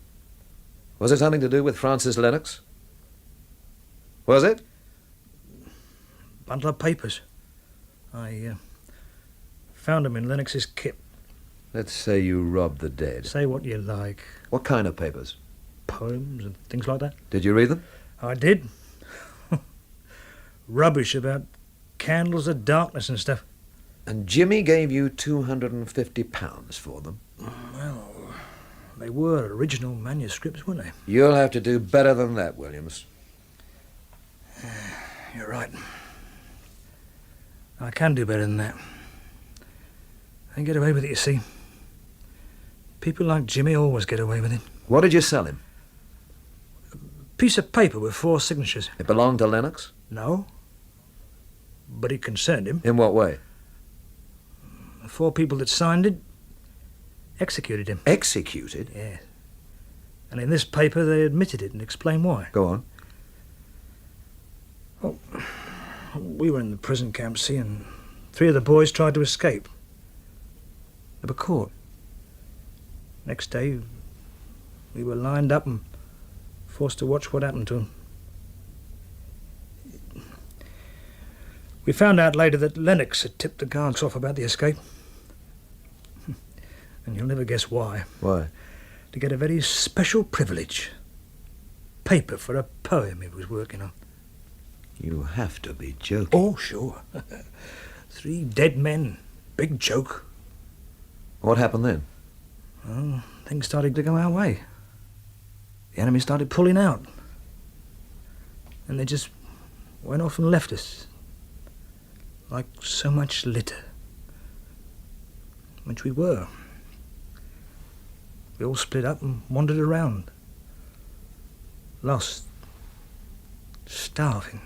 Was it something to do with Francis Lennox? Was it? Bundle of papers. I found them in Lennox's kit. Let's say you robbed the dead. Say what you like. What kind of papers? Poems and things like that. Did you read them? I did. Rubbish about candles of darkness and stuff. And Jimmy gave you £250 for them? Well, they were original manuscripts, weren't they? You'll have to do better than that, Williams. You're right. I can do better than that. I can get away with it, you see. People like Jimmy always get away with it. What did you sell him? A piece of paper with 4 signatures. It belonged to Lennox? No. But it concerned him. In what way? The 4 people that signed it executed him. Executed? Yeah. And in this paper they admitted it and explained why. Go on. Well, we were in the prison camp, see, and 3 of the boys tried to escape. They were caught. Next day, we were lined up and forced to watch what happened to them. We found out later that Lennox had tipped the guards off about the escape. And you'll never guess why. Why? To get a very special privilege. Paper for a poem he was working on. You have to be joking. Oh, sure. 3 dead men. Big joke. What happened then? Well, things started to go our way. The enemy started pulling out. And they just went off and left us. Like so much litter. Which we were. We all split up and wandered around. Lost. Starving.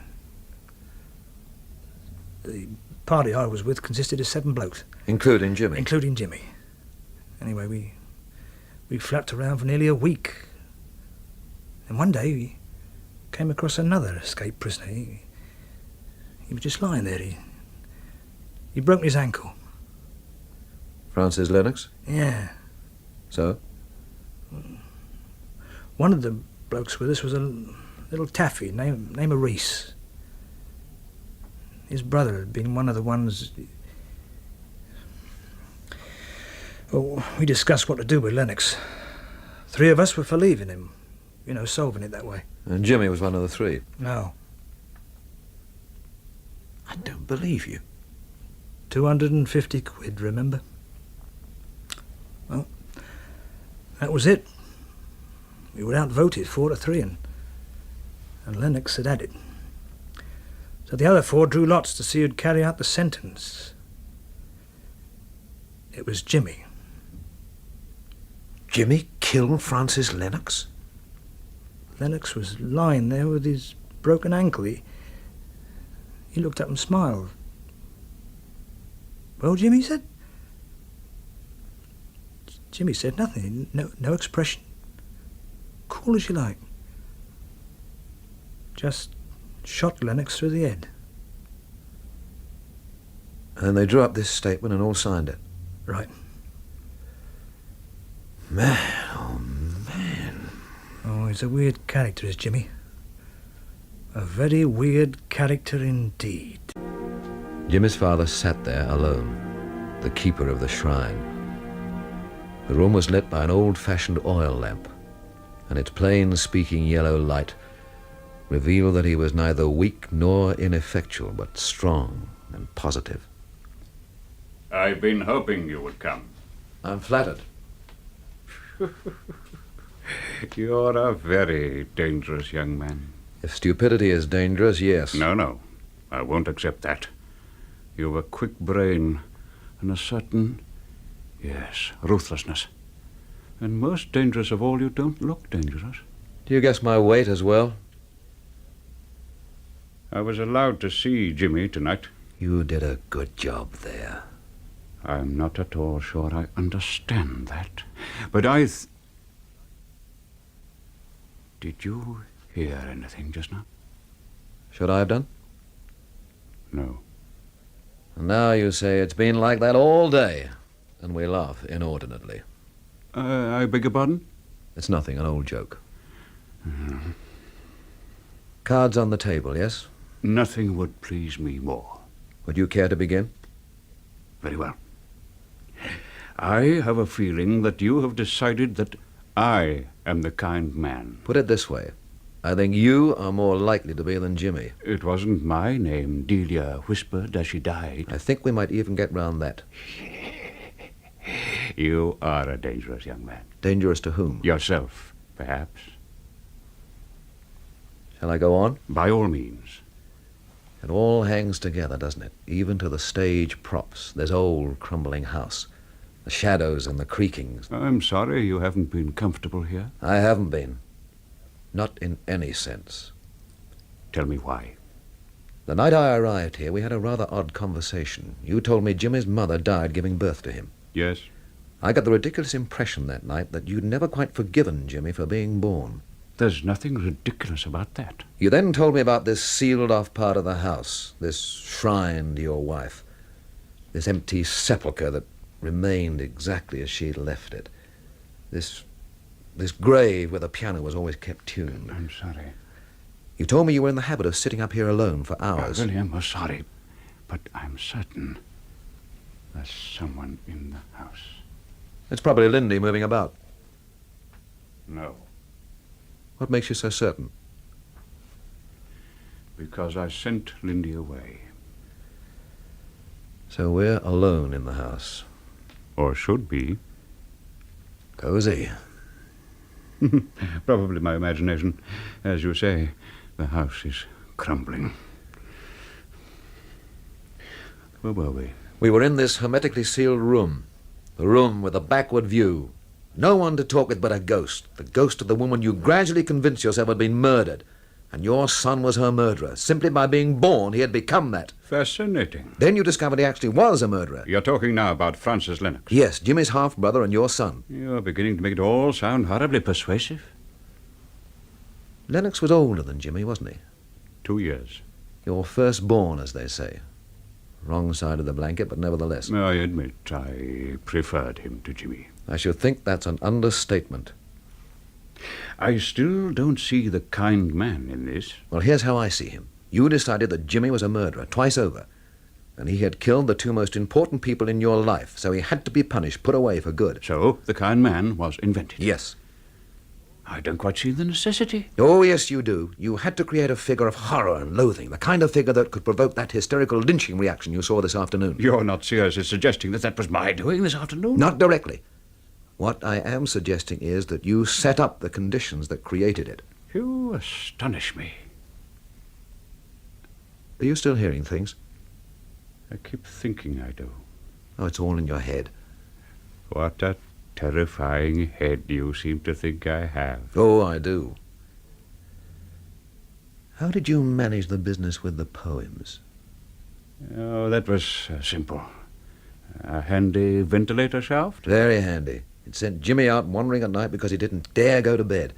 The party I was with consisted of 7 blokes. Including Jimmy? Including Jimmy. Anyway, we flapped around for nearly a week. And one day we came across another escaped prisoner. He was just lying there. He broke his ankle. Francis Lennox? Yeah. So? One of the blokes with us was a little taffy named Reese. His brother had been one of the ones... Well, we discussed what to do with Lennox. 3 of us were for leaving him. You know, solving it that way. And Jimmy was one of the 3? No. I don't believe you. 250 quid, remember? Well, that was it. We were outvoted 4-3, and Lennox had it. So the other 4 drew lots to see who'd carry out the sentence. It was Jimmy. Jimmy killed Francis Lennox? Lennox was lying there with his broken ankle. He looked up and smiled. Well, Jimmy said. Jimmy said nothing, no expression. Cool as you like. Just shot Lennox through the head. And they drew up this statement and all signed it. Right. Man, oh man. Oh, he's a weird character, is Jimmy. A very weird character indeed. Jimmy's father sat there alone, the keeper of the shrine. The room was lit by an old-fashioned oil lamp, and its plain-speaking yellow light revealed that he was neither weak nor ineffectual, but strong and positive. I've been hoping you would come. I'm flattered. You're a very dangerous young man. If stupidity is dangerous, yes. No. I won't accept that. You've a quick brain and a certain, yes, ruthlessness. And most dangerous of all, you don't look dangerous. Do you guess my weight as well? I was allowed to see Jimmy tonight. You did a good job there. I'm not at all sure I understand that. But Did you hear anything just now? Should I have done? No. And now you say it's been like that all day, and we laugh inordinately. I beg your pardon? It's nothing, an old joke. Cards on the table, yes? Nothing would please me more. Would you care to begin? Very well. I have a feeling that you have decided that I am the kind man. Put it this way. I think you are more likely to be than Jimmy. It wasn't my name Delia whispered as she died. I think we might even get round that. You are a dangerous young man. Dangerous to whom? Yourself, perhaps. Shall I go on? By all means. It all hangs together, doesn't it? Even to the stage props. This old crumbling house. The shadows and the creakings. I'm sorry you haven't been comfortable here. I haven't been. Not in any sense. Tell me why. The night I arrived here, we had a rather odd conversation. You told me Jimmy's mother died giving birth to him. Yes. I got the ridiculous impression that night that you'd never quite forgiven Jimmy for being born. There's nothing ridiculous about that. You then told me about this sealed-off part of the house, this shrine to your wife, this empty sepulchre that remained exactly as she'd left it, this grave where the piano was always kept tuned. I'm sorry. You told me you were in the habit of sitting up here alone for hours. I really am sorry, but I'm certain there's someone in the house. It's probably Lindy moving about. No. What makes you so certain? Because I sent Lindy away. So we're alone in the house. Or should be. Cozy. Probably my imagination. As you say, the house is crumbling. Where were we? We were in this hermetically sealed room. The room with a backward view. No one to talk with but a ghost. The ghost of the woman you gradually convinced yourself had been murdered. And your son was her murderer. Simply by being born, he had become that. Fascinating. Then you discovered he actually was a murderer. You're talking now about Francis Lennox. Yes, Jimmy's half-brother and your son. You're beginning to make it all sound horribly persuasive. Lennox was older than Jimmy, wasn't he? 2 years. Your firstborn, as they say. Wrong side of the blanket, but nevertheless. I admit I preferred him to Jimmy. I should think that's an understatement. I still don't see the kind man in this. Well, here's how I see him. You decided that Jimmy was a murderer, twice over. And he had killed the two most important people in your life, so he had to be punished, put away for good. So, the kind man was invented? Yes. I don't quite see the necessity. Oh, yes, you do. You had to create a figure of horror and loathing, the kind of figure that could provoke that hysterical lynching reaction you saw this afternoon. You're not seriously suggesting that was my doing this afternoon? Not directly. What I am suggesting is that you set up the conditions that created it. You astonish me. Are you still hearing things? I keep thinking I do. Oh, it's all in your head. What a terrifying head you seem to think I have. Oh, I do. How did you manage the business with the poems? Oh, that was simple. A handy ventilator shaft? Very handy. It sent Jimmy out wandering at night because he didn't dare go to bed.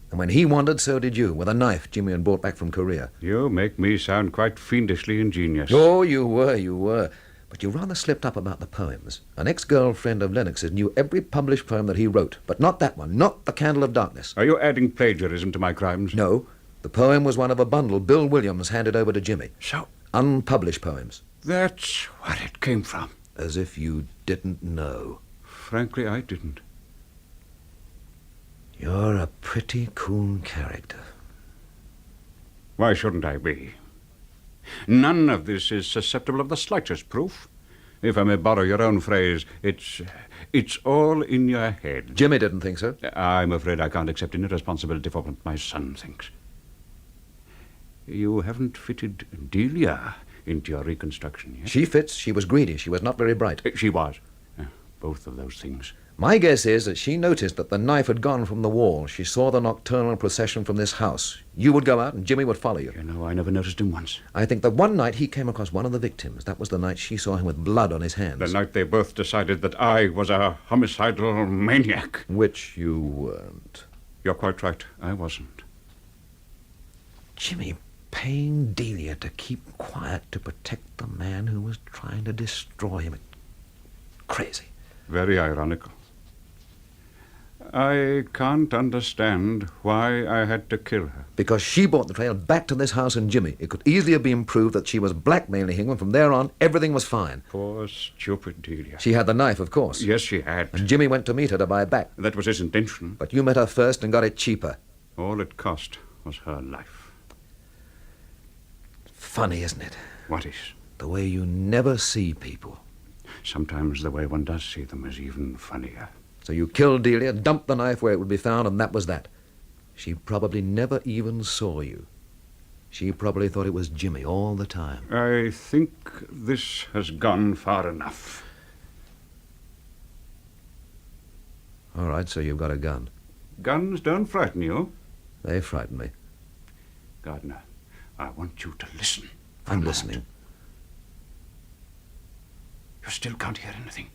And when he wandered, so did you, with a knife Jimmy had brought back from Korea. You make me sound quite fiendishly ingenious. Oh, you were. But you rather slipped up about the poems. An ex-girlfriend of Lennox's knew every published poem that he wrote, but not that one, not The Candle of Darkness. Are you adding plagiarism to my crimes? No. The poem was one of a bundle Bill Williams handed over to Jimmy. So? Unpublished poems. That's where it came from. As if you didn't know. Frankly, I didn't. You're a pretty cool character. Why shouldn't I be? None of this is susceptible of the slightest proof. If I may borrow your own phrase, it's all in your head. Jimmy didn't think so. I'm afraid I can't accept any responsibility for what my son thinks. You haven't fitted Delia into your reconstruction yet. She fits. She was greedy. She was not very bright. She was. Both of those things. My guess is that she noticed that the knife had gone from the wall. She saw the nocturnal procession from this house. You would go out and Jimmy would follow you. You know, I never noticed him once. I think that one night he came across one of the victims. That was the night she saw him with blood on his hands. The night they both decided that I was a homicidal maniac. Which you weren't. You're quite right. I wasn't. Jimmy paying Delia to keep quiet to protect the man who was trying to destroy him. Crazy. Very ironical. I can't understand why I had to kill her. Because she brought the trail back to this house and Jimmy. It could easily have been proved that she was blackmailing him, and from there on, everything was fine. Poor, stupid Delia. She had the knife, of course. Yes, she had. And Jimmy went to meet her to buy it back. That was his intention. But you met her first and got it cheaper. All it cost was her life. Funny, isn't it? What is? The way you never see people. Sometimes the way one does see them is even funnier. So you killed Delia, dumped the knife where it would be found, and that was that. She probably never even saw you. She probably thought it was Jimmy all the time. I think this has gone far enough. All right, so you've got a gun. Guns don't frighten you? They frighten me. Gardiner, I want you to listen. I'm listening. You still can't hear anything.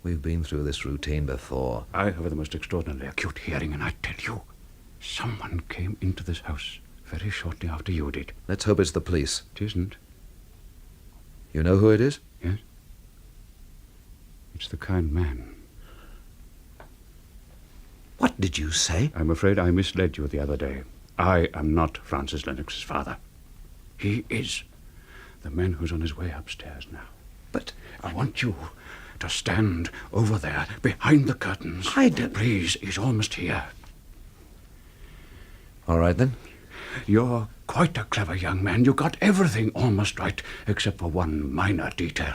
We've been through this routine before. I have the most extraordinarily acute hearing, and I tell you, someone came into this house very shortly after you did. Let's hope it's the police. It isn't. You know who it is? Yes. It's the kind man. What did you say? I'm afraid I misled you the other day. I am not Francis Lennox's father. He is the man who's on his way upstairs now. But I want you to stand over there, behind the curtains. I don't... Please, he's almost here. All right, then. You're quite a clever young man. You got everything almost right, except for one minor detail.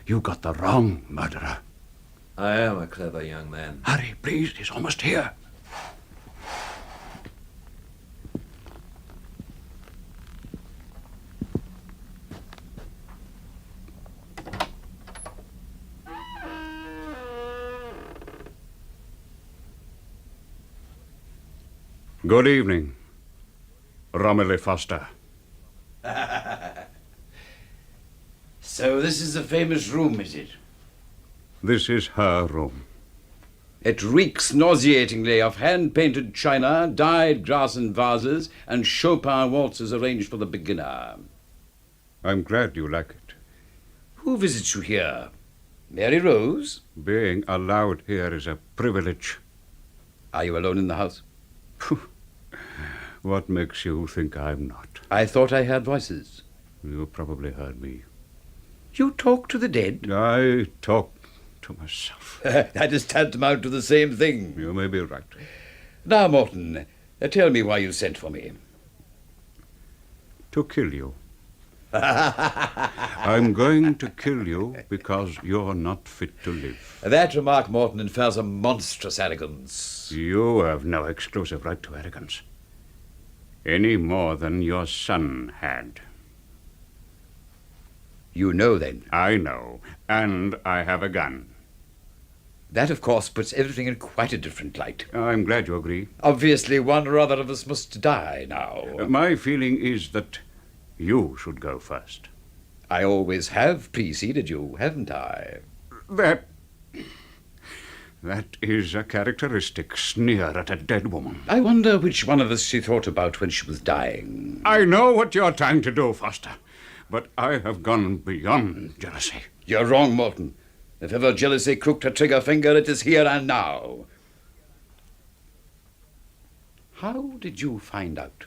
You got the wrong murderer. I am a clever young man. Hurry, please, he's almost here. Good evening, Romilly Foster. So this is the famous room, is it? This is her room. It reeks nauseatingly of hand-painted china, dyed glass and vases, and Chopin waltzes arranged for the beginner. I'm glad you like it. Who visits you here? Mary Rose? Being allowed here is a privilege. Are you alone in the house? What makes you think I'm not? I thought I heard voices. You probably heard me. You talk to the dead? I talk to myself. That is tantamount to the same thing. You may be right. Now, Morton, tell me why you sent for me. To kill you. I'm going to kill you because you're not fit to live. That remark, Morton, infers a monstrous arrogance. You have no exclusive right to arrogance. Any more than your son had. You know, then? I know, and I have a gun. That, of course, puts everything in quite a different light. I'm glad you agree. Obviously, one or other of us must die now. My feeling is that you should go first. I always have preceded you, haven't I? That is a characteristic sneer at a dead woman. I wonder which one of us she thought about when she was dying. I know what you're trying to do, Foster, but I have gone beyond jealousy. You're wrong, Morton. If ever jealousy crooked her trigger finger, it is here and now. How did you find out?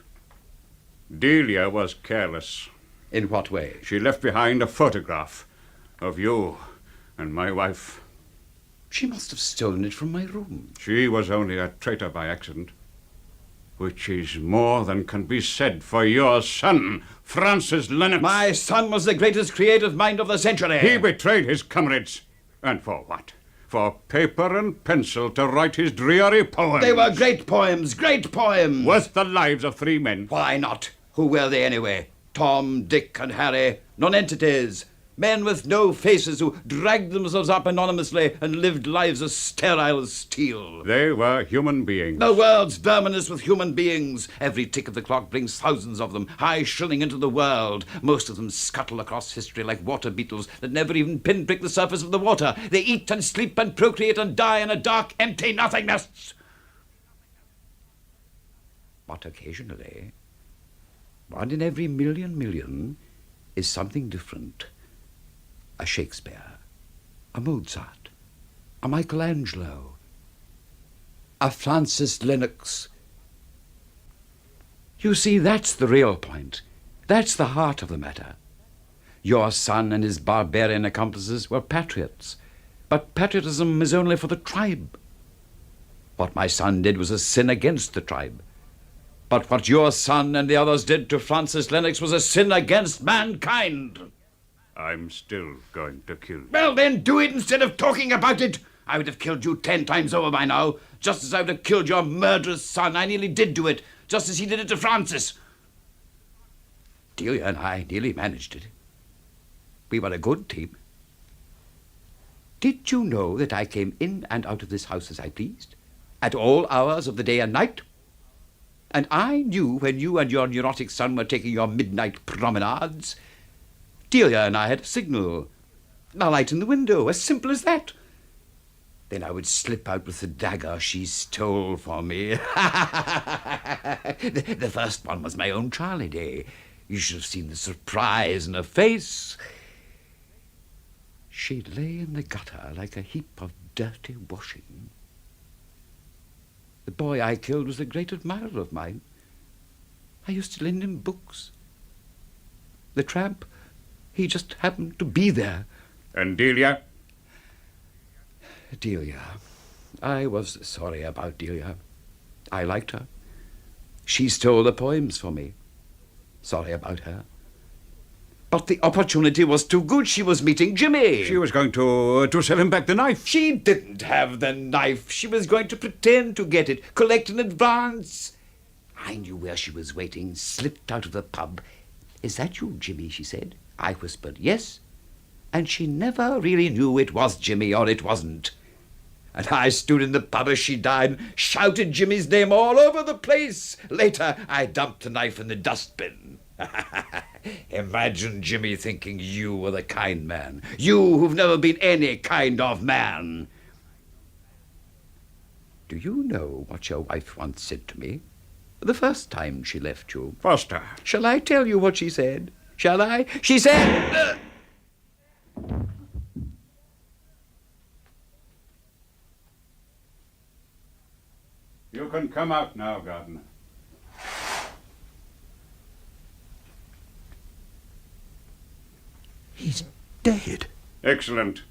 Delia was careless. In what way? She left behind a photograph of you and my wife. She must have stolen it from my room. She was only a traitor by accident, which is more than can be said for your son, Francis Lennox. My son was the greatest creative mind of the century. He betrayed his comrades. And for what? For paper and pencil to write his dreary poems. They were great poems, great poems. Worth the lives of 3 men. Why not? Who were they anyway? Tom, Dick, and Harry. Non-entities. Men with no faces who dragged themselves up anonymously and lived lives as sterile as steel. They were human beings. The world's verminous with human beings. Every tick of the clock brings thousands of them, high shrilling into the world. Most of them scuttle across history like water beetles that never even pinprick the surface of the water. They eat and sleep and procreate and die in a dark, empty nothingness. But occasionally, one in every million is something different. A Shakespeare, a Mozart, a Michelangelo, a Francis Lennox. You see, that's the real point. That's the heart of the matter. Your son and his barbarian accomplices were patriots, but patriotism is only for the tribe. What my son did was a sin against the tribe. But what your son and the others did to Francis Lennox was a sin against mankind. I'm still going to kill you. Well, then do it instead of talking about it. I would have killed you 10 times over by now, just as I would have killed your murderous son. I nearly did do it, just as he did it to Francis. Delia and I nearly managed it. We were a good team. Did you know that I came in and out of this house as I pleased, at all hours of the day and night? And I knew when you and your neurotic son were taking your midnight promenades. Delia and I had a signal, a light in the window, as simple as that. Then I would slip out with the dagger she stole from me. The first one was my own Charlie Day. You should have seen the surprise in her face. She lay in the gutter like a heap of dirty washing. The boy I killed was a great admirer of mine. I used to lend him books. The tramp, he just happened to be there. And Delia? Delia. I was sorry about Delia. I liked her. She stole the poems for me. Sorry about her. But the opportunity was too good. She was meeting Jimmy. She was going to sell him back the knife. She didn't have the knife. She was going to pretend to get it, collect in advance. I knew where she was waiting, slipped out of the pub. Is that you, Jimmy, she said. I whispered, yes. And she never really knew it was Jimmy or it wasn't. And I stood in the pub as she died, shouted Jimmy's name all over the place. Later, I dumped the knife in the dustbin. Imagine Jimmy thinking you were the kind man. You who've never been any kind of man. Do you know what your wife once said to me? The first time she left you. Foster. Shall I tell you what she said? Shall I? She said... You can come out now, Gardiner. He's dead. Excellent.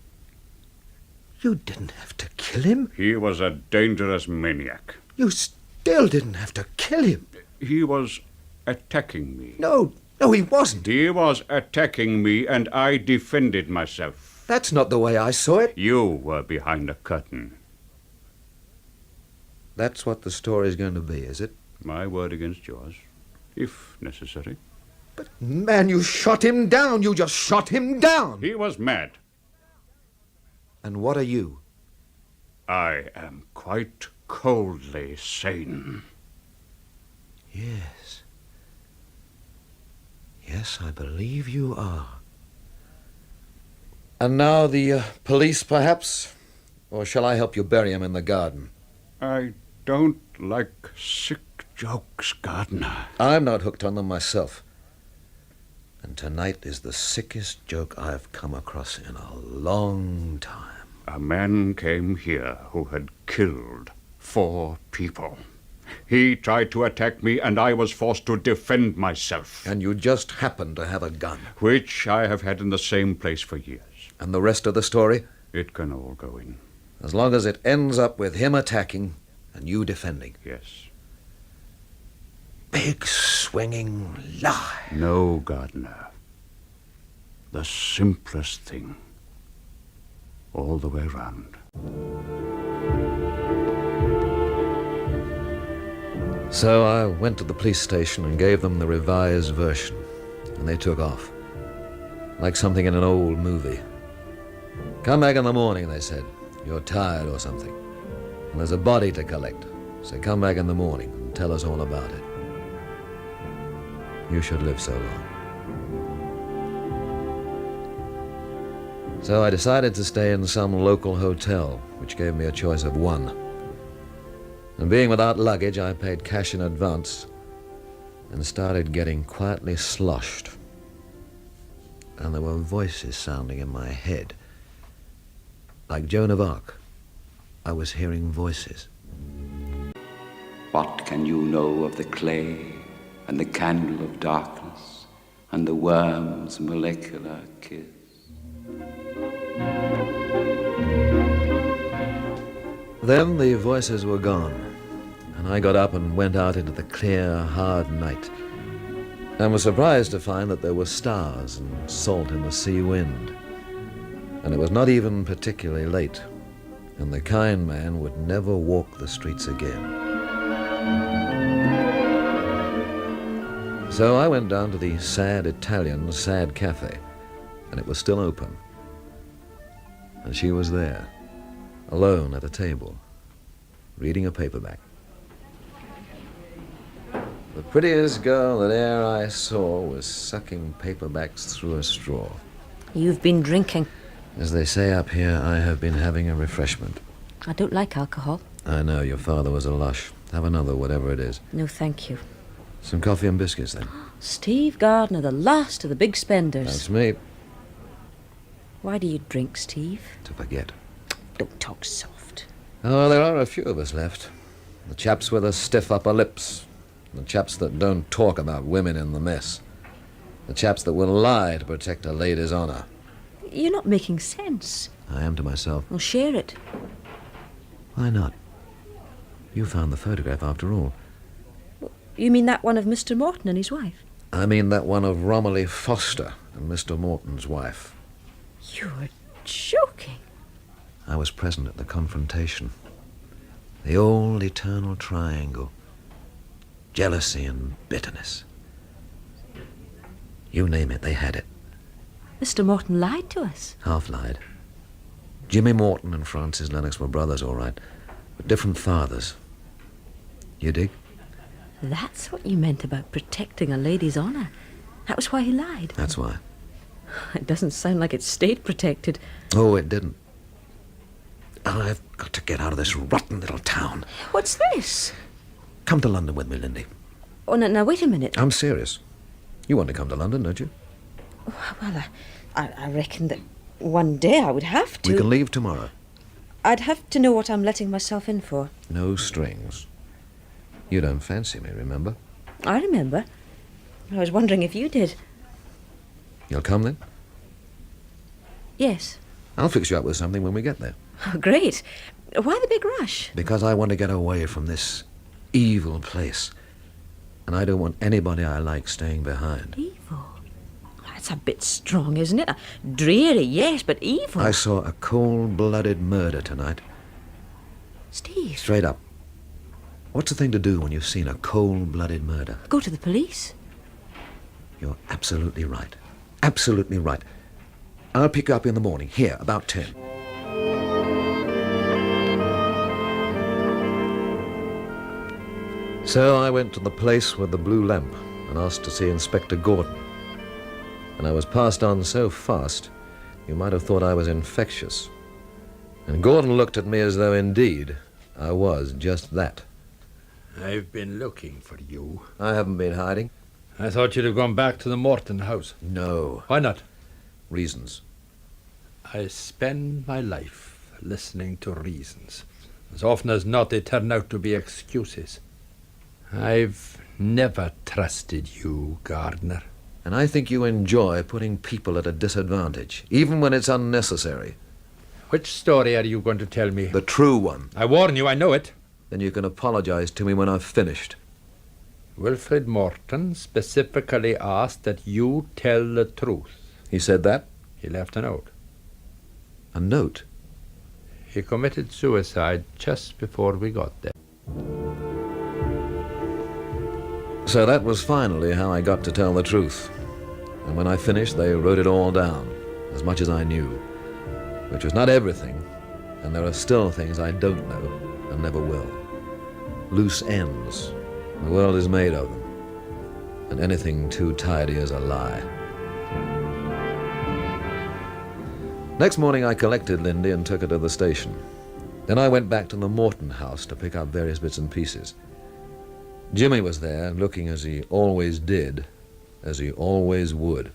You didn't have to kill him. He was a dangerous maniac. You still didn't have to kill him. He was attacking me. No, he wasn't. He was attacking me, and I defended myself. That's not the way I saw it. You were behind a curtain. That's what the story's going to be, is it? My word against yours, if necessary. But, man, you shot him down. You just shot him down. He was mad. And what are you? I am quite coldly sane. Yes. Yes, I believe you are. And now the police, perhaps? Or shall I help you bury him in the garden? I don't like sick jokes, Gardiner. I'm not hooked on them myself. And tonight is the sickest joke I've come across in a long time. A man came here who had killed 4 people. He tried to attack me, and I was forced to defend myself. And you just happened to have a gun. Which I have had in the same place for years. And the rest of the story? It can all go in. As long as it ends up with him attacking and you defending. Yes. Big swinging lie. No, Gardiner. The simplest thing. All the way round. So I went to the police station and gave them the revised version, and they took off. Like something in an old movie. Come back in the morning, they said. You're tired or something. And there's a body to collect, so come back in the morning and tell us all about it. You should live so long. So I decided to stay in some local hotel, which gave me a choice of one. And being without luggage, I paid cash in advance and started getting quietly sloshed. And there were voices sounding in my head. Like Joan of Arc, I was hearing voices. What can you know of the clay and the candle of darkness and the worm's molecular kiss? Then the voices were gone, and I got up and went out into the clear, hard night, and was surprised to find that there were stars and salt in the sea wind. And it was not even particularly late, and the kind man would never walk the streets again. So I went down to the sad Italian Sad Cafe, and it was still open. And she was there, alone at a table, reading a paperback. The prettiest girl that e'er I saw was sucking paperbacks through a straw. You've been drinking. As they say up here, I have been having a refreshment. I don't like alcohol. I know, your father was a lush. Have another, whatever it is. No, thank you. Some coffee and biscuits, then. Steve Gardiner, the last of the big spenders. That's me. Why do you drink, Steve? To forget. Don't talk soft. Oh, there are a few of us left. The chaps with the stiff upper lips. The chaps that don't talk about women in the mess. The chaps that will lie to protect a lady's honor. You're not making sense. I am to myself. Well, share it. Why not? You found the photograph after all. You mean that one of Mr. Morton and his wife? I mean that one of Romilly Foster and Mr. Morton's wife. You're joking. I was present at the confrontation. The old eternal triangle. Jealousy and bitterness. You name it, they had it. Mr. Morton lied to us. Half lied. Jimmy Morton and Francis Lennox were brothers, all right, but different fathers. You dig? That's what you meant about protecting a lady's honor. That was why he lied. That's why. It doesn't sound like it's state protected. Oh, it didn't. I've got to get out of this rotten little town. What's this? Come to London with me, Lindy. Oh, now wait a minute. I'm serious. You want to come to London, don't you? Well, I reckon that one day I would have to. We can leave tomorrow. I'd have to know what I'm letting myself in for. No strings. You don't fancy me, remember? I remember. I was wondering if you did. You'll come then? Yes. I'll fix you up with something when we get there. Oh, great. Why the big rush? Because I want to get away from this evil place. And I don't want anybody I like staying behind. Evil? That's a bit strong, isn't it? Dreary, yes, but evil. I saw a cold-blooded murder tonight. Steve. Straight up. What's the thing to do when you've seen a cold-blooded murder? Go to the police. You're absolutely right. Absolutely right. I'll pick you up in the morning, here, about 10. So I went to the place with the blue lamp and asked to see Inspector Gordon. And I was passed on so fast you might have thought I was infectious. And Gordon looked at me as though indeed I was just that. I've been looking for you. I haven't been hiding. I thought you'd have gone back to the Morton house. No. Why not? Reasons. I spend my life listening to reasons. As often as not, they turn out to be excuses. I've never trusted you, Gardiner. And I think you enjoy putting people at a disadvantage, even when it's unnecessary. Which story are you going to tell me? The true one. I warn you, I know it. Then you can apologize to me when I've finished. Wilfred Morton specifically asked that you tell the truth. He said that? He left a note. A note? He committed suicide just before we got there. So that was finally how I got to tell the truth. And when I finished, they wrote it all down, as much as I knew. Which was not everything, and there are still things I don't know and never will. Loose ends. The world is made of them. And anything too tidy is a lie. Next morning I collected Lindy and took her to the station. Then I went back to the Morton house to pick up various bits and pieces. Jimmy was there, looking as he always did, as he always would.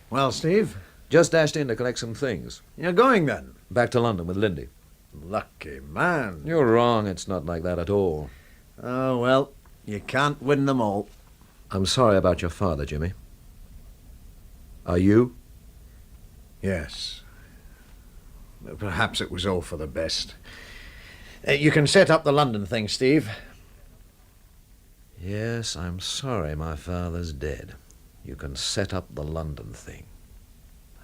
Well, Steve? Just dashed in to collect some things. You're going then? Back to London with Lindy. Lucky man. You're wrong, it's not like that at all. Oh, well, you can't win them all. I'm sorry about your father, Jimmy. Are you? Yes. Perhaps it was all for the best. You can set up the London thing, Steve. Yes, I'm sorry my father's dead. You can set up the London thing.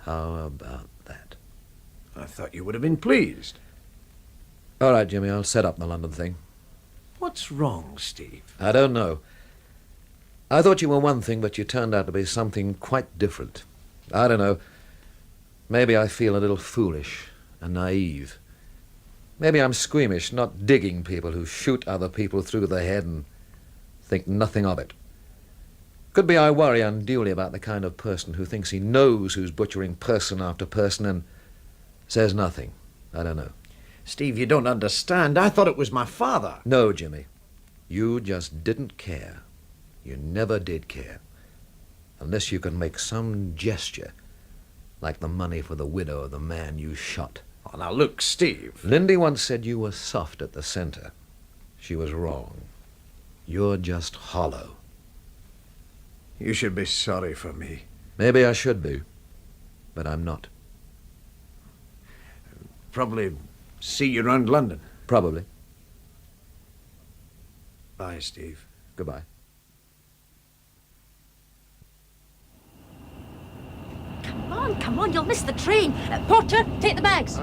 How about that? I thought you would have been pleased. All right, Jimmy, I'll set up the London thing. What's wrong, Steve? I don't know. I thought you were one thing, but you turned out to be something quite different. I don't know. Maybe I feel a little foolish and naive. Maybe I'm squeamish, not digging people who shoot other people through the head and think nothing of it. Could be I worry unduly about the kind of person who thinks he knows who's butchering person after person and says nothing. I don't know. Steve, you don't understand. I thought it was my father. No, Jimmy. You just didn't care. You never did care. Unless you can make some gesture, like the money for the widow of the man you shot. Oh, now look, Steve. Lindy once said you were soft at the center. She was wrong. You're just hollow. You should be sorry for me. Maybe I should be, but I'm not. Probably see you around London. Probably. Bye, Steve. Goodbye. Come on, you'll miss the train. Porter, take the bags.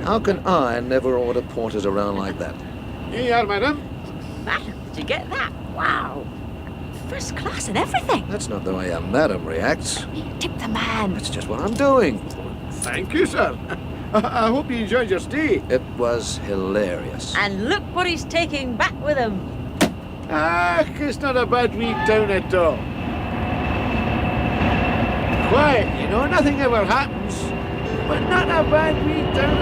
How can I never order porters around like that? Here you are, madam. Madam, did you get that? Wow. First class and everything. That's not the way a madam reacts. Tip the man. That's just what I'm doing. Thank you, sir. I hope you enjoyed your stay. It was hilarious. And look what he's taking back with him. It's not a bad wee town at all. Quiet, you know, nothing ever happens. But not a bad wee town